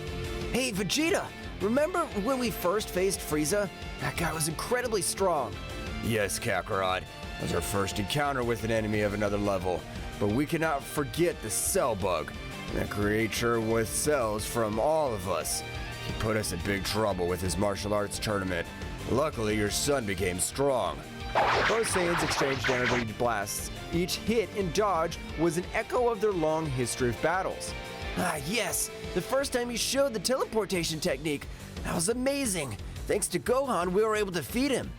Hey, Vegeta! Remember when we first faced Frieza? That guy was incredibly strong. Yes, Kakarot. It was our first encounter with an enemy of another level. But we cannot forget the cell bug, that creature with cells from all of us. He put us in big trouble with his martial arts tournament. Luckily, your son became strong. Both Saiyans exchanged energy blasts. Each hit and dodge was an echo of their long history of battles. Ah, yes! The first time he showed the teleportation technique. That was amazing! Thanks to Gohan, we were able to defeat him.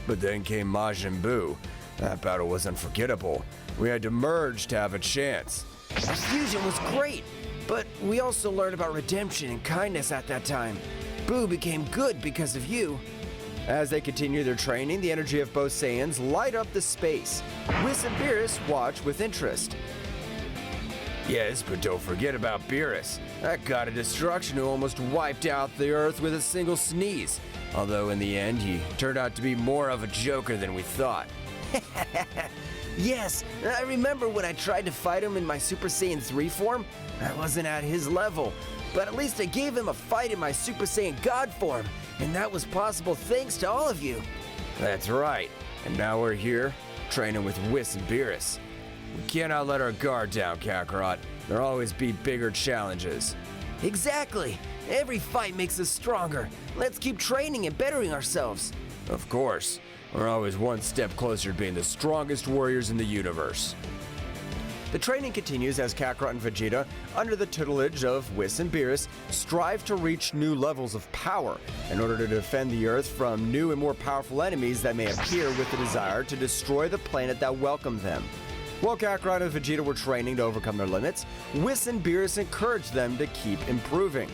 But then came Majin Buu. That battle was unforgettable. We had to merge to have a chance. Our fusion was great, but we also learned about redemption and kindness at that time. Buu became good because of you. As they continue their training, the energy of both Saiyans light up the space. Whis and Beerus watch with interest. Yes, but don't forget about Beerus. That god of destruction who almost wiped out the Earth with a single sneeze. Although in the end, he turned out to be more of a joker than we thought. Yes, I remember when I tried to fight him in my Super Saiyan 3 form. I wasn't at his level, but at least I gave him a fight in my Super Saiyan God form, and that was possible thanks to all of you. That's right, and now we're here, training with Whis and Beerus. We cannot let our guard down, Kakarot. There'll always be bigger challenges. Exactly! Every fight makes us stronger. Let's keep training and bettering ourselves. Of course, we're always one step closer to being the strongest warriors in the universe. The training continues as Kakarot and Vegeta, under the tutelage of Whis and Beerus, strive to reach new levels of power in order to defend the Earth from new and more powerful enemies that may appear with the desire to destroy the planet that welcomed them. While Kakarot and Vegeta were training to overcome their limits, Whis and Beerus encouraged them to keep improving.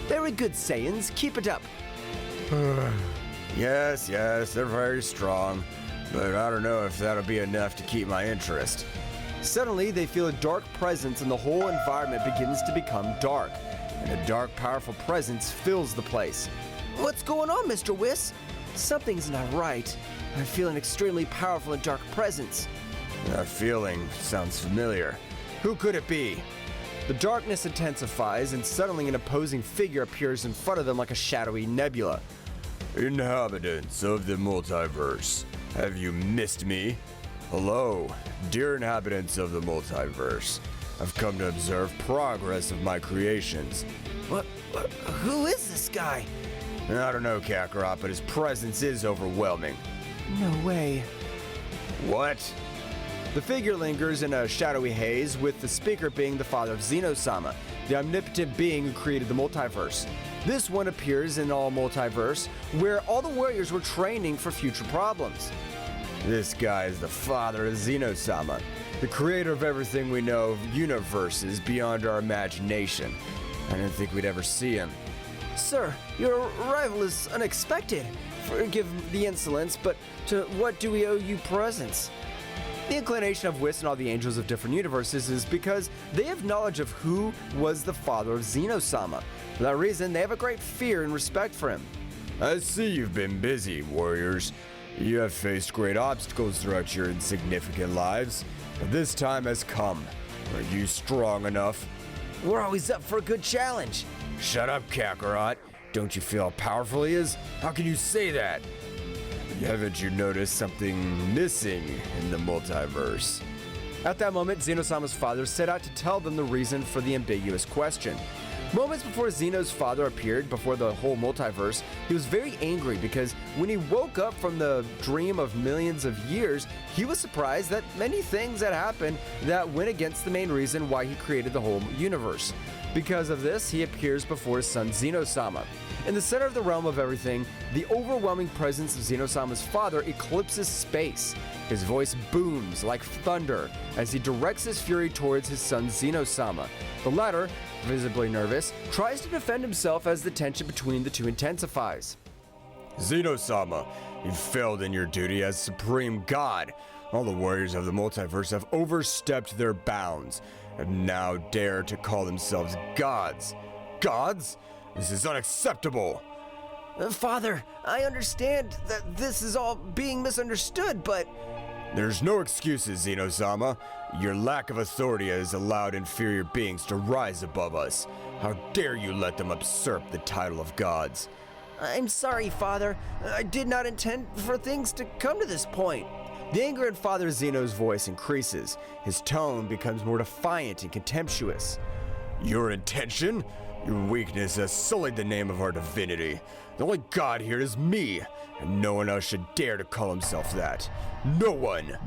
Very good, Saiyans. Keep it up. Yes, they're very strong, but I don't know if that'll be enough to keep my interest. Suddenly, they feel a dark presence and the whole environment begins to become dark. And a dark, powerful presence fills the place. What's going on, Mr. Whis? Something's not right. I feel an extremely powerful and dark presence. That feeling sounds familiar. Who could it be? The darkness intensifies and suddenly an opposing figure appears in front of them like a shadowy nebula. Inhabitants of the multiverse, have you missed me? Hello, dear inhabitants of the multiverse. I've come to observe progress of my creations. What? Who is this guy? I don't know, Kakarot, but his presence is overwhelming. No way. What? The figure lingers in a shadowy haze, with the speaker being the father of Zeno-sama, the omnipotent being who created the multiverse. This one appears in all multiverse, where all the warriors were training for future problems. This guy is the father of Zeno-sama, the creator of everything we know of universes beyond our imagination. I didn't think we'd ever see him. Sir, your arrival is unexpected. Forgive the insolence, but to what do we owe you presents? The inclination of Whis and all the angels of different universes is because they have knowledge of who was the father of Zeno-sama. For that reason, they have a great fear and respect for him. I see you've been busy, warriors. You have faced great obstacles throughout your insignificant lives, but this time has come. Are you strong enough? We're always up for a good challenge. Shut up, Kakarot. Don't you feel how powerful he is? How can you say that? Haven't you noticed something missing in the multiverse? At that moment, Zeno-sama's father set out to tell them the reason for the ambiguous question. Moments before Zeno's father appeared before the whole multiverse, he was very angry because when he woke up from the dream of millions of years, he was surprised that many things had happened that went against the main reason why he created the whole universe. Because of this, he appears before his son Zeno-sama. In the center of the realm of everything, the overwhelming presence of Zeno-sama's father eclipses space. His voice booms like thunder as he directs his fury towards his son Zeno-sama. The latter, visibly nervous, tries to defend himself as the tension between the two intensifies. Zeno-sama, you failed in your duty as supreme god. All the warriors of the multiverse have overstepped their bounds and now dare to call themselves gods. Gods? This is unacceptable! Father, I understand that this is all being misunderstood, but... There's no excuses, Zeno-sama. Your lack of authority has allowed inferior beings to rise above us. How dare you let them usurp the title of gods? I'm sorry, Father. I did not intend for things to come to this point. The anger in Father Zeno's voice increases. His tone becomes more defiant and contemptuous. Your intention? Your weakness has sullied the name of our divinity. The only god here is me, and no one else should dare to call himself that. No one!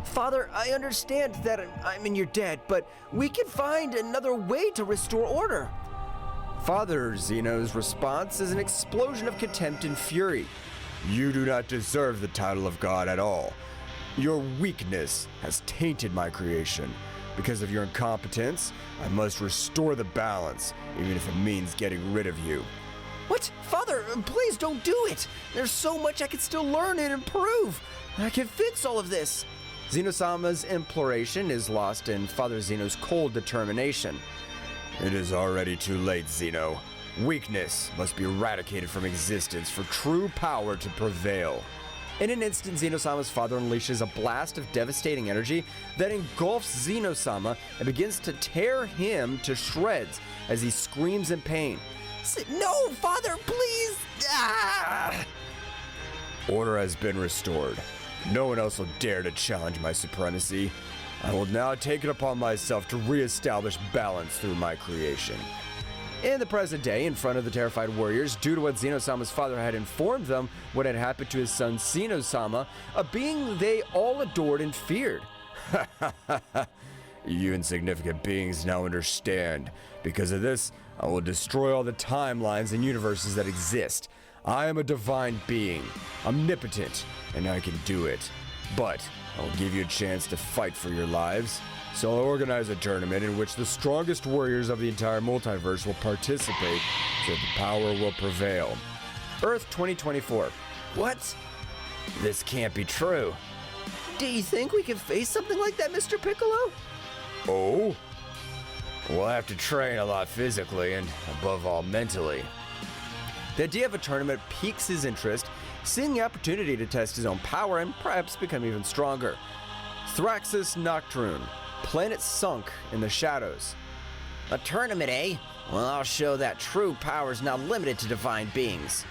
Father, I understand that I'm in your debt, but we can find another way to restore order. Father Zeno's response is an explosion of contempt and fury. You do not deserve the title of god at all. Your weakness has tainted my creation. Because of your incompetence, I must restore the balance, even if it means getting rid of you. What? Father, please don't do it! There's so much I can still learn and improve! I can fix all of this! Zeno-sama's imploration is lost in Father Zeno's cold determination. It is already too late, Zeno. Weakness must be eradicated from existence for true power to prevail. In an instant, Zeno-sama's father unleashes a blast of devastating energy that engulfs Zeno-sama and begins to tear him to shreds as he screams in pain. No, Father, please! Ah! Order has been restored. No one else will dare to challenge my supremacy. I will now take it upon myself to re-establish balance through my creation. In the present day, in front of the terrified warriors, due to what Zeno-sama's father had informed them what had happened to his son Zeno-sama, a being they all adored and feared. You insignificant beings now understand. Because of this, I will destroy all the timelines and universes that exist. I am a divine being, omnipotent, and I can do it. But I will give you a chance to fight for your lives. So I'll organize a tournament in which the strongest warriors of the entire multiverse will participate so that the power will prevail. Earth 2024. What? This can't be true. Do you think we can face something like that, Mr. Piccolo? Oh? We'll have to train a lot physically and, above all, mentally. The idea of a tournament piques his interest, seeing the opportunity to test his own power and perhaps become even stronger. Thraxis Nocturn. Planet sunk in the shadows. A tournament, eh? Well, I'll show that true power is not limited to divine beings.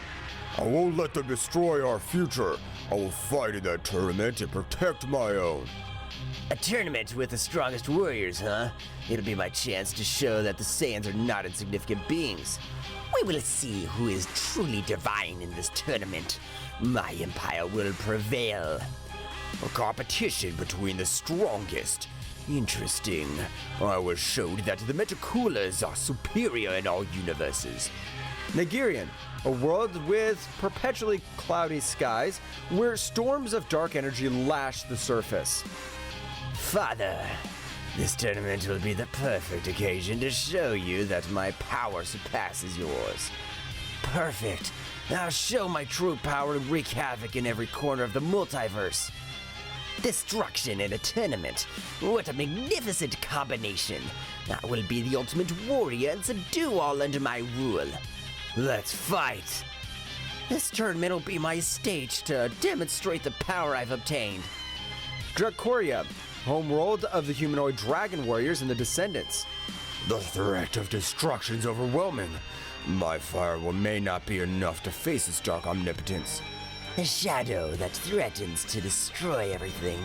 I won't let them destroy our future. I will fight in that tournament and protect my own. A tournament with the strongest warriors, huh? It'll be my chance to show that the Saiyans are not insignificant beings. We will see who is truly divine in this tournament. My empire will prevail. A competition between the strongest. Interesting. I was showed that the Metacoolers are superior in all universes. Nigerian, a world with perpetually cloudy skies where storms of dark energy lash the surface. Father, this tournament will be the perfect occasion to show you that my power surpasses yours. Perfect. I'll show my true power and wreak havoc in every corner of the multiverse. Destruction in a tournament. What a magnificent combination. I will be the ultimate warrior and subdue all under my rule. Let's fight. This tournament will be my stage to demonstrate the power I've obtained. Dracoria, homeworld of the humanoid dragon warriors and the descendants. The threat of destruction is overwhelming. My fire may not be enough to face its dark omnipotence. A shadow that threatens to destroy everything.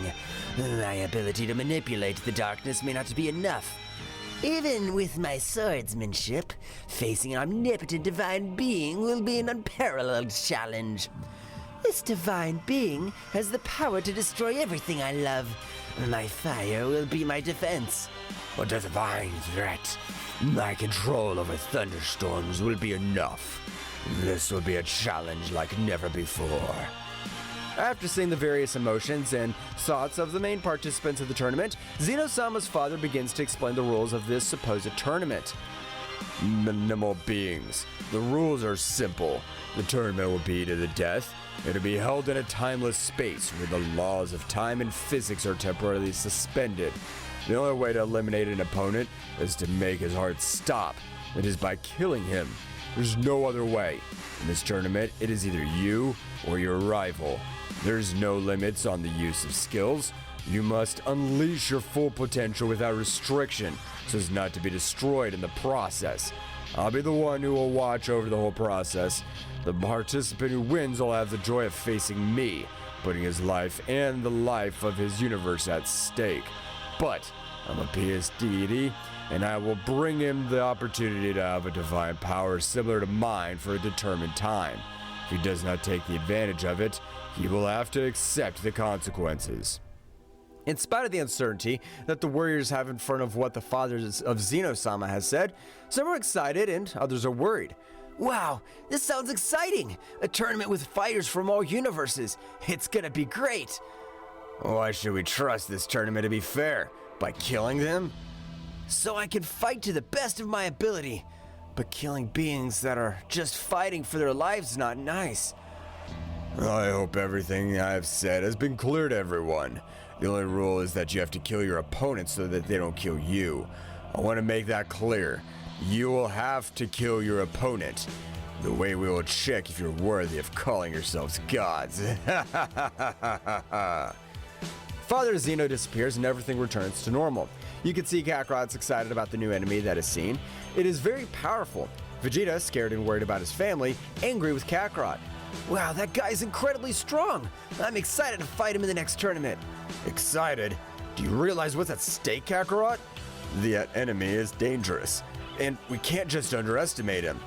My ability to manipulate the darkness may not be enough. Even with my swordsmanship, facing an omnipotent divine being will be an unparalleled challenge. This divine being has the power to destroy everything I love. My fire will be my defense. A divine threat. My control over thunderstorms will be enough. This will be a challenge like never before. After seeing the various emotions and thoughts of the main participants of the tournament, Zeno-sama's father begins to explain the rules of this supposed tournament. Minimal beings. The rules are simple. The tournament will be to the death. It'll be held in a timeless space where the laws of time and physics are temporarily suspended. The only way to eliminate an opponent is to make his heart stop. It is by killing him. There's no other way. In this tournament, it is either you or your rival. There's no limits on the use of skills. You must unleash your full potential without restriction, so as not to be destroyed in the process. I'll be the one who will watch over the whole process. The participant who wins will have the joy of facing me, putting his life and the life of his universe at stake. But I'm a PS deity, and I will bring him the opportunity to have a divine power similar to mine for a determined time. If he does not take the advantage of it, he will have to accept the consequences. In spite of the uncertainty that the warriors have in front of what the father of Zeno-sama has said, some are excited and others are worried. Wow, this sounds exciting! A tournament with fighters from all universes. It's gonna be great! Why should we trust this tournament to be fair? By killing them? So I can fight to the best of my ability. But killing beings that are just fighting for their lives is not nice. I hope everything I've said has been clear to everyone. The only rule is that you have to kill your opponent so that they don't kill you. I want to make that clear. You will have to kill your opponent. The way we will check if you're worthy of calling yourselves gods. Father Zeno disappears and everything returns to normal. You can see Kakarot's excited about the new enemy that is seen. It is very powerful. Vegeta, scared and worried about his family, angry with Kakarot. Wow, that guy's incredibly strong. I'm excited to fight him in the next tournament. Excited? Do you realize what's at stake, Kakarot? The enemy is dangerous, and we can't just underestimate him.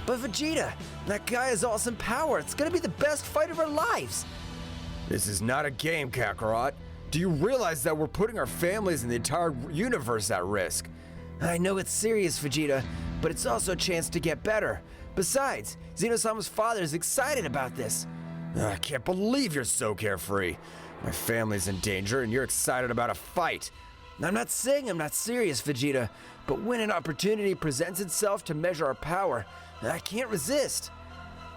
But Vegeta, that guy has awesome power. It's gonna be the best fight of our lives. This is not a game, Kakarot. Do you realize that we're putting our families and the entire universe at risk? I know it's serious, Vegeta, but it's also a chance to get better. Besides, Zeno-sama's father is excited about this. I can't believe you're so carefree. My family's in danger and you're excited about a fight. I'm not saying I'm not serious, Vegeta, but when an opportunity presents itself to measure our power, I can't resist.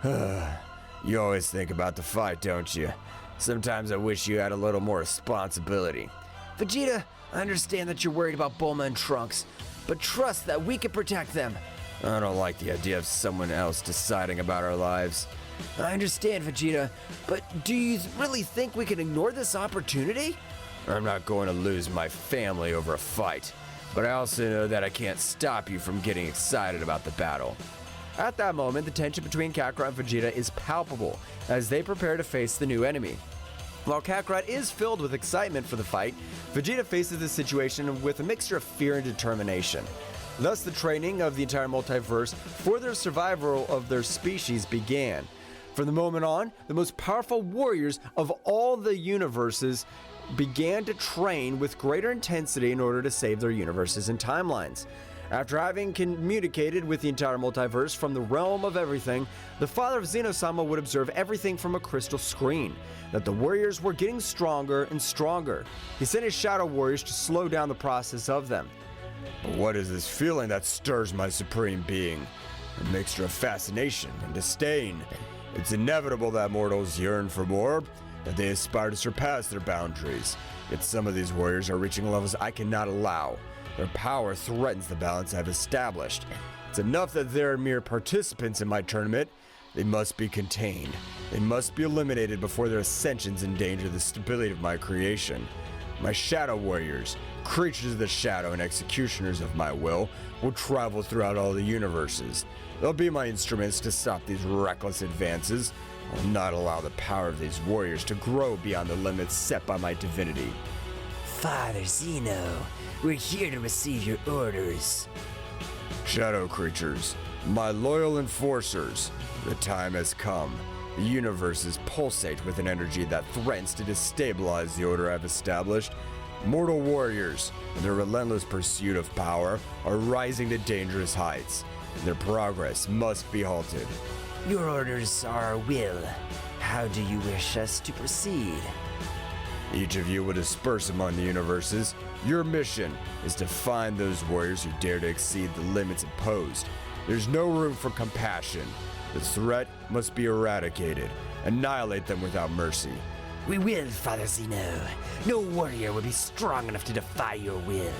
You always think about the fight, don't you? Sometimes I wish you had a little more responsibility. Vegeta, I understand that you're worried about Bulma and Trunks, but trust that we can protect them. I don't like the idea of someone else deciding about our lives. I understand, Vegeta, but do you really think we can ignore this opportunity? I'm not going to lose my family over a fight, but I also know that I can't stop you from getting excited about the battle. At that moment, the tension between Kakarot and Vegeta is palpable as they prepare to face the new enemy. While Kakarot is filled with excitement for the fight, Vegeta faces the situation with a mixture of fear and determination. Thus, the training of the entire multiverse for the survival of their species began. From the moment on, the most powerful warriors of all the universes began to train with greater intensity in order to save their universes and timelines. After having communicated with the entire multiverse from the realm of everything, the father of Zeno-sama would observe everything from a crystal screen, that the warriors were getting stronger and stronger. He sent his shadow warriors to slow down the process of them. But what is this feeling that stirs my supreme being? A mixture of fascination and disdain. It's inevitable that mortals yearn for more, that they aspire to surpass their boundaries. Yet some of these warriors are reaching levels I cannot allow. Their power threatens the balance I've established. It's enough that they're mere participants in my tournament. They must be contained. They must be eliminated before their ascensions endanger the stability of my creation. My shadow warriors, creatures of the shadow and executioners of my will travel throughout all the universes. They'll be my instruments to stop these reckless advances. I will not allow the power of these warriors to grow beyond the limits set by my divinity. Father Zeno, we're here to receive your orders. Shadow creatures, my loyal enforcers, the time has come. The universes pulsate with an energy that threatens to destabilize the order I've established. Mortal warriors, in their relentless pursuit of power, are rising to dangerous heights. Their progress must be halted. Your orders are our will. How do you wish us to proceed? Each of you will disperse among the universes. Your mission is to find those warriors who dare to exceed the limits imposed. There's no room for compassion. The threat must be eradicated. Annihilate them without mercy. We will, Father Zeno. No warrior will be strong enough to defy your will.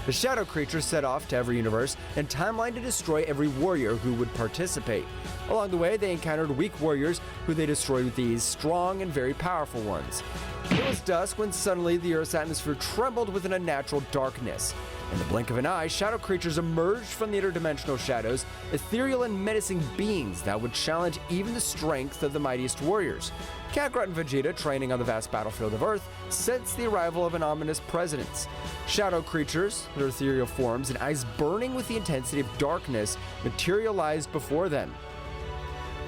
The shadow creatures set off to every universe and timeline to destroy every warrior who would participate. Along the way, they encountered weak warriors who they destroyed with these strong and very powerful ones. It was dusk when suddenly the Earth's atmosphere trembled with an unnatural darkness. In the blink of an eye, shadow creatures emerged from the interdimensional shadows, ethereal and menacing beings that would challenge even the strength of the mightiest warriors. Kakarot and Vegeta, training on the vast battlefield of Earth, sense the arrival of an ominous presence. Shadow creatures, their ethereal forms and eyes burning with the intensity of darkness, materialized before them.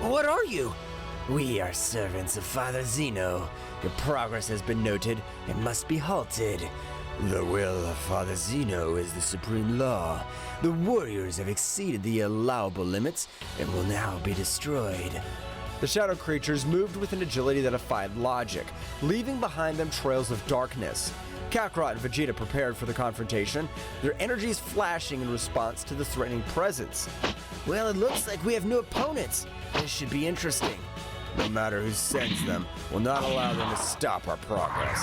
What are you? We are servants of Father Zeno. Your progress has been noted and must be halted. The will of Father Zeno is the supreme law. The warriors have exceeded the allowable limits and will now be destroyed. The shadow creatures moved with an agility that defied logic, leaving behind them trails of darkness. Kakarot and Vegeta prepared for the confrontation, their energies flashing in response to the threatening presence. Well, it looks like we have new opponents. This should be interesting. No matter who sends them, will not allow them to stop our progress.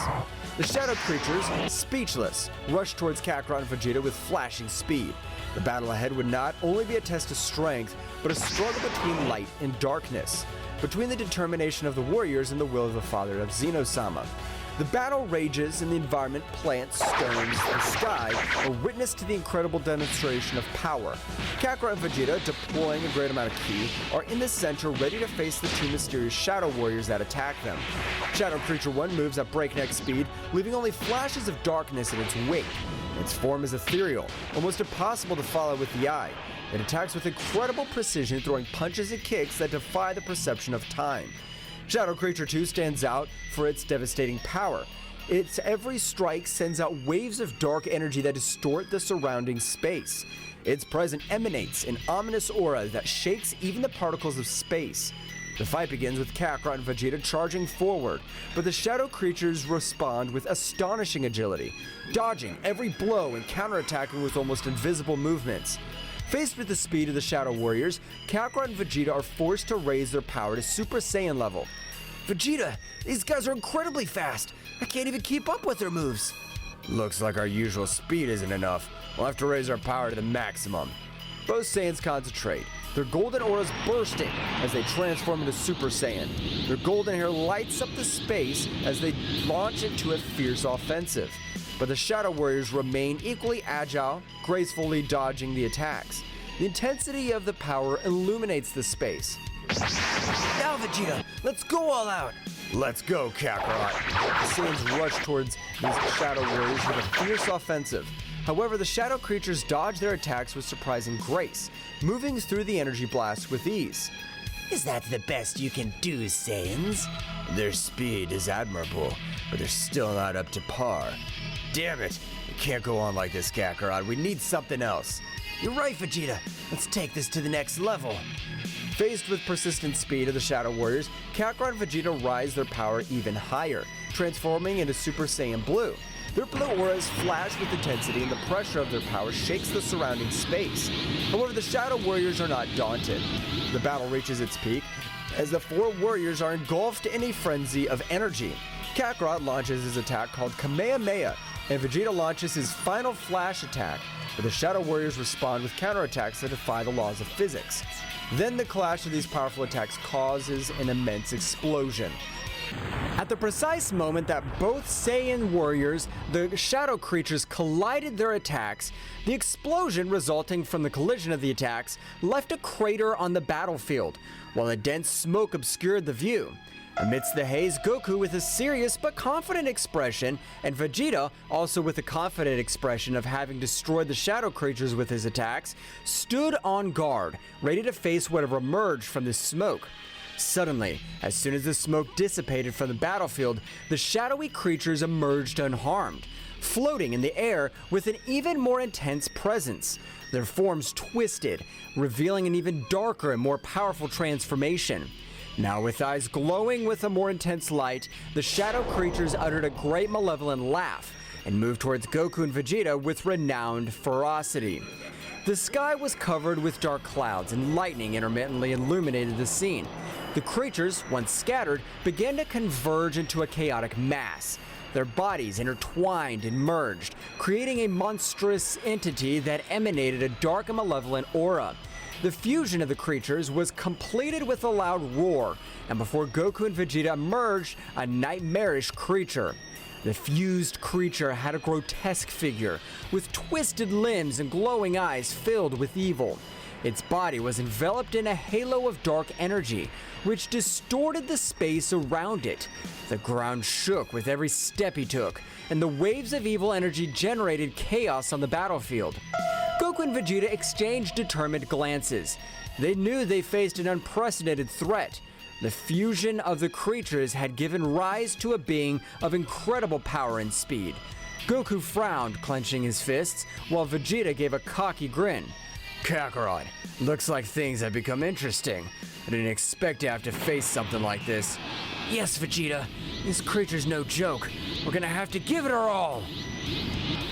The shadow creatures, speechless, rushed towards Kakarot and Vegeta with flashing speed. The battle ahead would not only be a test of strength, but a struggle between light and darkness, between the determination of the warriors and the will of the father of Zeno-sama. The battle rages and the environment, plants, stones, and sky are witness to the incredible demonstration of power. Kakarot and Vegeta, deploying a great amount of ki, are in the center ready to face the two mysterious Shadow Warriors that attack them. Shadow Creature 1 moves at breakneck speed, leaving only flashes of darkness in its wake. Its form is ethereal, almost impossible to follow with the eye. It attacks with incredible precision, throwing punches and kicks that defy the perception of time. Shadow Creature 2 stands out for its devastating power. Its every strike sends out waves of dark energy that distort the surrounding space. Its presence emanates an ominous aura that shakes even the particles of space. The fight begins with Kakarot and Vegeta charging forward, but the Shadow Creatures respond with astonishing agility, dodging every blow and counterattacking with almost invisible movements. Faced with the speed of the Shadow Warriors, Kakarot and Vegeta are forced to raise their power to Super Saiyan level. Vegeta, these guys are incredibly fast. I can't even keep up with their moves. Looks like our usual speed isn't enough. We'll have to raise our power to the maximum. Both Saiyans concentrate, their golden auras bursting as they transform into Super Saiyan. Their golden hair lights up the space as they launch into a fierce offensive. But the Shadow Warriors remain equally agile, gracefully dodging the attacks. The intensity of the power illuminates the space. Now, Vegeta, let's go all out. Let's go, Kakarot. The Saiyans rush towards these Shadow Warriors with a fierce offensive. However, the Shadow Creatures dodge their attacks with surprising grace, moving through the energy blast with ease. Is that the best you can do, Saiyans? Their speed is admirable, but they're still not up to par. Damn it! We can't go on like this, Kakarot. We need something else. You're right, Vegeta. Let's take this to the next level. Faced with persistent speed of the Shadow Warriors, Kakarot and Vegeta rise their power even higher, transforming into Super Saiyan Blue. Their blue auras flash with intensity, and the pressure of their power shakes the surrounding space. However, the Shadow Warriors are not daunted. The battle reaches its peak as the four warriors are engulfed in a frenzy of energy. Kakarot launches his attack called Kamehameha, and Vegeta launches his final flash attack, but the Shadow Warriors respond with counterattacks that defy the laws of physics. Then the clash of these powerful attacks causes an immense explosion. At the precise moment that both Saiyan warriors, the Shadow Creatures, collided their attacks, the explosion resulting from the collision of the attacks left a crater on the battlefield, while a dense smoke obscured the view. Amidst the haze, Goku with a serious but confident expression, and Vegeta, also with a confident expression of having destroyed the Shadow Creatures with his attacks, stood on guard, ready to face whatever emerged from this smoke. Suddenly, as soon as the smoke dissipated from the battlefield, the shadowy creatures emerged unharmed, floating in the air with an even more intense presence. Their forms twisted, revealing an even darker and more powerful transformation. Now with eyes glowing with a more intense light, the shadow creatures uttered a great malevolent laugh and moved towards Goku and Vegeta with renowned ferocity. The sky was covered with dark clouds and lightning intermittently illuminated the scene. The creatures, once scattered, began to converge into a chaotic mass. Their bodies intertwined and merged, creating a monstrous entity that emanated a dark and malevolent aura. The fusion of the creatures was completed with a loud roar, and before Goku and Vegeta emerged, a nightmarish creature. The fused creature had a grotesque figure, with twisted limbs and glowing eyes filled with evil. Its body was enveloped in a halo of dark energy, which distorted the space around it. The ground shook with every step he took, and the waves of evil energy generated chaos on the battlefield. Goku and Vegeta exchanged determined glances. They knew they faced an unprecedented threat. The fusion of the creatures had given rise to a being of incredible power and speed. Goku frowned, clenching his fists, while Vegeta gave a cocky grin. Kakarot, looks like things have become interesting. I didn't expect to have to face something like this. Yes, Vegeta, this creature's no joke. We're gonna have to give it our all.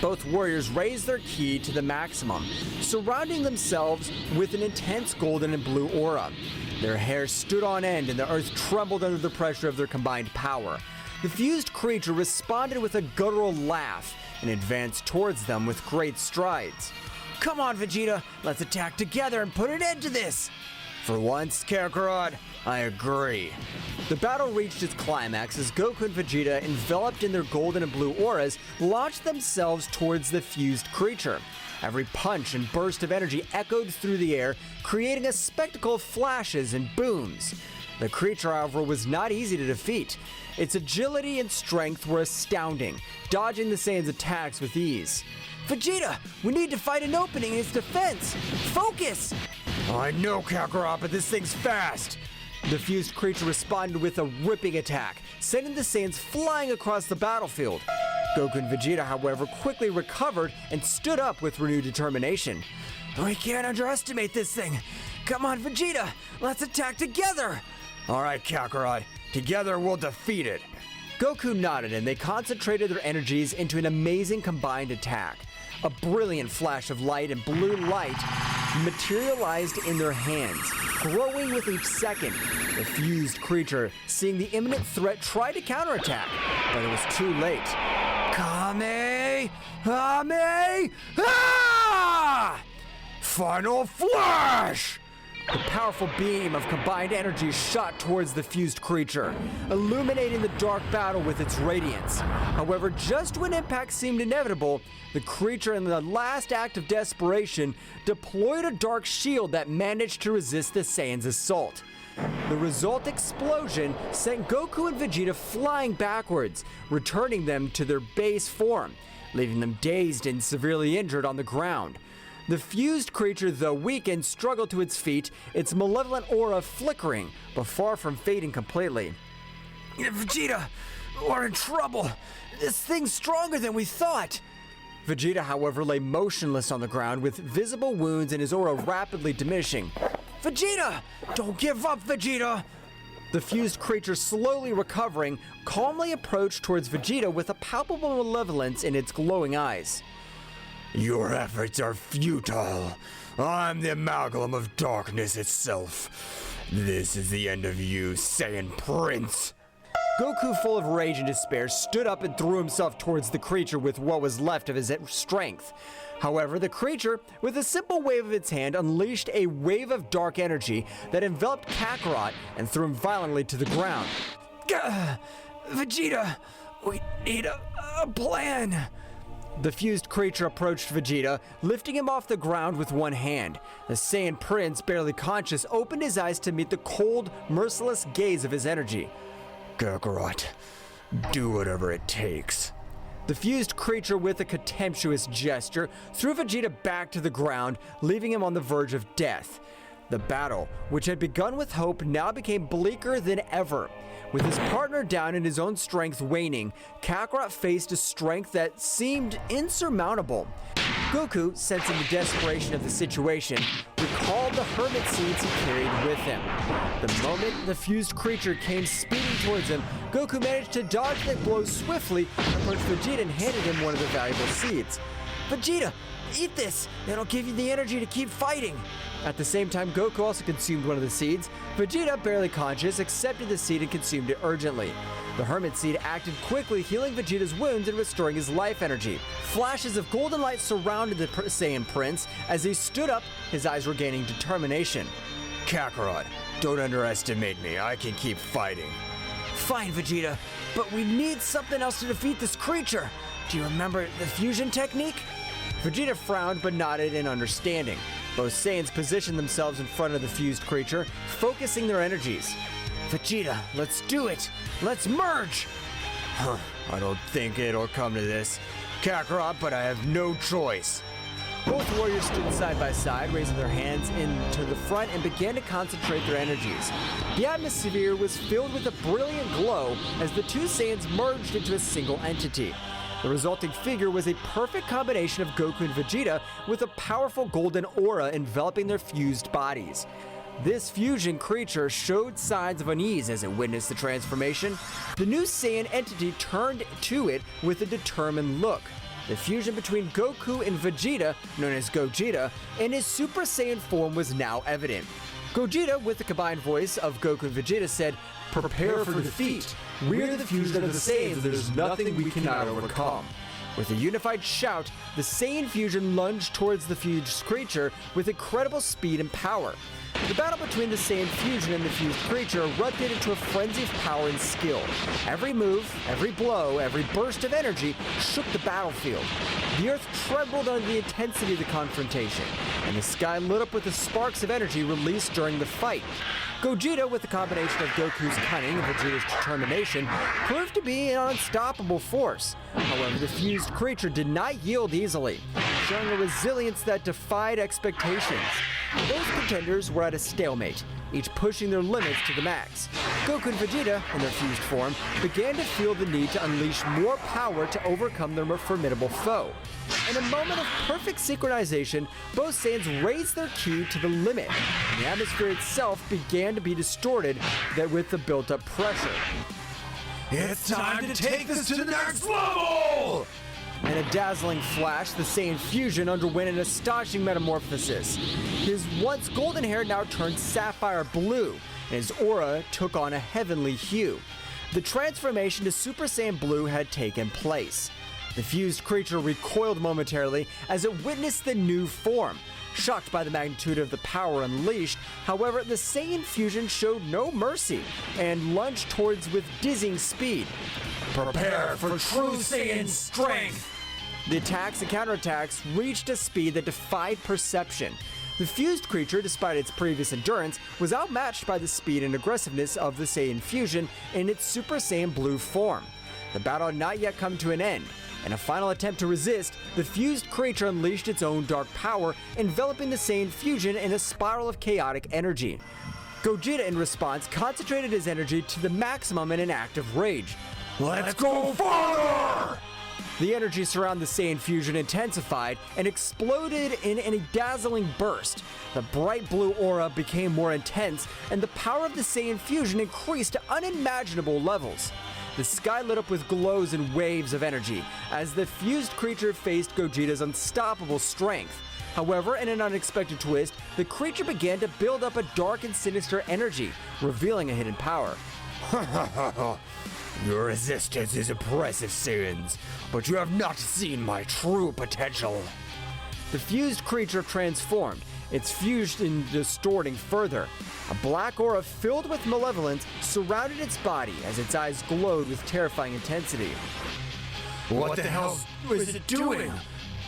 Both warriors raised their ki to the maximum, surrounding themselves with an intense golden and blue aura. Their hair stood on end and the earth trembled under the pressure of their combined power. The fused creature responded with a guttural laugh and advanced towards them with great strides. Come on, Vegeta, let's attack together and put an end to this! For once, Kakarot, I agree. The battle reached its climax as Goku and Vegeta, enveloped in their golden and blue auras, launched themselves towards the fused creature. Every punch and burst of energy echoed through the air, creating a spectacle of flashes and booms. The creature, however, was not easy to defeat. Its agility and strength were astounding, dodging the Saiyan's attacks with ease. Vegeta, we need to find an opening in its defense. Focus! I know, Kakarot, but this thing's fast. The fused creature responded with a ripping attack, sending the Saiyans flying across the battlefield. Goku and Vegeta, however, quickly recovered and stood up with renewed determination. We can't underestimate this thing. Come on, Vegeta, let's attack together. All right, Kakarot, together we'll defeat it. Goku nodded and they concentrated their energies into an amazing combined attack. A brilliant flash of light and blue light materialized in their hands, growing with each second. The fused creature, seeing the imminent threat, tried to counterattack, but it was too late. Kame! Ah! Final Flash! The powerful beam of combined energy shot towards the fused creature, illuminating the dark battle with its radiance. However, just when impact seemed inevitable, the creature, in the last act of desperation, deployed a dark shield that managed to resist the Saiyan's assault. The result explosion sent Goku and Vegeta flying backwards, returning them to their base form, leaving them dazed and severely injured on the ground. The fused creature, though weakened, struggled to its feet, its malevolent aura flickering, but far from fading completely. Vegeta, we're in trouble. This thing's stronger than we thought. Vegeta, however, lay motionless on the ground with visible wounds and his aura rapidly diminishing. Vegeta! Don't give up, Vegeta! The fused creature, slowly recovering, calmly approached towards Vegeta with a palpable malevolence in its glowing eyes. Your efforts are futile. I'm the amalgam of darkness itself. This is the end of you, Saiyan Prince. Goku, full of rage and despair, stood up and threw himself towards the creature with what was left of his strength. However, the creature, with a simple wave of its hand, unleashed a wave of dark energy that enveloped Kakarot and threw him violently to the ground. Vegeta, we need a plan. The fused creature approached Vegeta, lifting him off the ground with one hand. The Saiyan Prince, barely conscious, opened his eyes to meet the cold, merciless gaze of his energy. Kakarot, do whatever it takes. The fused creature, with a contemptuous gesture, threw Vegeta back to the ground, leaving him on the verge of death. The battle, which had begun with hope, now became bleaker than ever. With his partner down and his own strength waning, Kakarot faced a strength that seemed insurmountable. Goku, sensing the desperation of the situation, recalled the hermit seeds he carried with him. The moment the fused creature came speeding towards him, Goku managed to dodge that blow swiftly, approached Vegeta and handed him one of the valuable seeds. Vegeta, eat this! It'll give you the energy to keep fighting! At the same time, Goku also consumed one of the seeds. Vegeta, barely conscious, accepted the seed and consumed it urgently. The hermit seed acted quickly, healing Vegeta's wounds and restoring his life energy. Flashes of golden light surrounded the Saiyan Prince as he stood up, his eyes regaining determination. Kakarot, don't underestimate me. I can keep fighting. Fine, Vegeta, but we need something else to defeat this creature. Do you remember the fusion technique? Vegeta frowned but nodded in understanding. Both Saiyans positioned themselves in front of the fused creature, focusing their energies. Vegeta, let's do it! Let's merge! I don't think it'll come to this, Kakarot, but I have no choice. Both warriors stood side by side, raising their hands into the front and began to concentrate their energies. The atmosphere was filled with a brilliant glow as the two Saiyans merged into a single entity. The resulting figure was a perfect combination of Goku and Vegeta with a powerful golden aura enveloping their fused bodies. This fusion creature showed signs of unease as it witnessed the transformation. The new Saiyan entity turned to it with a determined look. The fusion between Goku and Vegeta, known as Gogeta, and his Super Saiyan form was now evident. Gogeta, with the combined voice of Goku and Vegeta, said, "Prepare for defeat. We're the fusion of the Saiyans, and there's nothing we cannot overcome." With a unified shout, the Saiyan fusion lunged towards the fused creature with incredible speed and power. The battle between the Saiyan fusion and the fused creature erupted into a frenzy of power and skill. Every move, every blow, every burst of energy shook the battlefield. The earth trembled under the intensity of the confrontation, and the sky lit up with the sparks of energy released during the fight. Gogeta, with the combination of Goku's cunning and Vegeta's determination, proved to be an unstoppable force. However, the fused creature did not yield easily, showing a resilience that defied expectations. Both contenders were at a stalemate, each pushing their limits to the max. Goku and Vegeta, in their fused form, began to feel the need to unleash more power to overcome their more formidable foe. In a moment of perfect synchronization, both Saiyans raised their ki to the limit, and the atmosphere itself began to be distorted with the built-up pressure. It's time to take this to the next level! In a dazzling flash, the Saiyan fusion underwent an astonishing metamorphosis. His once golden hair now turned sapphire blue, and his aura took on a heavenly hue. The transformation to Super Saiyan Blue had taken place. The fused creature recoiled momentarily as it witnessed the new form. Shocked by the magnitude of the power unleashed, however, the Saiyan fusion showed no mercy and lunged towards with dizzying speed. Prepare for true Saiyan strength! The attacks and counterattacks reached a speed that defied perception. The fused creature, despite its previous endurance, was outmatched by the speed and aggressiveness of the Saiyan fusion in its Super Saiyan Blue form. The battle had not yet come to an end. In a final attempt to resist, the fused creature unleashed its own dark power, enveloping the Saiyan fusion in a spiral of chaotic energy. Gogeta, in response, concentrated his energy to the maximum in an act of rage. Let's go farther! The energy surrounding the Saiyan fusion intensified and exploded in a dazzling burst. The bright blue aura became more intense, and the power of the Saiyan fusion increased to unimaginable levels. The sky lit up with glows and waves of energy as the fused creature faced Gogeta's unstoppable strength. However, in an unexpected twist, the creature began to build up a dark and sinister energy, revealing a hidden power. Your resistance is impressive, Saiyans, but you have not seen my true potential. The fused creature transformed, its fusion distorting further. A black aura filled with malevolence surrounded its body as its eyes glowed with terrifying intensity. What the hell is it doing?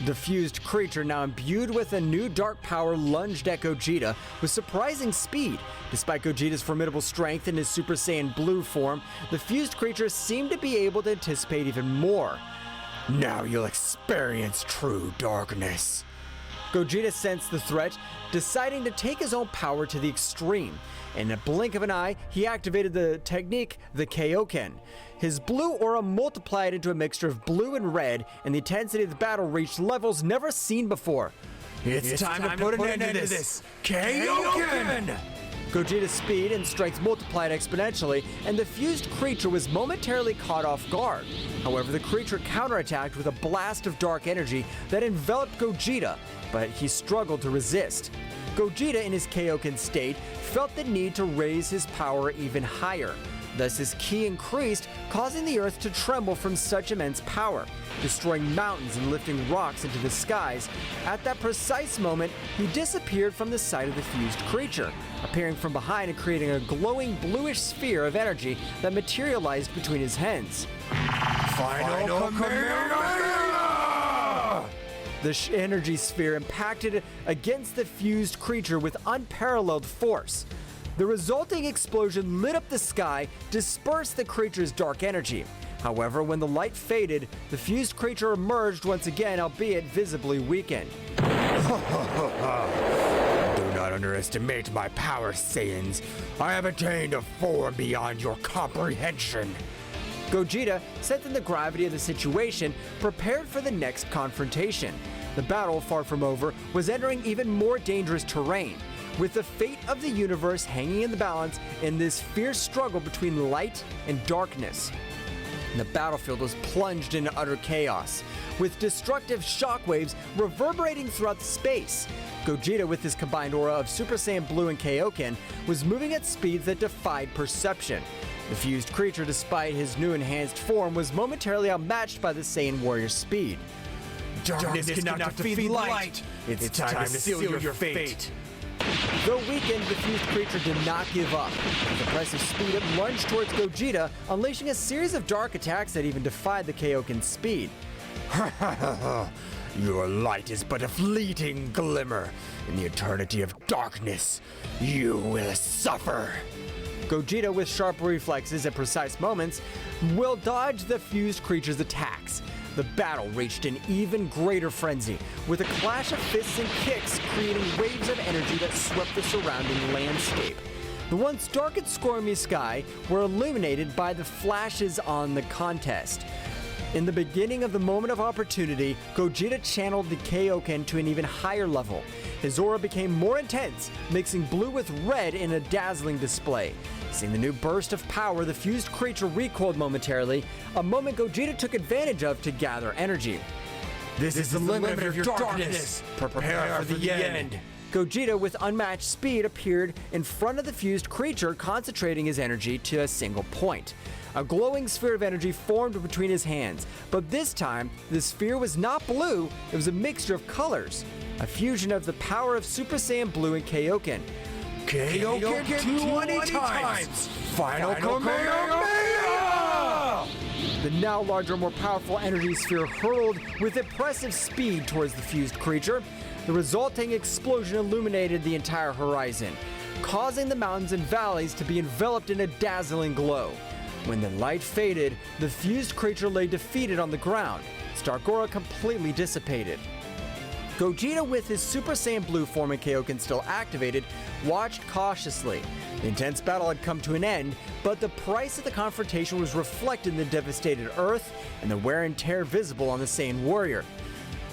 The fused creature, now imbued with a new dark power, lunged at Gogeta with surprising speed. Despite Gogeta's formidable strength in his Super Saiyan Blue form, the fused creature seemed to be able to anticipate even more. Now you'll experience true darkness. Gogeta sensed the threat, deciding to take his own power to the extreme. In a blink of an eye, he activated the technique, the Kaioken. His blue aura multiplied into a mixture of blue and red, and the intensity of the battle reached levels never seen before. It's time to put an end to this! Kaioken! Gogeta's speed and strength multiplied exponentially, and the fused creature was momentarily caught off guard. However, the creature counterattacked with a blast of dark energy that enveloped Gogeta, but he struggled to resist. Gogeta, in his Kaioken state, felt the need to raise his power even higher. Thus, his ki increased, causing the earth to tremble from such immense power, destroying mountains and lifting rocks into the skies. At that precise moment, he disappeared from the sight of the fused creature, appearing from behind and creating a glowing bluish sphere of energy that materialized between his hands. Final Kamehameha! The energy sphere impacted against the fused creature with unparalleled force. The resulting explosion lit up the sky, dispersed the creature's dark energy. However, when the light faded, the fused creature emerged once again, albeit visibly weakened. Do not underestimate my power, Saiyans. I have attained a form beyond your comprehension. Gogeta, sensing the gravity of the situation, prepared for the next confrontation. The battle, far from over, was entering even more dangerous terrain, with the fate of the universe hanging in the balance in this fierce struggle between light and darkness. The battlefield was plunged into utter chaos, with destructive shockwaves reverberating throughout space. Gogeta, with his combined aura of Super Saiyan Blue and Kaioken, was moving at speeds that defied perception. The fused creature, despite his new enhanced form, was momentarily outmatched by the Saiyan warrior's speed. Darkness cannot defeat light! It's time to seal your fate! Though weakened, the fused creature did not give up. With impressive speed, it lunged towards Gogeta, unleashing a series of dark attacks that even defied the Kaioken's speed. Your light is but a fleeting glimmer. In the eternity of darkness, you will suffer. Gogeta, with sharp reflexes at precise moments, will dodge the fused creature's attacks. The battle reached an even greater frenzy, with a clash of fists and kicks creating waves of energy that swept the surrounding landscape. The once dark and stormy sky were illuminated by the flashes on the contest. In the beginning of the moment of opportunity, Gogeta channeled the Kaioken to an even higher level. His aura became more intense, mixing blue with red in a dazzling display. Seeing the new burst of power, the fused creature recoiled momentarily, a moment Gogeta took advantage of to gather energy. This is the limit of your darkness. Prepare for the end. Gogeta, with unmatched speed, appeared in front of the fused creature, concentrating his energy to a single point. A glowing sphere of energy formed between his hands, but this time, the sphere was not blue, it was a mixture of colors. A fusion of the power of Super Saiyan Blue and Kaioken. Kaioken 20 times! Final Kamehameha! The now larger, more powerful energy sphere hurled with impressive speed towards the fused creature. The resulting explosion illuminated the entire horizon, causing the mountains and valleys to be enveloped in a dazzling glow. When the light faded, the fused creature lay defeated on the ground. Its dark aura completely dissipated. Gogeta, with his Super Saiyan Blue form and Kaioken still activated, watched cautiously. The intense battle had come to an end, but the price of the confrontation was reflected in the devastated earth and the wear and tear visible on the Saiyan warrior.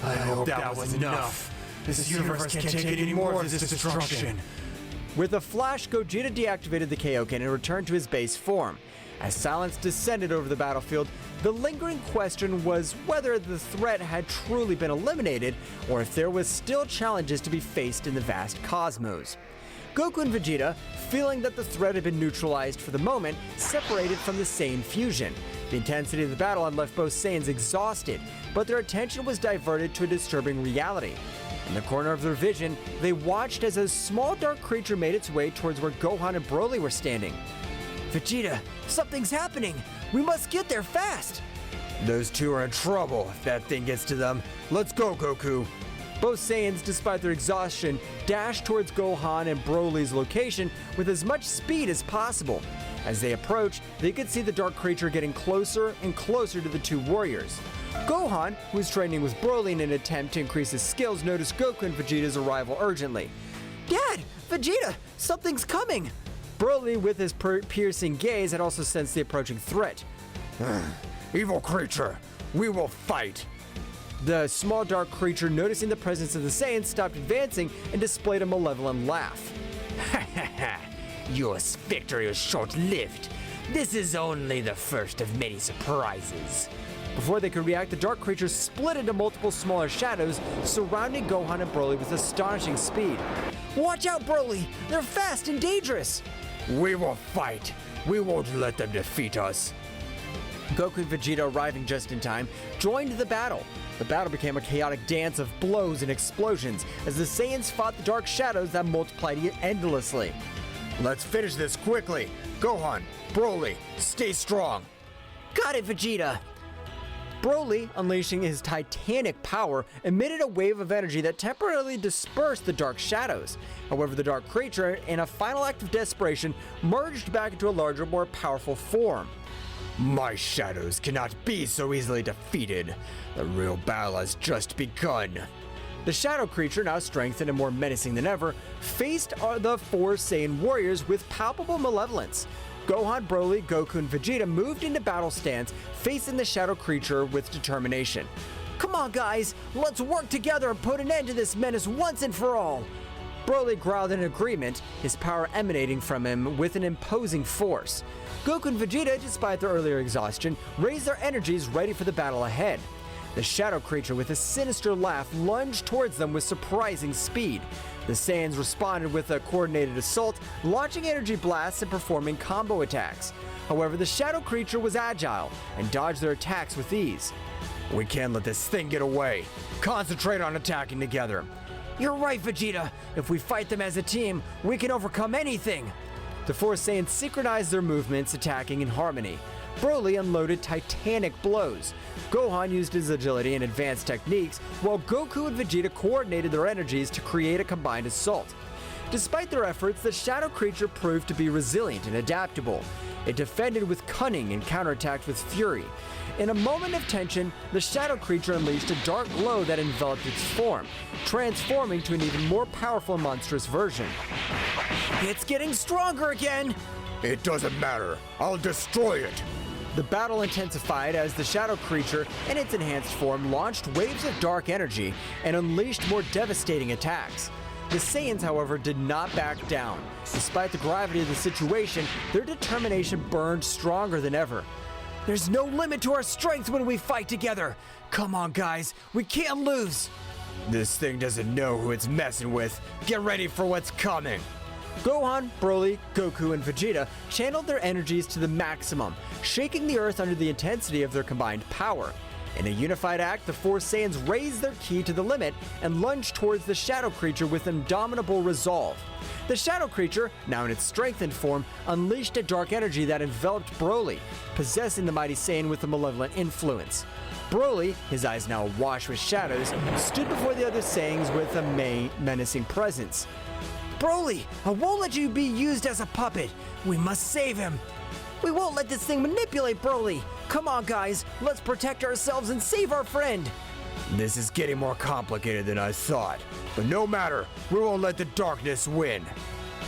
I hope that was enough. This universe can't take any more of this destruction. With a flash, Gogeta deactivated the Kaioken and returned to his base form. As silence descended over the battlefield, the lingering question was whether the threat had truly been eliminated or if there was still challenges to be faced in the vast cosmos. Goku and Vegeta, feeling that the threat had been neutralized for the moment, separated from the Saiyan fusion. The intensity of the battle had left both Saiyans exhausted, but their attention was diverted to a disturbing reality. In the corner of their vision, they watched as a small dark creature made its way towards where Gohan and Broly were standing. Vegeta, something's happening! We must get there fast! Those two are in trouble if that thing gets to them. Let's go, Goku! Both Saiyans, despite their exhaustion, dashed towards Gohan and Broly's location with as much speed as possible. As they approached, they could see the dark creature getting closer and closer to the two warriors. Gohan, who was training with Broly in an attempt to increase his skills, noticed Goku and Vegeta's arrival urgently. Dad! Vegeta! Something's coming! Broly, with his piercing gaze, had also sensed the approaching threat. Evil creature, we will fight! The small dark creature, noticing the presence of the Saiyans, stopped advancing and displayed a malevolent laugh. Ha ha ha! Your victory was short-lived. This is only the first of many surprises. Before they could react, the dark creature split into multiple smaller shadows, surrounding Gohan and Broly with astonishing speed. Watch out, Broly! They're fast and dangerous! We will fight! We won't let them defeat us! Goku and Vegeta, arriving just in time, joined the battle. The battle became a chaotic dance of blows and explosions as the Saiyans fought the dark shadows that multiplied endlessly. Let's finish this quickly! Gohan, Broly, stay strong! Got it, Vegeta! Broly, unleashing his titanic power, emitted a wave of energy that temporarily dispersed the dark shadows. However, the dark creature, in a final act of desperation, merged back into a larger, more powerful form. My shadows cannot be so easily defeated. The real battle has just begun. The shadow creature, now strengthened and more menacing than ever, faced the four Saiyan warriors with palpable malevolence. Gohan, Broly, Goku, and Vegeta moved into battle stance, facing the shadow creature with determination. Come on, guys! Let's work together and put an end to this menace once and for all! Broly growled in agreement, his power emanating from him with an imposing force. Goku and Vegeta, despite their earlier exhaustion, raised their energies ready for the battle ahead. The shadow creature, with a sinister laugh, lunged towards them with surprising speed. The Saiyans responded with a coordinated assault, launching energy blasts and performing combo attacks. However, the shadow creature was agile and dodged their attacks with ease. We can't let this thing get away. Concentrate on attacking together. You're right, Vegeta. If we fight them as a team, we can overcome anything. The four Saiyans synchronized their movements, attacking in harmony. Broly unloaded titanic blows. Gohan used his agility and advanced techniques, while Goku and Vegeta coordinated their energies to create a combined assault. Despite their efforts, the shadow creature proved to be resilient and adaptable. It defended with cunning and counterattacked with fury. In a moment of tension, the shadow creature unleashed a dark glow that enveloped its form, transforming to an even more powerful and monstrous version. It's getting stronger again! It doesn't matter. I'll destroy it. The battle intensified as the shadow creature and its enhanced form launched waves of dark energy and unleashed more devastating attacks. The Saiyans, however, did not back down. Despite the gravity of the situation, their determination burned stronger than ever. There's no limit to our strength when we fight together! Come on, guys, we can't lose! This thing doesn't know who it's messing with. Get ready for what's coming. Gohan, Broly, Goku, and Vegeta channeled their energies to the maximum, shaking the earth under the intensity of their combined power. In a unified act, the four Saiyans raised their ki to the limit and lunged towards the shadow creature with indomitable resolve. The shadow creature, now in its strengthened form, unleashed a dark energy that enveloped Broly, possessing the mighty Saiyan with a malevolent influence. Broly, his eyes now awash with shadows, stood before the other Saiyans with a menacing presence. Broly, I won't let you be used as a puppet. We must save him. We won't let this thing manipulate Broly. Come on, guys, let's protect ourselves and save our friend. This is getting more complicated than I thought. But no matter, we won't let the darkness win.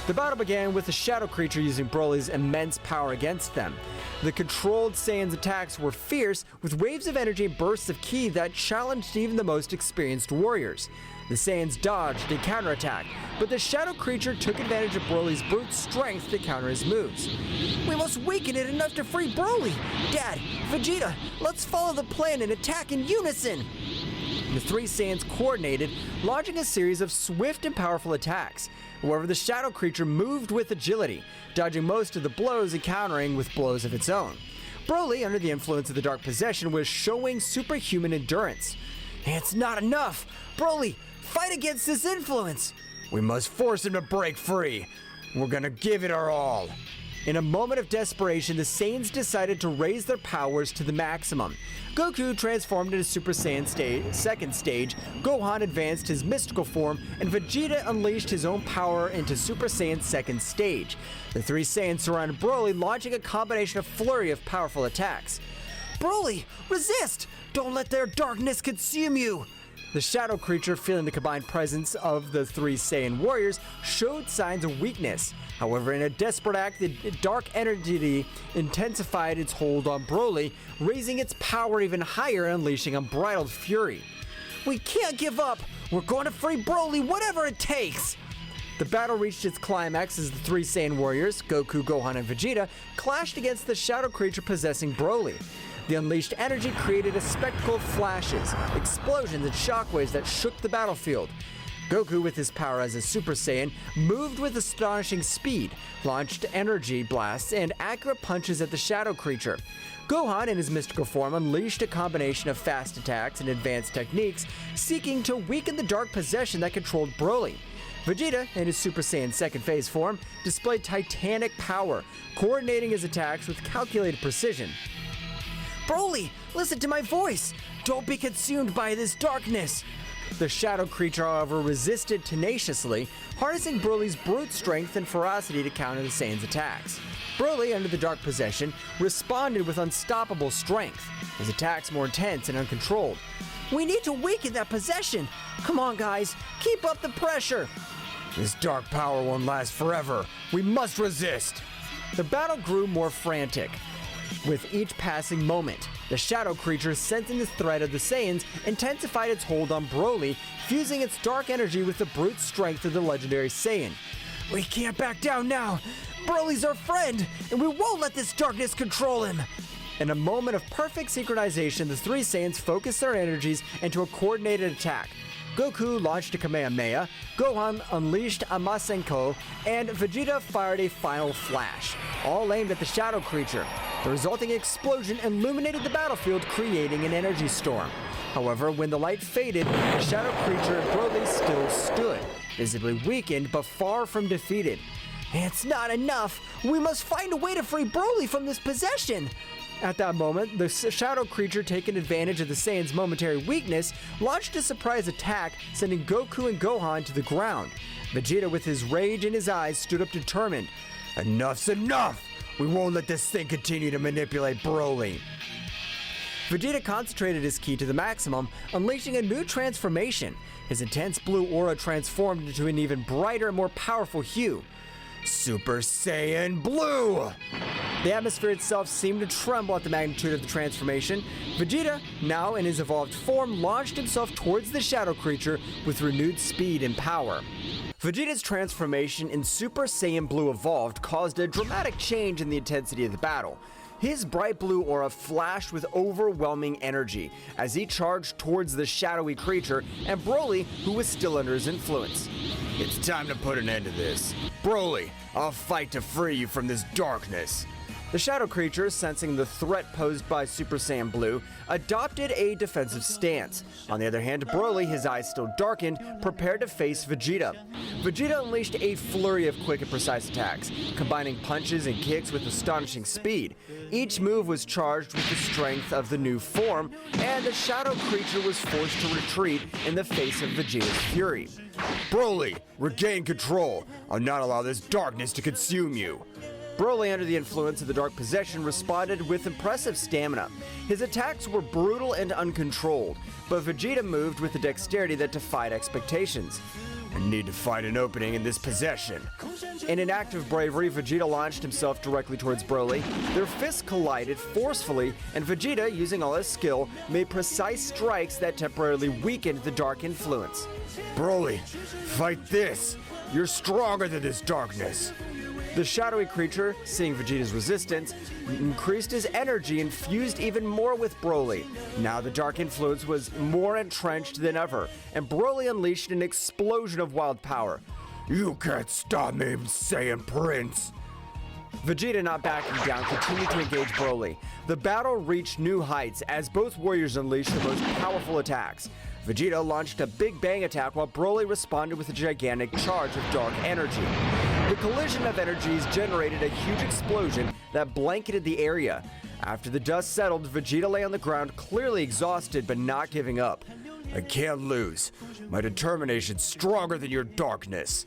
The battle began with the shadow creature using Broly's immense power against them. The controlled Saiyans' attacks were fierce, with waves of energy and bursts of ki that challenged even the most experienced warriors. The Saiyans dodged and counterattacked, but the shadow creature took advantage of Broly's brute strength to counter his moves. We must weaken it enough to free Broly! Dad, Vegeta, let's follow the plan and attack in unison! The three Saiyans coordinated, launching a series of swift and powerful attacks. However, the shadow creature moved with agility, dodging most of the blows and countering with blows of its own. Broly, under the influence of the Dark Possession, was showing superhuman endurance. It's not enough! Broly, fight against this influence! We must force him to break free. We're gonna give it our all. In a moment of desperation, the Saiyans decided to raise their powers to the maximum. Goku transformed into Super Saiyan second stage, Gohan advanced his mystical form, and Vegeta unleashed his own power into Super Saiyan second stage. The three Saiyans surrounded Broly, launching a combination of flurry of powerful attacks. Broly, resist! Don't let their darkness consume you! The shadow creature, feeling the combined presence of the three Saiyan warriors, showed signs of weakness. However, in a desperate act, the dark energy intensified its hold on Broly, raising its power even higher and unleashing unbridled fury. We can't give up! We're going to free Broly, whatever it takes! The battle reached its climax as the three Saiyan warriors, Goku, Gohan, and Vegeta, clashed against the shadow creature possessing Broly. The unleashed energy created a spectacle of flashes, explosions, and shockwaves that shook the battlefield. Goku, with his power as a Super Saiyan, moved with astonishing speed, launched energy blasts and accurate punches at the shadow creature. Gohan, in his mystical form, unleashed a combination of fast attacks and advanced techniques, seeking to weaken the dark possession that controlled Broly. Vegeta, in his Super Saiyan second phase form, displayed titanic power, coordinating his attacks with calculated precision. Broly, listen to my voice! Don't be consumed by this darkness! The shadow creature, however, resisted tenaciously, harnessing Broly's brute strength and ferocity to counter the Saiyans' attacks. Broly, under the Dark Possession, responded with unstoppable strength, his attacks more intense and uncontrolled. We need to weaken that possession! Come on, guys, keep up the pressure! This dark power won't last forever. We must resist! The battle grew more frantic. With each passing moment, the shadow creature, sensing the threat of the Saiyans, intensified its hold on Broly, fusing its dark energy with the brute strength of the legendary Saiyan. We can't back down now! Broly's our friend, and we won't let this darkness control him! In a moment of perfect synchronization, the three Saiyans focused their energies into a coordinated attack. Goku launched a Kamehameha, Gohan unleashed a Masenko, and Vegeta fired a final flash, all aimed at the shadow creature. The resulting explosion illuminated the battlefield, creating an energy storm. However, when the light faded, the shadow creature and Broly still stood, visibly weakened but far from defeated. It's not enough! We must find a way to free Broly from this possession! At that moment, the shadow creature, taking advantage of the Saiyan's momentary weakness, launched a surprise attack, sending Goku and Gohan to the ground. Vegeta, with his rage in his eyes, stood up determined. Enough's enough! We won't let this thing continue to manipulate Broly. Vegeta concentrated his ki to the maximum, unleashing a new transformation. His intense blue aura transformed into an even brighter and more powerful hue. Super Saiyan Blue! The atmosphere itself seemed to tremble at the magnitude of the transformation. Vegeta, now in his evolved form, launched himself towards the shadow creature with renewed speed and power. Vegeta's transformation in Super Saiyan Blue Evolved caused a dramatic change in the intensity of the battle. His bright blue aura flashed with overwhelming energy as he charged towards the shadowy creature and Broly, who was still under his influence. It's time to put an end to this. Broly, I'll fight to free you from this darkness. The shadow creature, sensing the threat posed by Super Saiyan Blue, adopted a defensive stance. On the other hand, Broly, his eyes still darkened, prepared to face Vegeta. Vegeta unleashed a flurry of quick and precise attacks, combining punches and kicks with astonishing speed. Each move was charged with the strength of the new form, and the shadow creature was forced to retreat in the face of Vegeta's fury. Broly, regain control. I'll not allow this darkness to consume you. Broly, under the influence of the dark possession, responded with impressive stamina. His attacks were brutal and uncontrolled, but Vegeta moved with a dexterity that defied expectations. I need to find an opening in this possession. In an act of bravery, Vegeta launched himself directly towards Broly. Their fists collided forcefully, and Vegeta, using all his skill, made precise strikes that temporarily weakened the dark influence. Broly, fight this! You're stronger than this darkness! The shadowy creature, seeing Vegeta's resistance, increased his energy and fused even more with Broly. Now the dark influence was more entrenched than ever, and Broly unleashed an explosion of wild power. You can't stop me, Saiyan Prince! Vegeta, not backing down, continued to engage Broly. The battle reached new heights as both warriors unleashed their most powerful attacks. Vegeta launched a Big Bang attack while Broly responded with a gigantic charge of dark energy. The collision of energies generated a huge explosion that blanketed the area. After the dust settled, Vegeta lay on the ground, clearly exhausted but not giving up. I can't lose. My determination's stronger than your darkness.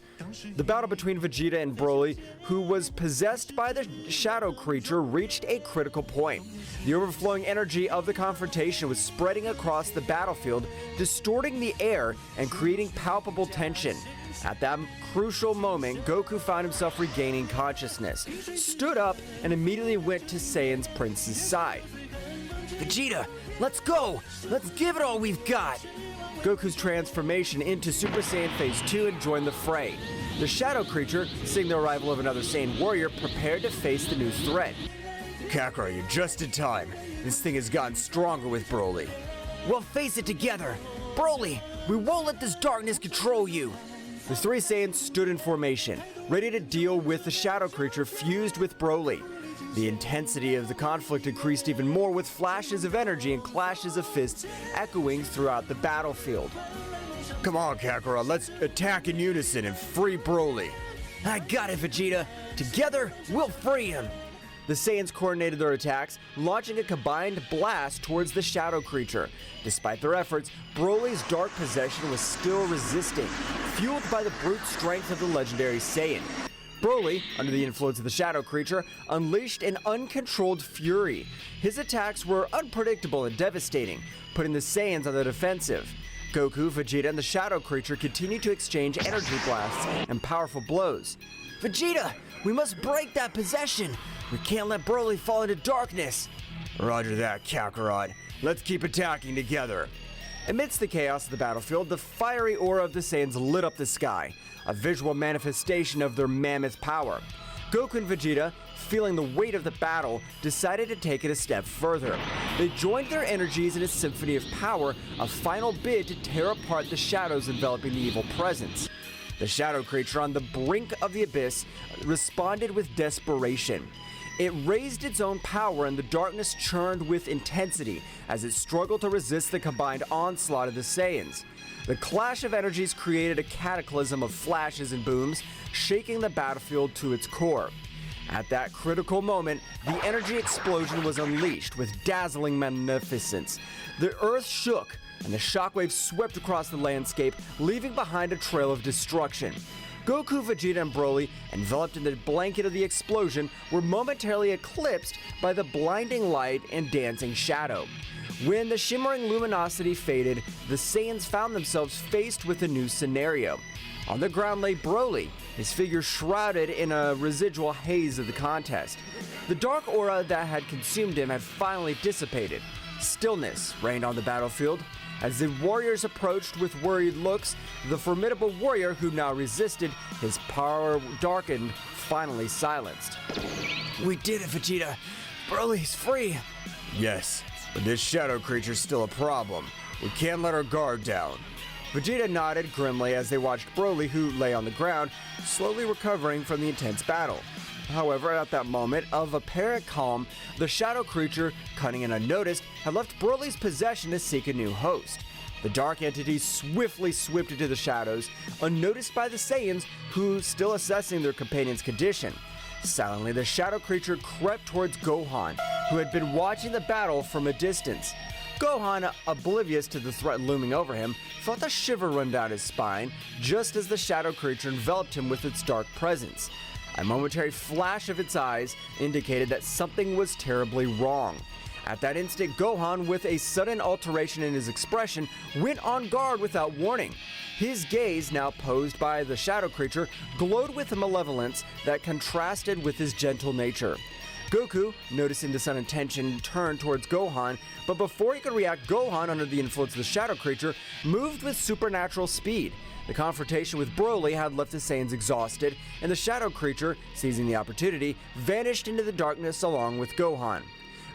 The battle between Vegeta and Broly, who was possessed by the shadow creature, reached a critical point. The overflowing energy of the confrontation was spreading across the battlefield, distorting the air and creating palpable tension. At that crucial moment, Goku found himself regaining consciousness, stood up, and immediately went to Saiyan's Prince's side. Vegeta, let's go! Let's give it all we've got! Goku's transformation into Super Saiyan Phase 2 had joined the fray. The shadow creature, seeing the arrival of another Saiyan warrior, prepared to face the new threat. Kakarot, you're just in time. This thing has gotten stronger with Broly. We'll face it together! Broly, we won't let this darkness control you! The three Saiyans stood in formation, ready to deal with the shadow creature fused with Broly. The intensity of the conflict increased even more with flashes of energy and clashes of fists echoing throughout the battlefield. Come on, Kakarot, let's attack in unison and free Broly. I got it, Vegeta! Together, we'll free him! The Saiyans coordinated their attacks, launching a combined blast towards the shadow creature. Despite their efforts, Broly's dark possession was still resisting, fueled by the brute strength of the legendary Saiyan. Broly, under the influence of the shadow creature, unleashed an uncontrolled fury. His attacks were unpredictable and devastating, putting the Saiyans on the defensive. Goku, Vegeta, and the shadow creature continued to exchange energy blasts and powerful blows. Vegeta, we must break that possession! We can't let Broly fall into darkness! Roger that, Kakarot. Let's keep attacking together. Amidst the chaos of the battlefield, the fiery aura of the Saiyans lit up the sky, a visual manifestation of their mammoth power. Goku and Vegeta, feeling the weight of the battle, decided to take it a step further. They joined their energies in a symphony of power, a final bid to tear apart the shadows enveloping the evil presence. The shadow creature on the brink of the abyss responded with desperation. It raised its own power and the darkness churned with intensity as it struggled to resist the combined onslaught of the Saiyans. The clash of energies created a cataclysm of flashes and booms, shaking the battlefield to its core. At that critical moment, the energy explosion was unleashed with dazzling magnificence. The earth shook, and the shockwaves swept across the landscape, leaving behind a trail of destruction. Goku, Vegeta, and Broly, enveloped in the blanket of the explosion, were momentarily eclipsed by the blinding light and dancing shadow. When the shimmering luminosity faded, the Saiyans found themselves faced with a new scenario. On the ground lay Broly, his figure shrouded in a residual haze of the contest. The dark aura that had consumed him had finally dissipated. Stillness reigned on the battlefield. As the warriors approached with worried looks, the formidable warrior who now resisted, his power darkened, finally silenced. We did it, Vegeta. Broly's free. Yes, but this shadow creature's still a problem. We can't let our guard down. Vegeta nodded grimly as they watched Broly, who lay on the ground, slowly recovering from the intense battle. However, at that moment of apparent calm, the shadow creature, cunning and unnoticed, had left Broly's possession to seek a new host. The dark entity swiftly swept into the shadows, unnoticed by the Saiyans, who still assessing their companion's condition. Silently, the shadow creature crept towards Gohan, who had been watching the battle from a distance. Gohan, oblivious to the threat looming over him, felt a shiver run down his spine just as the shadow creature enveloped him with its dark presence. A momentary flash of its eyes indicated that something was terribly wrong. At that instant, Gohan, with a sudden alteration in his expression, went on guard without warning. His gaze, now posed by the shadow creature, glowed with a malevolence that contrasted with his gentle nature. Goku, noticing the sudden tension, turned towards Gohan, but before he could react, Gohan, under the influence of the shadow creature, moved with supernatural speed. The confrontation with Broly had left the Saiyans exhausted, and the shadow creature, seizing the opportunity, vanished into the darkness along with Gohan.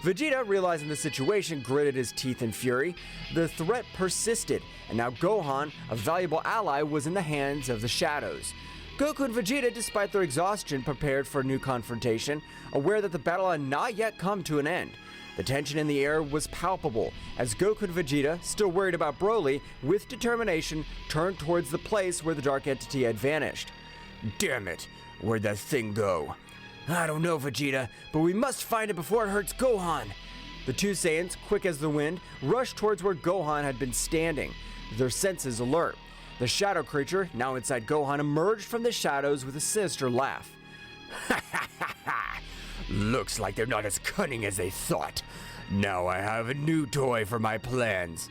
Vegeta, realizing the situation, gritted his teeth in fury. The threat persisted, and now Gohan, a valuable ally, was in the hands of the shadows. Goku and Vegeta, despite their exhaustion, prepared for a new confrontation, aware that the battle had not yet come to an end. The tension in the air was palpable, as Goku and Vegeta, still worried about Broly, with determination, turned towards the place where the dark entity had vanished. Damn it, where'd that thing go? I don't know, Vegeta, but we must find it before it hurts Gohan. The two Saiyans, quick as the wind, rushed towards where Gohan had been standing, their senses alert. The shadow creature, now inside Gohan, emerged from the shadows with a sinister laugh. Ha ha ha ha! Looks like they're not as cunning as they thought. Now I have a new toy for my plans.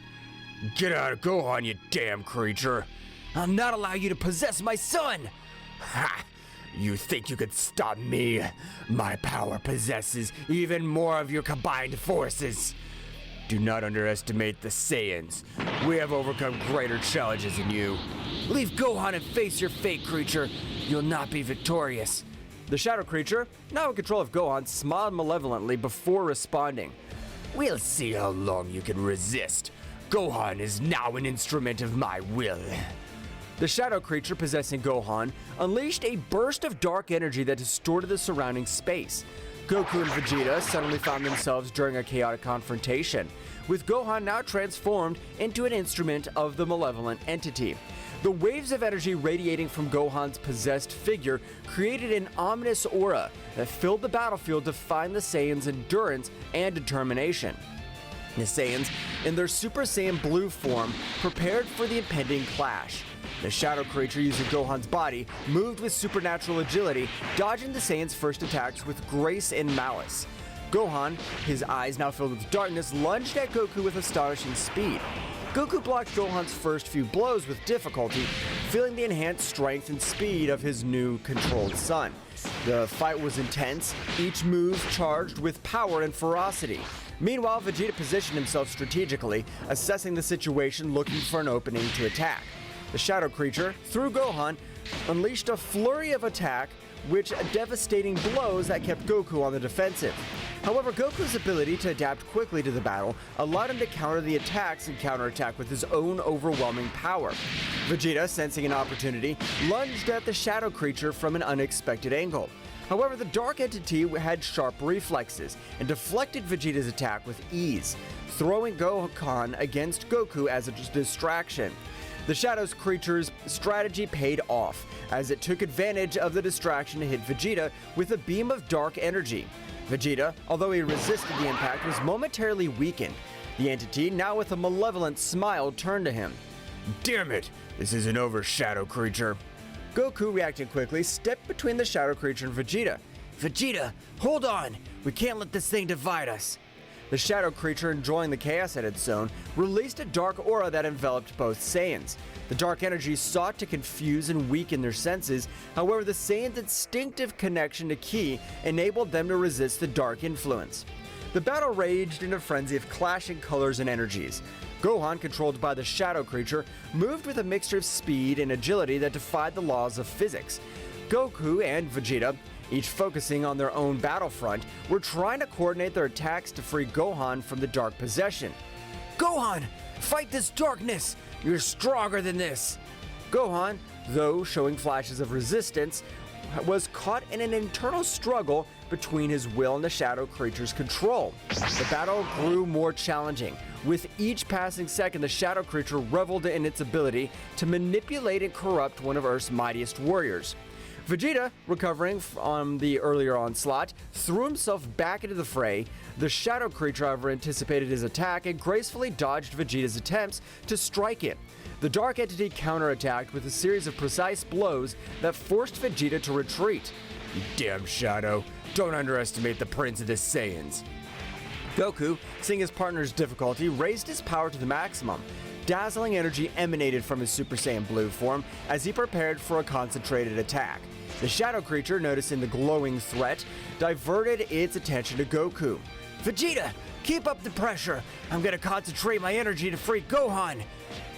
Get out of Gohan, you damn creature! I'll not allow you to possess my son! Ha! You think you could stop me? My power possesses even more of your combined forces. Do not underestimate the Saiyans. We have overcome greater challenges than you. Leave Gohan and face your fate, creature. You'll not be victorious. The shadow creature, now in control of Gohan, smiled malevolently before responding. We'll see how long you can resist. Gohan is now an instrument of my will. The shadow creature possessing Gohan unleashed a burst of dark energy that distorted the surrounding space. Goku and Vegeta suddenly found themselves during a chaotic confrontation, with Gohan now transformed into an instrument of the malevolent entity. The waves of energy radiating from Gohan's possessed figure created an ominous aura that filled the battlefield, defying the Saiyans' endurance and determination. The Saiyans, in their Super Saiyan Blue form, prepared for the impending clash. The shadow creature, using Gohan's body, moved with supernatural agility, dodging the Saiyans' first attacks with grace and malice. Gohan, his eyes now filled with darkness, lunged at Goku with astonishing speed. Goku blocked Gohan's first few blows with difficulty, feeling the enhanced strength and speed of his new controlled son. The fight was intense, each move charged with power and ferocity. Meanwhile, Vegeta positioned himself strategically, assessing the situation, looking for an opening to attack. The shadow creature, through Gohan, unleashed a flurry of attack, which devastating blows that kept Goku on the defensive. However, Goku's ability to adapt quickly to the battle allowed him to counter the attacks and counterattack with his own overwhelming power. Vegeta, sensing an opportunity, lunged at the shadow creature from an unexpected angle. However, the Dark Entity had sharp reflexes and deflected Vegeta's attack with ease, throwing Gohan against Goku as a distraction. The Shadows creature's strategy paid off, as it took advantage of the distraction to hit Vegeta with a beam of dark energy. Vegeta, although he resisted the impact, was momentarily weakened. The entity, now with a malevolent smile, turned to him. Damn it! This isn't over, Shadow Creature. Goku, reacting quickly, stepped between the Shadow Creature and Vegeta. Vegeta, hold on! We can't let this thing divide us! The Shadow Creature, enjoying the chaos at its zone, released a dark aura that enveloped both Saiyans. The dark energy sought to confuse and weaken their senses, however the Saiyans' instinctive connection to Ki enabled them to resist the dark influence. The battle raged in a frenzy of clashing colors and energies. Gohan, controlled by the Shadow Creature, moved with a mixture of speed and agility that defied the laws of physics. Goku and Vegeta, each focusing on their own battlefront, were trying to coordinate their attacks to free Gohan from the dark possession. Gohan, fight this darkness! You're stronger than this! Gohan, though showing flashes of resistance, was caught in an internal struggle between his will and the Shadow Creature's control. The battle grew more challenging. With each passing second, the Shadow Creature reveled in its ability to manipulate and corrupt one of Earth's mightiest warriors. Vegeta, recovering from the earlier onslaught, threw himself back into the fray. The Shadow Creature, however, anticipated his attack and gracefully dodged Vegeta's attempts to strike it. The Dark Entity counterattacked with a series of precise blows that forced Vegeta to retreat. You damn Shadow. Don't underestimate the Prince of the Saiyans. Goku, seeing his partner's difficulty, raised his power to the maximum. Dazzling energy emanated from his Super Saiyan Blue form as he prepared for a concentrated attack. The Shadow Creature, noticing the glowing threat, diverted its attention to Goku. Vegeta, keep up the pressure! I'm gonna concentrate my energy to free Gohan!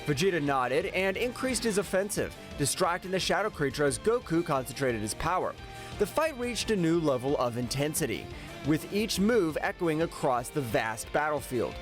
Vegeta nodded and increased his offensive, distracting the Shadow Creature as Goku concentrated his power. The fight reached a new level of intensity, with each move echoing across the vast battlefield.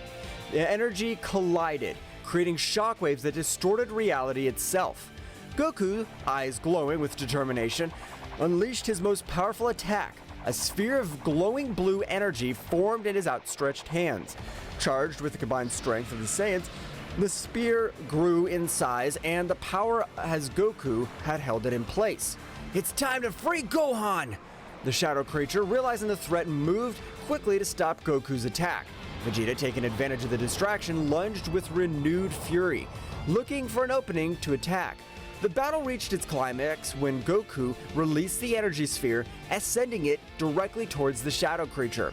The energy collided, creating shockwaves that distorted reality itself. Goku, eyes glowing with determination, unleashed his most powerful attack. A sphere of glowing blue energy formed in his outstretched hands. Charged with the combined strength of the Saiyans, the spear grew in size and the power as Goku had held it in place. It's time to free Gohan! The Shadow Creature, realizing the threat, moved quickly to stop Goku's attack. Vegeta, taking advantage of the distraction, lunged with renewed fury, looking for an opening to attack. The battle reached its climax when Goku released the energy sphere, ascending it directly towards the Shadow Creature.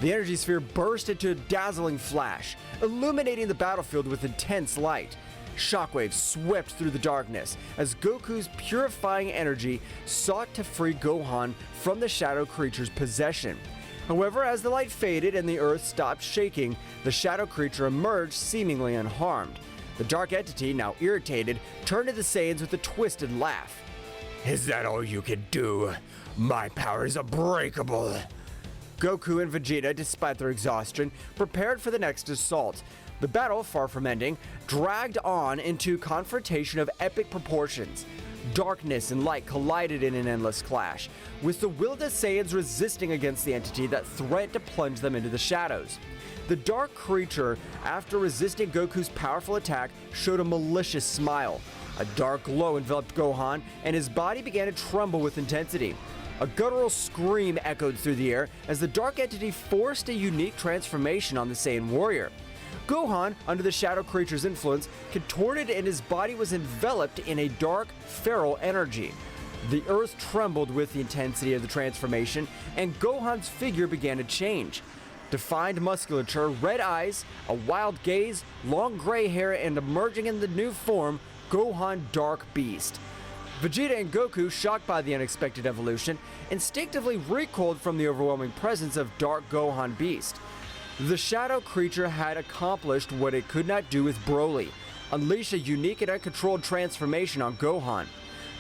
The energy sphere burst into a dazzling flash, illuminating the battlefield with intense light. Shockwaves swept through the darkness as Goku's purifying energy sought to free Gohan from the Shadow Creature's possession. However, as the light faded and the earth stopped shaking, the Shadow Creature emerged seemingly unharmed. The Dark Entity, now irritated, turned to the Saiyans with a twisted laugh. Is that all you can do? My power is unbreakable. Goku and Vegeta, despite their exhaustion, prepared for the next assault. The battle, far from ending, dragged on into confrontation of epic proportions. Darkness and light collided in an endless clash, with the will of the Saiyans resisting against the entity that threatened to plunge them into the shadows. The Dark Creature, after resisting Goku's powerful attack, showed a malicious smile. A dark glow enveloped Gohan, and his body began to tremble with intensity. A guttural scream echoed through the air as the Dark Entity forced a unique transformation on the Saiyan warrior. Gohan, under the Shadow Creature's influence, contorted and his body was enveloped in a dark, feral energy. The earth trembled with the intensity of the transformation, and Gohan's figure began to change. Defined musculature, red eyes, a wild gaze, long gray hair, and emerging in the new form, Gohan Dark Beast. Vegeta and Goku, shocked by the unexpected evolution, instinctively recoiled from the overwhelming presence of Dark Gohan Beast. The Shadow Creature had accomplished what it could not do with Broly, unleash a unique and uncontrolled transformation on Gohan.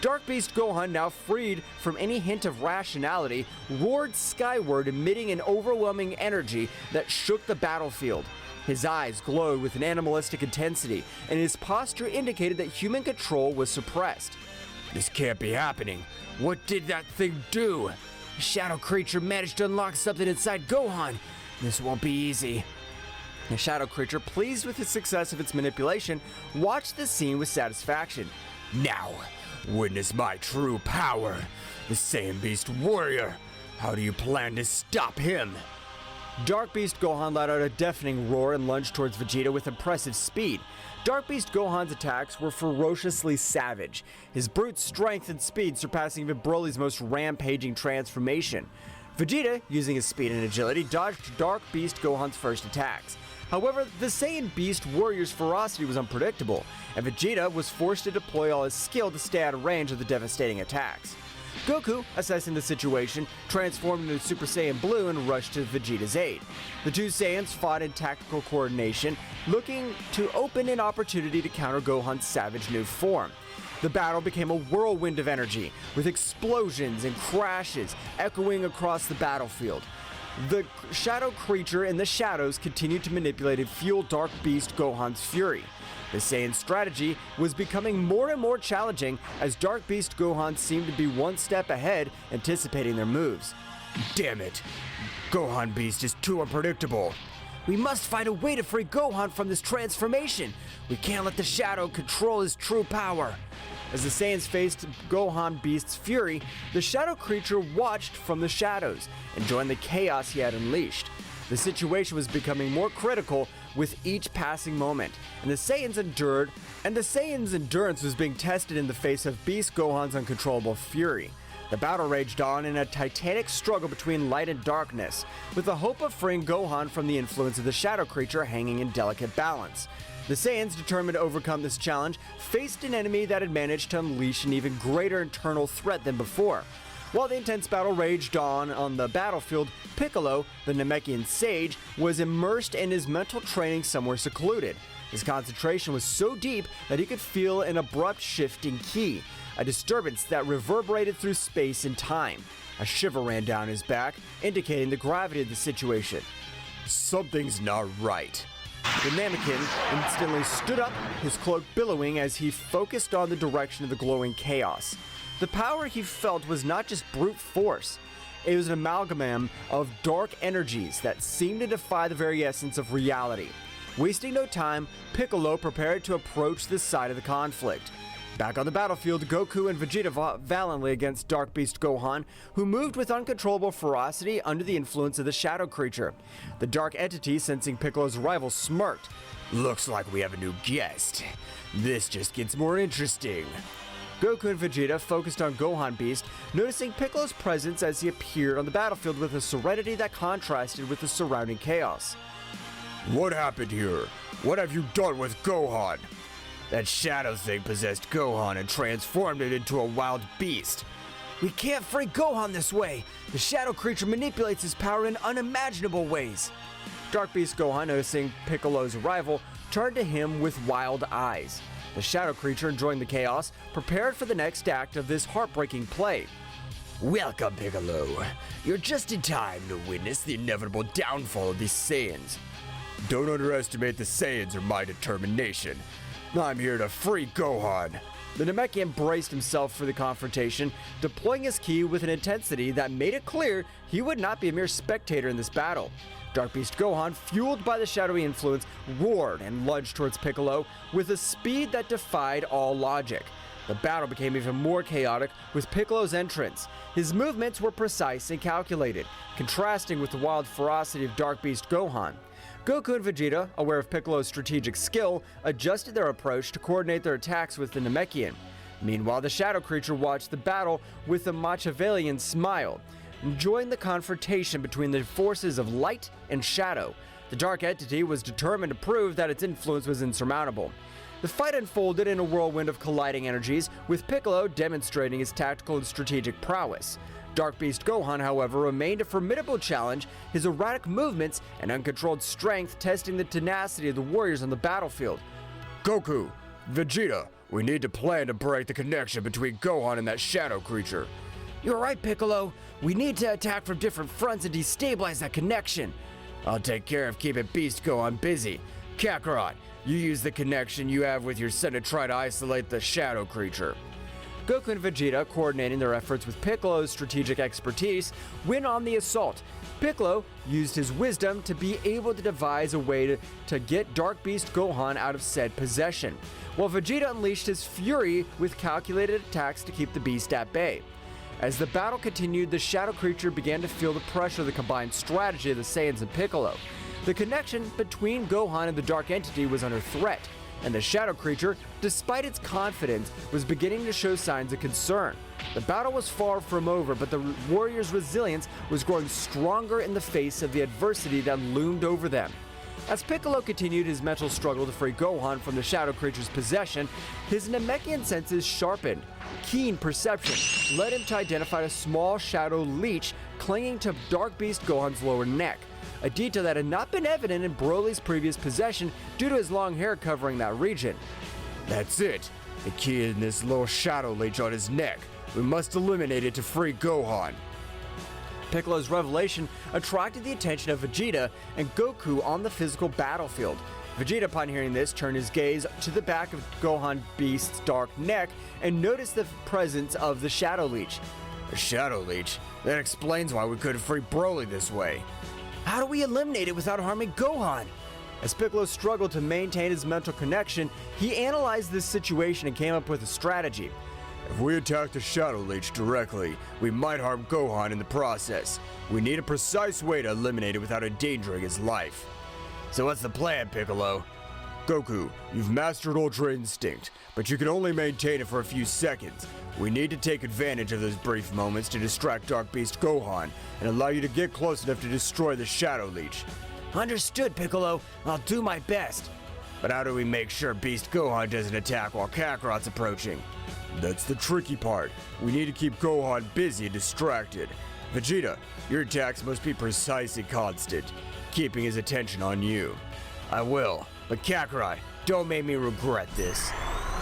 Dark Beast Gohan, now freed from any hint of rationality, roared skyward, emitting an overwhelming energy that shook the battlefield. His eyes glowed with an animalistic intensity, and his posture indicated that human control was suppressed. This can't be happening. What did that thing do? The shadow creature managed to unlock something inside Gohan. This won't be easy. The shadow creature, pleased with the success of its manipulation, watched the scene with satisfaction. Now, witness my true power, the Saiyan Beast Warrior. How do you plan to stop him? Dark Beast Gohan let out a deafening roar and lunged towards Vegeta with impressive speed. Dark Beast Gohan's attacks were ferociously savage, his brute strength and speed surpassing even Broly's most rampaging transformation. Vegeta, using his speed and agility, dodged Dark Beast Gohan's first attacks. However, the Saiyan Beast Warrior's ferocity was unpredictable, and Vegeta was forced to deploy all his skill to stay out of range of the devastating attacks. Goku, assessing the situation, transformed into Super Saiyan Blue and rushed to Vegeta's aid. The two Saiyans fought in tactical coordination, looking to open an opportunity to counter Gohan's savage new form. The battle became a whirlwind of energy, with explosions and crashes echoing across the battlefield. The shadow creature in the shadows continued to manipulate and fuel Dark Beast Gohan's fury. The Saiyan strategy was becoming more and more challenging as Dark Beast Gohan seemed to be one step ahead, anticipating their moves. Damn it! Gohan Beast is too unpredictable. We must find a way to free Gohan from this transformation. We can't let the shadow control his true power. As the Saiyans faced Gohan Beast's fury, the shadow creature watched from the shadows, enjoying the chaos he had unleashed. The situation was becoming more critical with each passing moment, and the Saiyans' endurance was being tested in the face of Beast Gohan's uncontrollable fury. The battle raged on in a titanic struggle between light and darkness, with the hope of freeing Gohan from the influence of the shadow creature hanging in delicate balance. The Saiyans, determined to overcome this challenge, faced an enemy that had managed to unleash an even greater internal threat than before. While the intense battle raged on the battlefield, Piccolo, the Namekian sage, was immersed in his mental training somewhere secluded. His concentration was so deep that he could feel an abrupt shift in ki, a disturbance that reverberated through space and time. A shiver ran down his back, indicating the gravity of the situation. Something's not right. The Namekian instantly stood up, his cloak billowing as he focused on the direction of the glowing chaos. The power he felt was not just brute force. It was an amalgam of dark energies that seemed to defy the very essence of reality. Wasting no time, Piccolo prepared to approach this side of the conflict. Back on the battlefield, Goku and Vegeta fought valiantly against Dark Beast Gohan, who moved with uncontrollable ferocity under the influence of the shadow creature. The dark entity, sensing Piccolo's arrival, smirked. Looks like we have a new guest. This just gets more interesting. Goku and Vegeta focused on Gohan Beast, noticing Piccolo's presence as he appeared on the battlefield with a serenity that contrasted with the surrounding chaos. What happened here? What have you done with Gohan? That shadow thing possessed Gohan and transformed it into a wild beast. We can't free Gohan this way. The shadow creature manipulates his power in unimaginable ways. Dark Beast Gohan, noticing Piccolo's arrival, turned to him with wild eyes. The shadow creature, enjoying the chaos, prepared for the next act of this heartbreaking play. Welcome, Piccolo. You're just in time to witness the inevitable downfall of these Saiyans. Don't underestimate the Saiyans or my determination. I'm here to free Gohan. The Namekian braced himself for the confrontation, deploying his ki with an intensity that made it clear he would not be a mere spectator in this battle. Dark Beast Gohan, fueled by the shadowy influence, roared and lunged towards Piccolo with a speed that defied all logic. The battle became even more chaotic with Piccolo's entrance. His movements were precise and calculated, contrasting with the wild ferocity of Dark Beast Gohan. Goku and Vegeta, aware of Piccolo's strategic skill, adjusted their approach to coordinate their attacks with the Namekian. Meanwhile, the shadow creature watched the battle with a Machiavellian smile, enjoying the confrontation between the forces of light and shadow. The dark entity was determined to prove that its influence was insurmountable. The fight unfolded in a whirlwind of colliding energies, with Piccolo demonstrating his tactical and strategic prowess. Dark Beast Gohan, however, remained a formidable challenge, his erratic movements and uncontrolled strength testing the tenacity of the warriors on the battlefield. Goku, Vegeta, we need to plan to break the connection between Gohan and that shadow creature. You're right, Piccolo. We need to attack from different fronts and destabilize that connection. I'll take care of keeping Beast Gohan busy. Kakarot, you use the connection you have with your son to try to isolate the shadow creature. Goku and Vegeta, coordinating their efforts with Piccolo's strategic expertise, went on the assault. Piccolo used his wisdom to be able to devise a way to get Dark Beast Gohan out of said possession, while Vegeta unleashed his fury with calculated attacks to keep the beast at bay. As the battle continued, the Shadow Creature began to feel the pressure of the combined strategy of the Saiyans and Piccolo. The connection between Gohan and the Dark Entity was under threat, and the Shadow Creature, despite its confidence, was beginning to show signs of concern. The battle was far from over, but the warriors' resilience was growing stronger in the face of the adversity that loomed over them. As Piccolo continued his mental struggle to free Gohan from the Shadow Creature's possession, his Namekian senses sharpened. Keen perception led him to identify a small shadow leech clinging to Dark Beast Gohan's lower neck, a detail that had not been evident in Broly's previous possession due to his long hair covering that region. That's it. The key in this little shadow leech on his neck. We must eliminate it to free Gohan. Piccolo's revelation attracted the attention of Vegeta and Goku on the physical battlefield. Vegeta, upon hearing this, turned his gaze to the back of Gohan Beast's dark neck and noticed the presence of the Shadow Leech. A shadow leech? That explains why we couldn't free Broly this way. How do we eliminate it without harming Gohan? As Piccolo struggled to maintain his mental connection, he analyzed this situation and came up with a strategy. If we attack the Shadow Leech directly, we might harm Gohan in the process. We need a precise way to eliminate it without endangering his life. So what's the plan, Piccolo? Goku, you've mastered Ultra Instinct, but you can only maintain it for a few seconds. We need to take advantage of those brief moments to distract Dark Beast Gohan and allow you to get close enough to destroy the Shadow Leech. Understood, Piccolo. I'll do my best. But how do we make sure Beast Gohan doesn't attack while Kakarot's approaching? That's the tricky part. We need to keep Gohan busy and distracted. Vegeta, your attacks must be precise and constant, keeping his attention on you. I will, but Kakarot, don't make me regret this.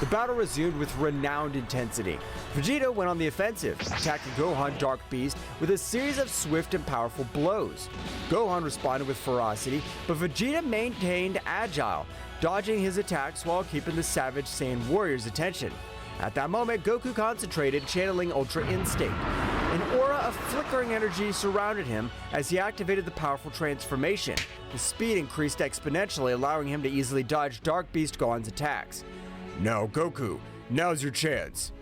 The battle resumed with renowned intensity. Vegeta went on the offensive, attacking Gohan Dark Beast with a series of swift and powerful blows. Gohan responded with ferocity, but Vegeta maintained agile, dodging his attacks while keeping the savage Saiyan warrior's attention. At that moment, Goku concentrated, channeling Ultra Instinct. An aura of flickering energy surrounded him as he activated the powerful transformation. His speed increased exponentially, allowing him to easily dodge Dark Beast Gohan's attacks. Now, Goku, now's your chance.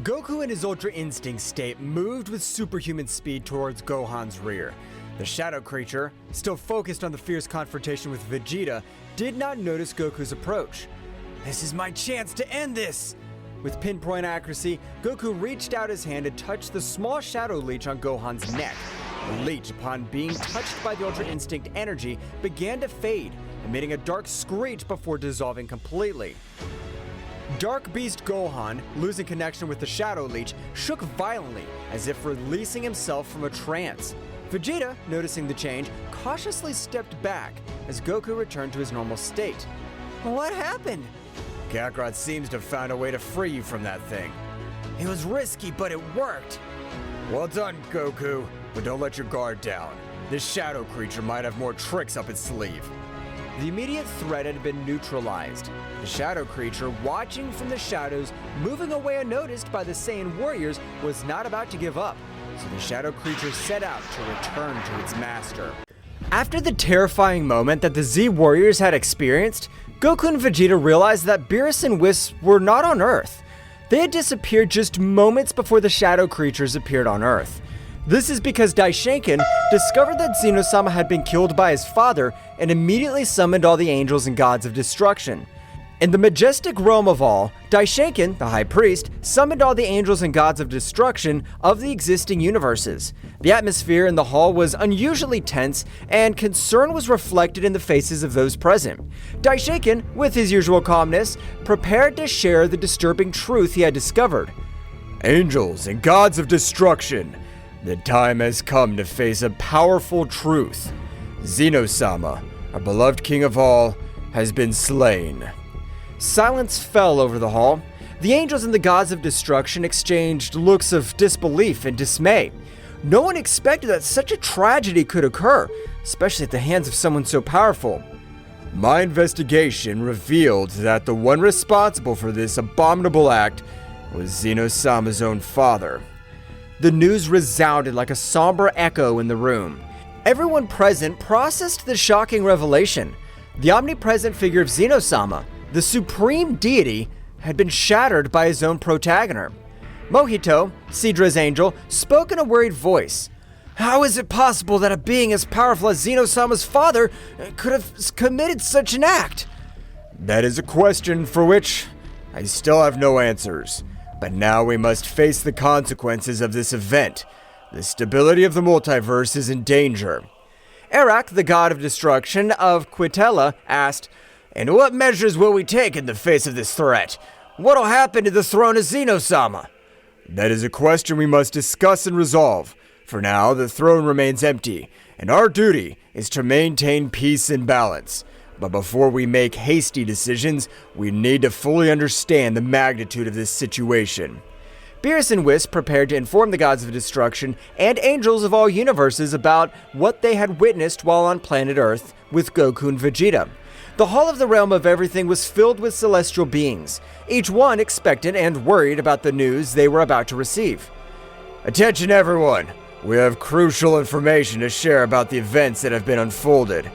Goku in his Ultra Instinct state moved with superhuman speed towards Gohan's rear. The Shadow Creature, still focused on the fierce confrontation with Vegeta, did not notice Goku's approach. "This is my chance to end this!" With pinpoint accuracy, Goku reached out his hand and touched the small Shadow Leech on Gohan's neck. The leech, upon being touched by the Ultra Instinct energy, began to fade, emitting a dark screech before dissolving completely. Dark Beast Gohan, losing connection with the Shadow Leech, shook violently, as if releasing himself from a trance. Vegeta, noticing the change, cautiously stepped back as Goku returned to his normal state. "What happened?" Kakarot seems to have found a way to free you from that thing. It was risky, but it worked. Well done, Goku, but don't let your guard down. This Shadow Creature might have more tricks up its sleeve. The immediate threat had been neutralized. The Shadow Creature, watching from the shadows, moving away unnoticed by the Saiyan warriors, was not about to give up, so the Shadow Creature set out to return to its master. After the terrifying moment that the Z warriors had experienced, Goku and Vegeta realized that Beerus and Whis were not on Earth. They had disappeared just moments before the Shadow Creatures appeared on Earth. This is because Daishinkan discovered that Zeno-sama had been killed by his father and immediately summoned all the angels and gods of destruction. In the majestic realm of all, Daishinkan, the High Priest, summoned all the angels and gods of destruction of the existing universes. The atmosphere in the hall was unusually tense, and concern was reflected in the faces of those present. Daishinkan, with his usual calmness, prepared to share the disturbing truth he had discovered. Angels and gods of destruction, the time has come to face a powerful truth. Zeno-sama, our beloved king of all, has been slain. Silence fell over the hall. The angels and the gods of destruction exchanged looks of disbelief and dismay. No one expected that such a tragedy could occur, especially at the hands of someone so powerful. My investigation revealed that the one responsible for this abominable act was Zeno-sama's own father. The news resounded like a somber echo in the room. Everyone present processed the shocking revelation. The omnipresent figure of Zeno-sama, the supreme deity, had been shattered by his own protagonist. Mohito, Sidra's angel, spoke in a worried voice. How is it possible that a being as powerful as Zeno-sama's father could have committed such an act? That is a question for which I still have no answers. But now we must face the consequences of this event. The stability of the multiverse is in danger. Arak, the god of destruction of Quitella, asked, And what measures will we take in the face of this threat? What'll happen to the throne of Zeno-sama? That is a question we must discuss and resolve. For now, the throne remains empty, and our duty is to maintain peace and balance. But before we make hasty decisions, we need to fully understand the magnitude of this situation. Beerus and Wisp prepared to inform the gods of destruction and angels of all universes about what they had witnessed while on planet Earth with Goku and Vegeta. The Hall of the Realm of Everything was filled with celestial beings, each one expectant and worried about the news they were about to receive. Attention everyone! We have crucial information to share about the events that have been unfolded.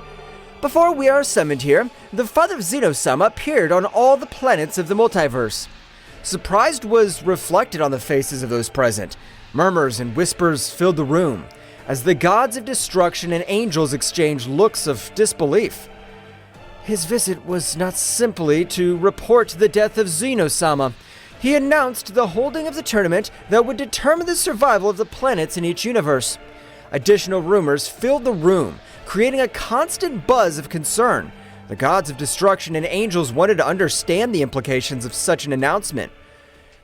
Before we are summoned here, the father of Zeno-sama appeared on all the planets of the multiverse. Surprise was reflected on the faces of those present. Murmurs and whispers filled the room, as the gods of destruction and angels exchanged looks of disbelief. His visit was not simply to report the death of Zeno-sama. He announced the holding of the tournament that would determine the survival of the planets in each universe. Additional rumors filled the room, creating a constant buzz of concern. The gods of destruction and angels wanted to understand the implications of such an announcement.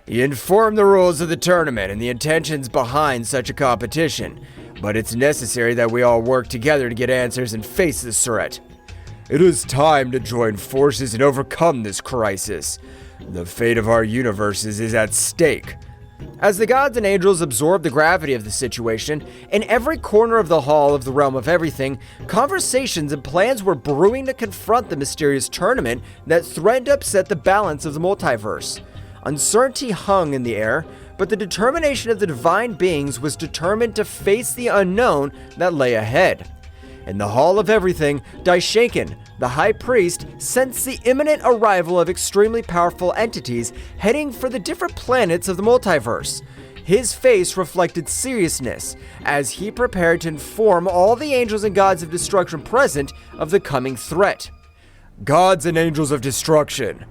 He informed the rules of the tournament and the intentions behind such a competition, but it's necessary that we all work together to get answers and face this threat. It is time to join forces and overcome this crisis. The fate of our universes is at stake. As the gods and angels absorbed the gravity of the situation, in every corner of the Hall of the Realm of Everything, conversations and plans were brewing to confront the mysterious tournament that threatened to upset the balance of the multiverse. Uncertainty hung in the air, but the determination of the divine beings was determined to face the unknown that lay ahead. In the Hall of Everything, Daishinkan, the High Priest, sensed the imminent arrival of extremely powerful entities heading for the different planets of the multiverse. His face reflected seriousness as he prepared to inform all the angels and gods of destruction present of the coming threat. Gods and angels of destruction,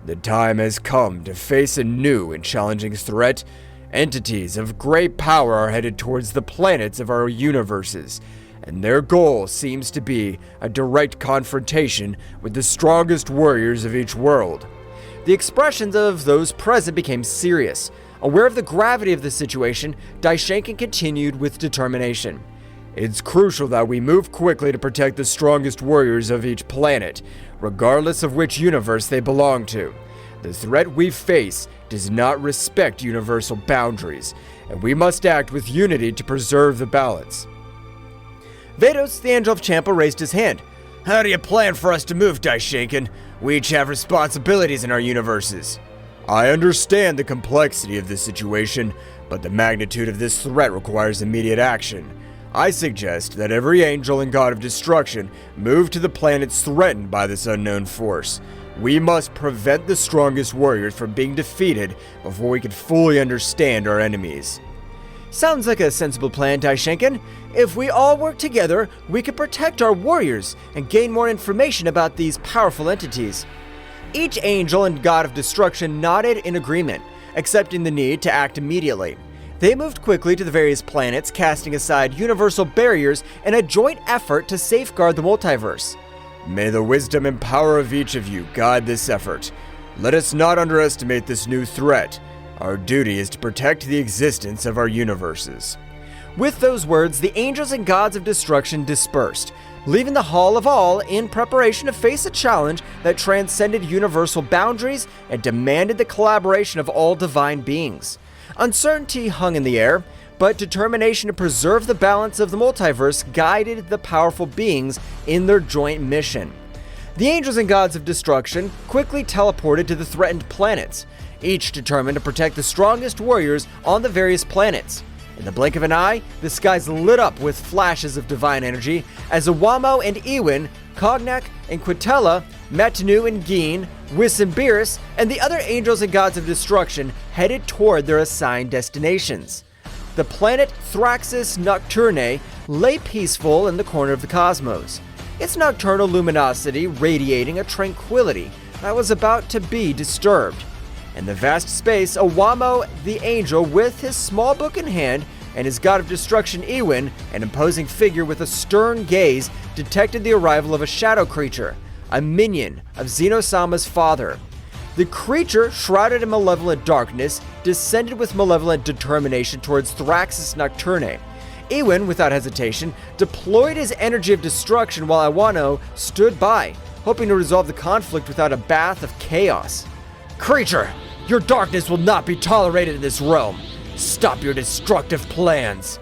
the time has come to face a new and challenging threat. Entities of great power are headed towards the planets of our universes, and their goal seems to be a direct confrontation with the strongest warriors of each world. The expressions of those present became serious. Aware of the gravity of the situation, Daishinkan continued with determination. It's crucial that we move quickly to protect the strongest warriors of each planet, regardless of which universe they belong to. The threat we face does not respect universal boundaries, and we must act with unity to preserve the balance. Vados, the Angel of Champa, raised his hand. How do you plan for us to move, Daishinkan? We each have responsibilities in our universes. I understand the complexity of this situation, but the magnitude of this threat requires immediate action. I suggest that every angel and god of destruction move to the planets threatened by this unknown force. We must prevent the strongest warriors from being defeated before we can fully understand our enemies. Sounds like a sensible plan, Daishinkan. If we all work together, we can protect our warriors and gain more information about these powerful entities. Each angel and god of destruction nodded in agreement, accepting the need to act immediately. They moved quickly to the various planets, casting aside universal barriers in a joint effort to safeguard the multiverse. May the wisdom and power of each of you guide this effort. Let us not underestimate this new threat. Our duty is to protect the existence of our universes. With those words, the angels and gods of destruction dispersed, leaving the Hall of All in preparation to face a challenge that transcended universal boundaries and demanded the collaboration of all divine beings. Uncertainty hung in the air, but determination to preserve the balance of the multiverse guided the powerful beings in their joint mission. The angels and gods of destruction quickly teleported to the threatened planets. each determined to protect the strongest warriors on the various planets. In the blink of an eye, the skies lit up with flashes of divine energy as Awamo and Ewin, Cognac and Quintella, Matanu and Geen, Whis and Beerus, and the other angels and gods of destruction headed toward their assigned destinations. The planet Thraxis Nocturne lay peaceful in the corner of the cosmos, its nocturnal luminosity radiating a tranquility that was about to be disturbed. In the vast space, Awamo the angel, with his small book in hand, and his god of destruction Ewin, an imposing figure with a stern gaze, detected the arrival of a shadow creature, a minion of Zeno-sama's father. The creature, shrouded in malevolent darkness, descended with malevolent determination towards Thraxis Nocturne. Ewin, without hesitation, deployed his energy of destruction while Awano stood by, hoping to resolve the conflict without a bath of chaos. Creature, your darkness will not be tolerated in this realm. Stop your destructive plans.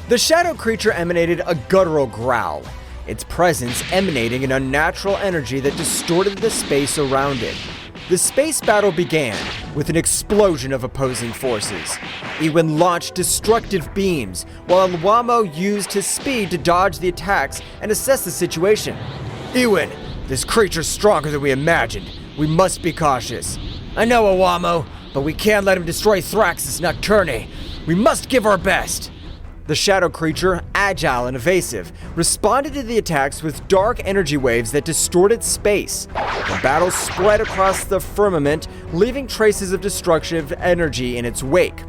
The shadow creature emanated a guttural growl, its presence emanating an unnatural energy that distorted the space around it. The space battle began with an explosion of opposing forces. Ewin launched destructive beams, while Awamo used his speed to dodge the attacks and assess the situation. Ewin, this creature's stronger than we imagined. We must be cautious. I know, Awamo, but we can't let him destroy Thraxis Nocturne. We must give our best. The shadow creature, agile and evasive, responded to the attacks with dark energy waves that distorted space. The battle spread across the firmament, leaving traces of destructive energy in its wake.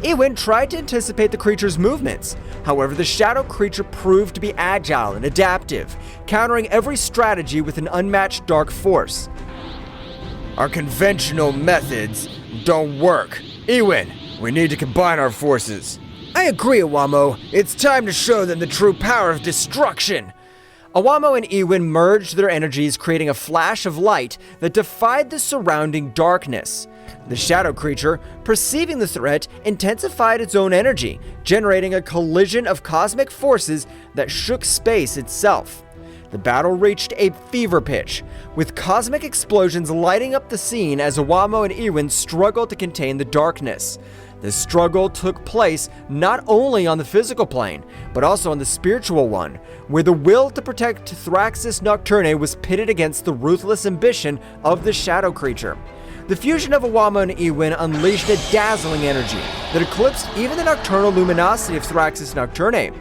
Ewin tried to anticipate the creature's movements. However, the shadow creature proved to be agile and adaptive, countering every strategy with an unmatched dark force. Our conventional methods don't work. Ewin, we need to combine our forces. I agree, Awamo. It's time to show them the true power of destruction. Awamo and Ewin merged their energies, creating a flash of light that defied the surrounding darkness. The shadow creature, perceiving the threat, intensified its own energy, generating a collision of cosmic forces that shook space itself. The battle reached a fever pitch, with cosmic explosions lighting up the scene as Awamo and Ewin struggled to contain the darkness. This struggle took place not only on the physical plane, but also on the spiritual one, where the will to protect Thraxis Nocturne was pitted against the ruthless ambition of the shadow creature. The fusion of Awamo and Ewin unleashed a dazzling energy that eclipsed even the nocturnal luminosity of Thraxis Nocturne.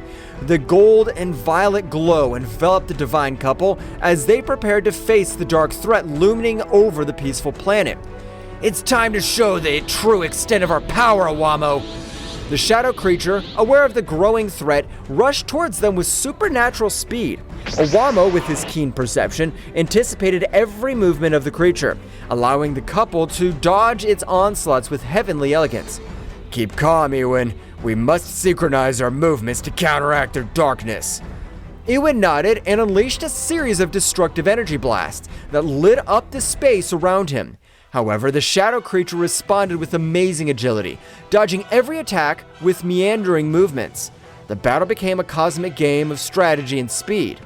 The gold and violet glow enveloped the divine couple as they prepared to face the dark threat looming over the peaceful planet. It's time to show the true extent of our power, Awamo. The shadow creature, aware of the growing threat, rushed towards them with supernatural speed. Awamo, with his keen perception, anticipated every movement of the creature, allowing the couple to dodge its onslaughts with heavenly elegance. Keep calm, Ewin. We must synchronize our movements to counteract their darkness. Ewin nodded and unleashed a series of destructive energy blasts that lit up the space around him. However, the shadow creature responded with amazing agility, dodging every attack with meandering movements. The battle became a cosmic game of strategy and speed.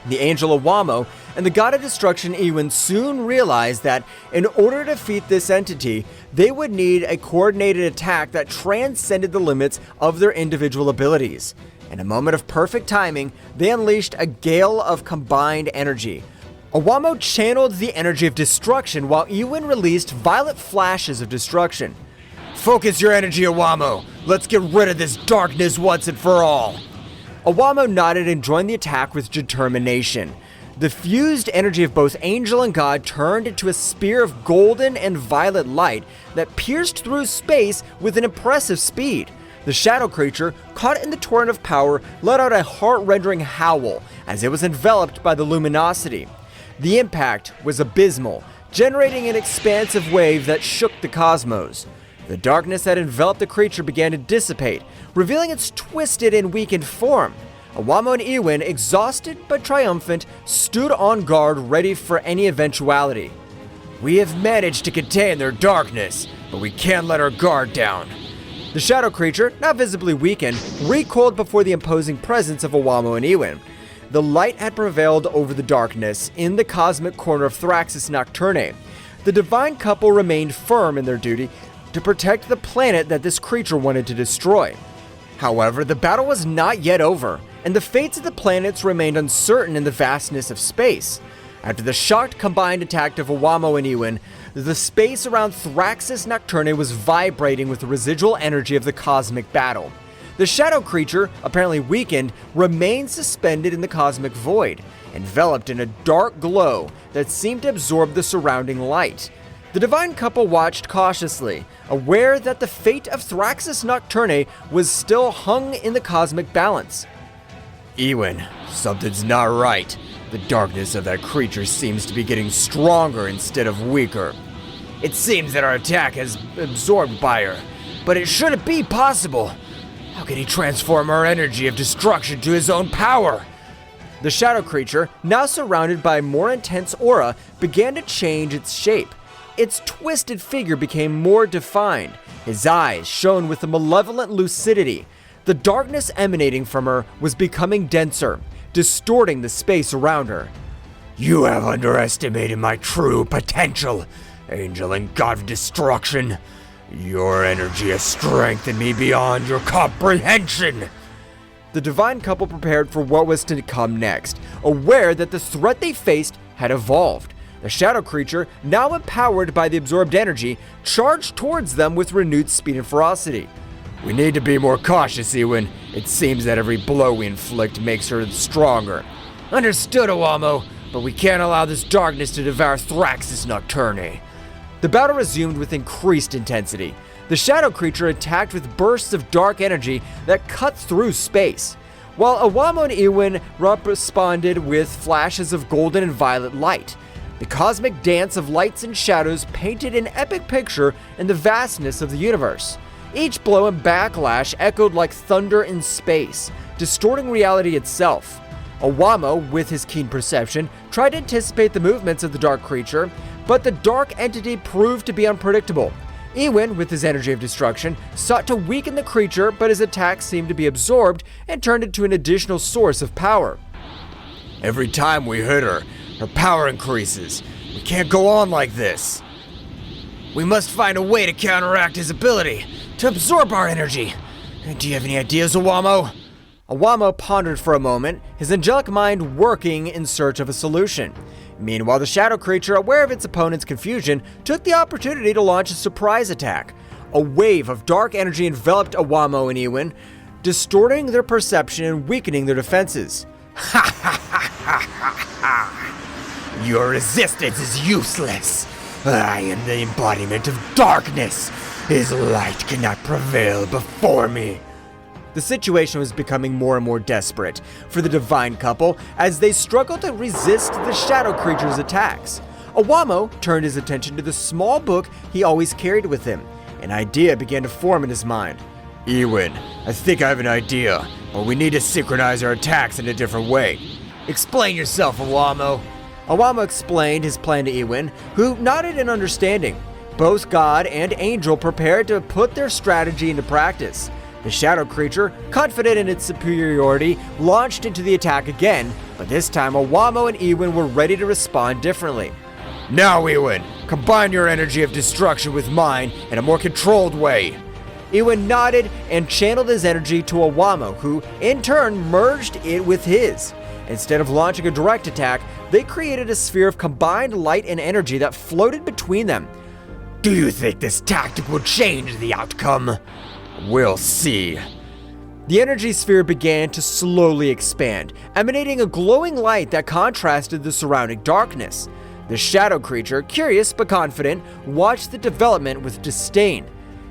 The angel Awamo and the god of destruction Ewin soon realized that in order to defeat this entity, they would need a coordinated attack that transcended the limits of their individual abilities. In a moment of perfect timing, they unleashed a gale of combined energy. Awamo channeled the energy of destruction while Ewin released violet flashes of destruction. Focus your energy, Awamo. Let's get rid of this darkness once and for all. Awamo nodded and joined the attack with determination. The fused energy of both angel and god turned into a spear of golden and violet light that pierced through space with an impressive speed. The shadow creature, caught in the torrent of power, let out a heart-rending howl as it was enveloped by the luminosity. The impact was abysmal, generating an expansive wave that shook the cosmos. The darkness that enveloped the creature began to dissipate, revealing its twisted and weakened form. Awamo and Ewin, exhausted but triumphant, stood on guard ready for any eventuality. We have managed to contain their darkness, but we can't let our guard down. The shadow creature, now visibly weakened, recoiled before the imposing presence of Awamo and Ewin. The light had prevailed over the darkness in the cosmic corner of Thraxis Nocturne. the divine couple remained firm in their duty to protect the planet that this creature wanted to destroy. However, the battle was not yet over, and the fates of the planets remained uncertain in the vastness of space. After the shocked combined attack of Owamo and Ewan, the space around Thraxis Nocturne was vibrating with the residual energy of the cosmic battle. The shadow creature, apparently weakened, remained suspended in the cosmic void, enveloped in a dark glow that seemed to absorb the surrounding light. The divine couple watched cautiously, aware that the fate of Thraxis Nocturne was still hung in the cosmic balance. Ewan, something's not right. The darkness of that creature seems to be getting stronger instead of weaker. It seems that our attack has absorbed by her, but it shouldn't be possible. How can he transform our energy of destruction to his own power? The shadow creature, now surrounded by a more intense aura, began to change its shape. Its twisted figure became more defined. His eyes shone with a malevolent lucidity. The darkness emanating from her was becoming denser, distorting the space around her. You have underestimated my true potential, angel and god of destruction. Your energy has strengthened me beyond your comprehension. The divine couple prepared for what was to come next, aware that the threat they faced had evolved. The shadow creature, now empowered by the absorbed energy, charged towards them with renewed speed and ferocity. We need to be more cautious, Ewan. It seems that every blow we inflict makes her stronger. Understood, Owamo, but we can't allow this darkness to devour Thraxis Nocturne. The battle resumed with increased intensity. The shadow creature attacked with bursts of dark energy that cut through space, while Owamo and Ewan responded with flashes of golden and violet light. The cosmic dance of lights and shadows painted an epic picture in the vastness of the universe. Each blow and backlash echoed like thunder in space, distorting reality itself. Owamo, with his keen perception, tried to anticipate the movements of the dark creature, but the dark entity proved to be unpredictable. Ewan, with his energy of destruction, sought to weaken the creature, but his attacks seemed to be absorbed and turned into an additional source of power. Every time we hit her, her power increases. We can't go on like this. We must find a way to counteract his ability to absorb our energy. Do you have any ideas, Owamo? Owamo pondered for a moment, his angelic mind working in search of a solution. Meanwhile, the shadow creature, aware of its opponent's confusion, took the opportunity to launch a surprise attack. A wave of dark energy enveloped Owamo and Ewan, distorting their perception and weakening their defenses. Your resistance is useless. I am the embodiment of darkness. His light cannot prevail before me. The situation was becoming more and more desperate for the divine couple as they struggled to resist the shadow creature's attacks. Owamo turned his attention to the small book he always carried with him. An idea began to form in his mind. Ewan, I think I have an idea, but we need to synchronize our attacks in a different way. Explain yourself, Owamo. Owamo explained his plan to Ewan, who nodded in understanding. Both God and Angel prepared to put their strategy into practice. The shadow creature, confident in its superiority, launched into the attack again, but this time Owamo and Ewan were ready to respond differently. Now, Ewan, combine your energy of destruction with mine in a more controlled way. Ewan nodded and channeled his energy to Owamo, who, in turn, merged it with his. Instead of launching a direct attack, they created a sphere of combined light and energy that floated between them. Do you think this tactic will change the outcome? We'll see. The energy sphere began to slowly expand, emanating a glowing light that contrasted the surrounding darkness. The shadow creature, curious but confident, watched the development with disdain.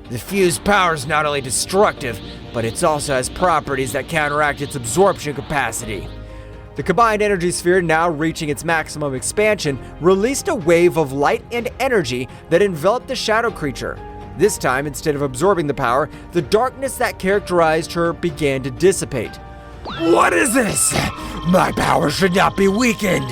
The fused power is not only destructive, but it also has properties that counteract its absorption capacity. The combined energy sphere, now reaching its maximum expansion, released a wave of light and energy that enveloped the shadow creature. This time, instead of absorbing the power, the darkness that characterized her began to dissipate. What is this? My power should not be weakened.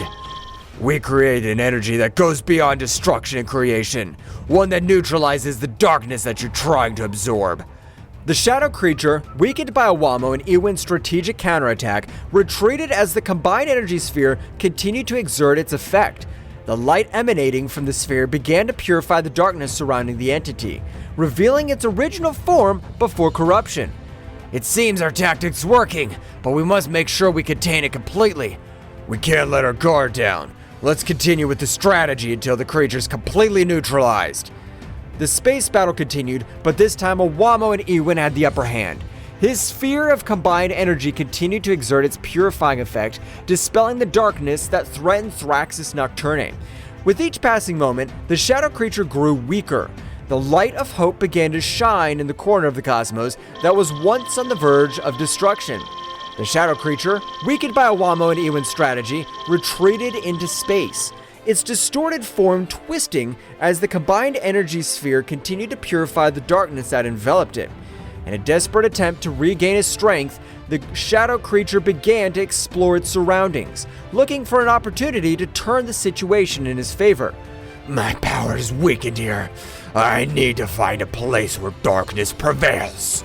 We create an energy that goes beyond destruction and creation, one that neutralizes the darkness that you're trying to absorb. The shadow creature, weakened by Owamo and Ewan's strategic counterattack, retreated as the combined energy sphere continued to exert its effect. The light emanating from the sphere began to purify the darkness surrounding the entity, revealing its original form before corruption. It seems our tactic's working, but we must make sure we contain it completely. We can't let our guard down. Let's continue with the strategy until the creature's completely neutralized. The space battle continued, but this time Owamo and Ewin had the upper hand. His sphere of combined energy continued to exert its purifying effect, dispelling the darkness that threatened Thraxis Nocturne. With each passing moment, the shadow creature grew weaker. The light of hope began to shine in the corner of the cosmos that was once on the verge of destruction. The shadow creature, weakened by Owamo and Ewin's strategy, retreated into space, its distorted form twisting as the combined energy sphere continued to purify the darkness that enveloped it. In a desperate attempt to regain his strength, the shadow creature began to explore its surroundings, looking for an opportunity to turn the situation in his favor. My power is weakened here. I need to find a place where darkness prevails.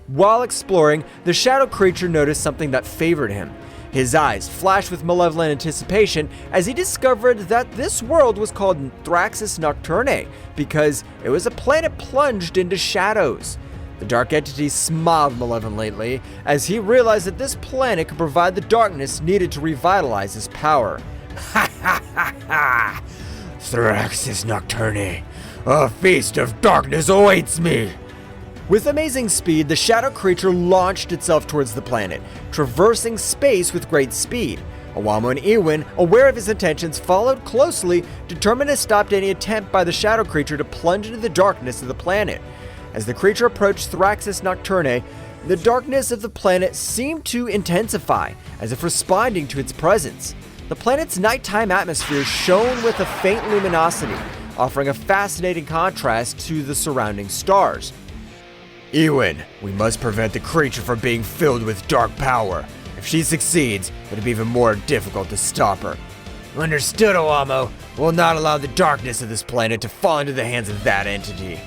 While exploring, the shadow creature noticed something that favored him. His eyes flashed with malevolent anticipation as he discovered that this world was called Thraxis Nocturne because it was a planet plunged into shadows. The dark entity smiled malevolently as he realized that this planet could provide the darkness needed to revitalize his power. Ha ha ha ha! Thraxis Nocturne, a feast of darkness awaits me! With amazing speed, the shadow creature launched itself towards the planet, traversing space with great speed. Owamo and Ewin, aware of his intentions, followed closely, determined to stop any attempt by the shadow creature to plunge into the darkness of the planet. As the creature approached Thraxis Nocturne, the darkness of the planet seemed to intensify, as if responding to its presence. The planet's nighttime atmosphere shone with a faint luminosity, offering a fascinating contrast to the surrounding stars. Ewin, we must prevent the creature from being filled with dark power. If she succeeds, it'll be even more difficult to stop her. Understood, Owamo. We'll not allow the darkness of this planet to fall into the hands of that entity.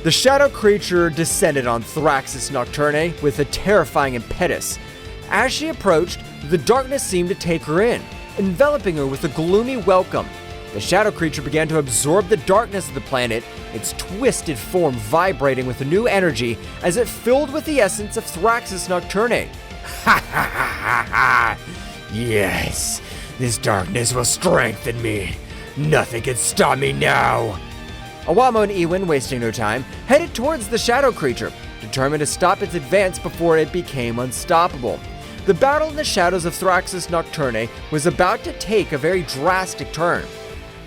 The shadow creature descended on Thraxis Nocturne with a terrifying impetus. As she approached, the darkness seemed to take her in, enveloping her with a gloomy welcome. The shadow creature began to absorb the darkness of the planet, its twisted form vibrating with a new energy as it filled with the essence of Thraxis Nocturne. Ha ha ha ha ha! Yes, this darkness will strengthen me. Nothing can stop me now. Owamo and Ewin, wasting no time, headed towards the shadow creature, determined to stop its advance before it became unstoppable. The battle in the shadows of Thraxis Nocturne was about to take a very drastic turn.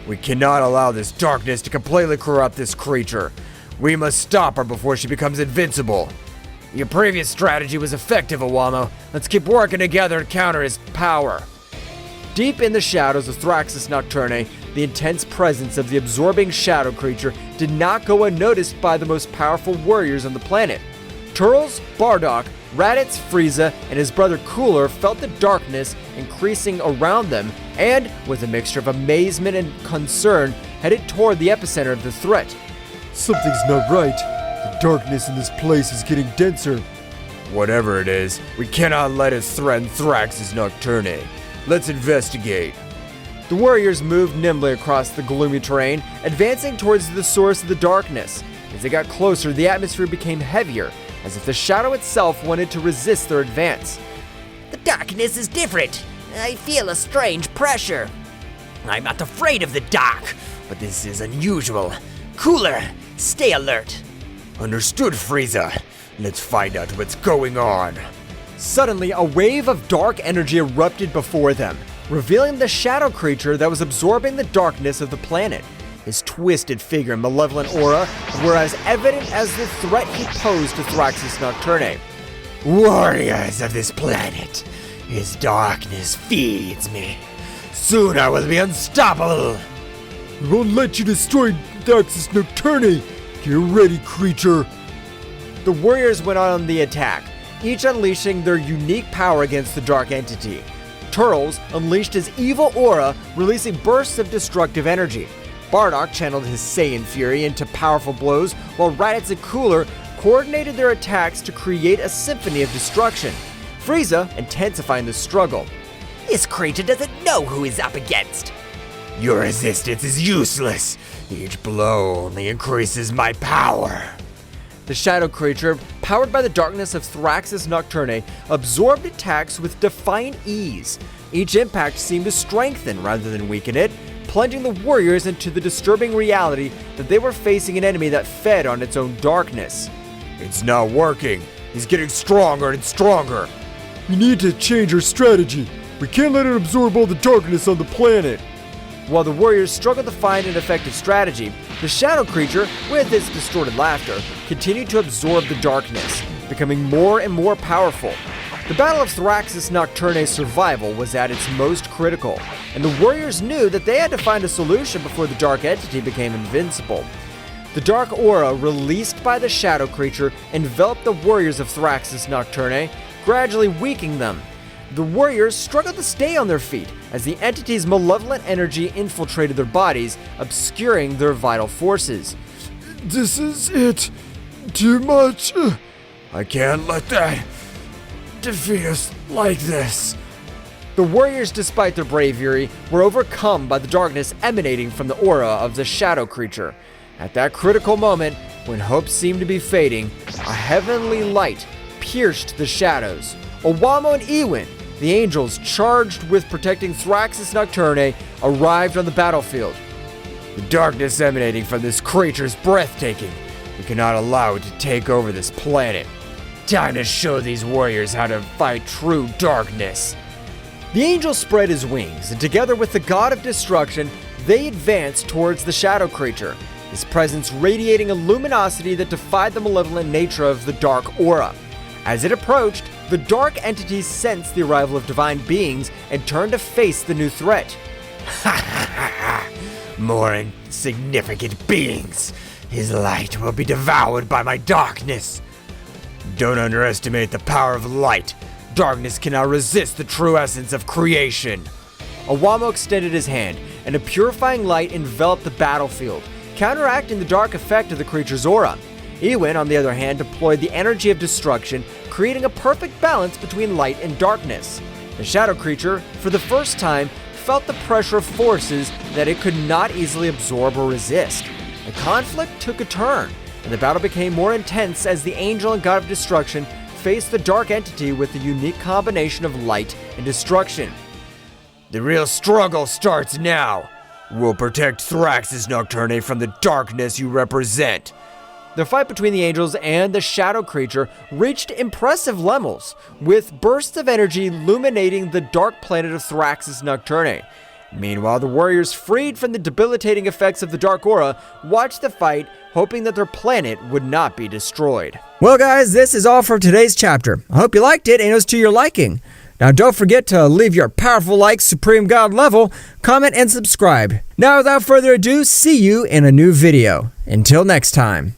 We cannot allow this darkness to completely corrupt this creature. We must stop her before she becomes invincible. Your previous strategy was effective, Owamo. Let's keep working together to counter his power. Deep in the shadows of Thraxis Nocturne, the intense presence of the absorbing shadow creature did not go unnoticed by the most powerful warriors on the planet. Turles, Bardock, Raditz, Frieza, and his brother Cooler felt the darkness increasing around them and, with a mixture of amazement and concern, headed toward the epicenter of the threat. Something's not right. The darkness in this place is getting denser. Whatever it is, we cannot let it threaten Thraxis Nocturne. Let's investigate. The warriors moved nimbly across the gloomy terrain, advancing towards the source of the darkness. As they got closer, the atmosphere became heavier, as if the shadow itself wanted to resist their advance. The darkness is different. I feel a strange pressure. I'm not afraid of the dark, but this is unusual. Cooler, stay alert. Understood, Frieza. Let's find out what's going on. Suddenly, a wave of dark energy erupted before them, revealing the shadow creature that was absorbing the darkness of the planet. His twisted figure and malevolent aura were as evident as the threat he posed to Thraxis Nocturne. Warriors of this planet, his darkness feeds me. Soon I will be unstoppable. We won't let you destroy Thraxis Nocturne. Get ready, creature. The warriors went on the attack, each unleashing their unique power against the dark entity. Turles unleashed his evil aura, releasing bursts of destructive energy. Bardock channeled his Saiyan fury into powerful blows, while Raditz and Cooler coordinated their attacks to create a symphony of destruction. Frieza intensifying the struggle. This creature doesn't know who he's up against. Your resistance is useless. Each blow only increases my power. The shadow creature, powered by the darkness of Thraxis Nocturne, absorbed attacks with defiant ease. Each impact seemed to strengthen rather than weaken it, plunging the warriors into the disturbing reality that they were facing an enemy that fed on its own darkness. It's not working. He's getting stronger and stronger. We need to change our strategy. We can't let it absorb all the darkness on the planet. While the warriors struggled to find an effective strategy, the shadow creature, with its distorted laughter, continued to absorb the darkness, becoming more and more powerful. The Battle of Thraxis Nocturne's survival was at its most critical, and the warriors knew that they had to find a solution before the dark entity became invincible. The dark aura released by the shadow creature enveloped the warriors of Thraxis Nocturne, gradually weakening them. The warriors struggled to stay on their feet as the entity's malevolent energy infiltrated their bodies, obscuring their vital forces. This is it. Too much. I can't let that defeat us like this. The warriors, despite their bravery, were overcome by the darkness emanating from the aura of the shadow creature. At that critical moment, when hope seemed to be fading, a heavenly light pierced the shadows. Owamo and Ewin, the angels charged with protecting Thraxis Nocturne, arrived on the battlefield. The darkness emanating from this creature is breathtaking. We cannot allow it to take over this planet. Time to show these warriors how to fight true darkness. The angel spread his wings, and together with the god of destruction, they advanced towards the shadow creature, his presence radiating a luminosity that defied the malevolent nature of the dark aura. As it approached, the dark entities sensed the arrival of divine beings and turned to face the new threat. More insignificant beings. His light will be devoured by my darkness. Don't underestimate the power of light. Darkness cannot resist the true essence of creation. Owamo extended his hand, and a purifying light enveloped the battlefield, counteracting the dark effect of the creature's aura. Ewin, on the other hand, deployed the energy of destruction, creating a perfect balance between light and darkness. The shadow creature, for the first time, felt the pressure of forces that it could not easily absorb or resist. The conflict took a turn, and the battle became more intense as the angel and god of destruction faced the dark entity with a unique combination of light and destruction. The real struggle starts now. We'll protect Thraxis Nocturne from the darkness you represent. The fight between the angels and the shadow creature reached impressive levels, with bursts of energy illuminating the dark planet of Thraxis Nocturne. Meanwhile, the warriors, freed from the debilitating effects of the dark aura, watched the fight, hoping that their planet would not be destroyed. Well guys, this is all for today's chapter. I hope you liked it and it was to your liking. Now don't forget to leave your powerful like Supreme God level, comment and subscribe. Now without further ado, see you in a new video. Until next time.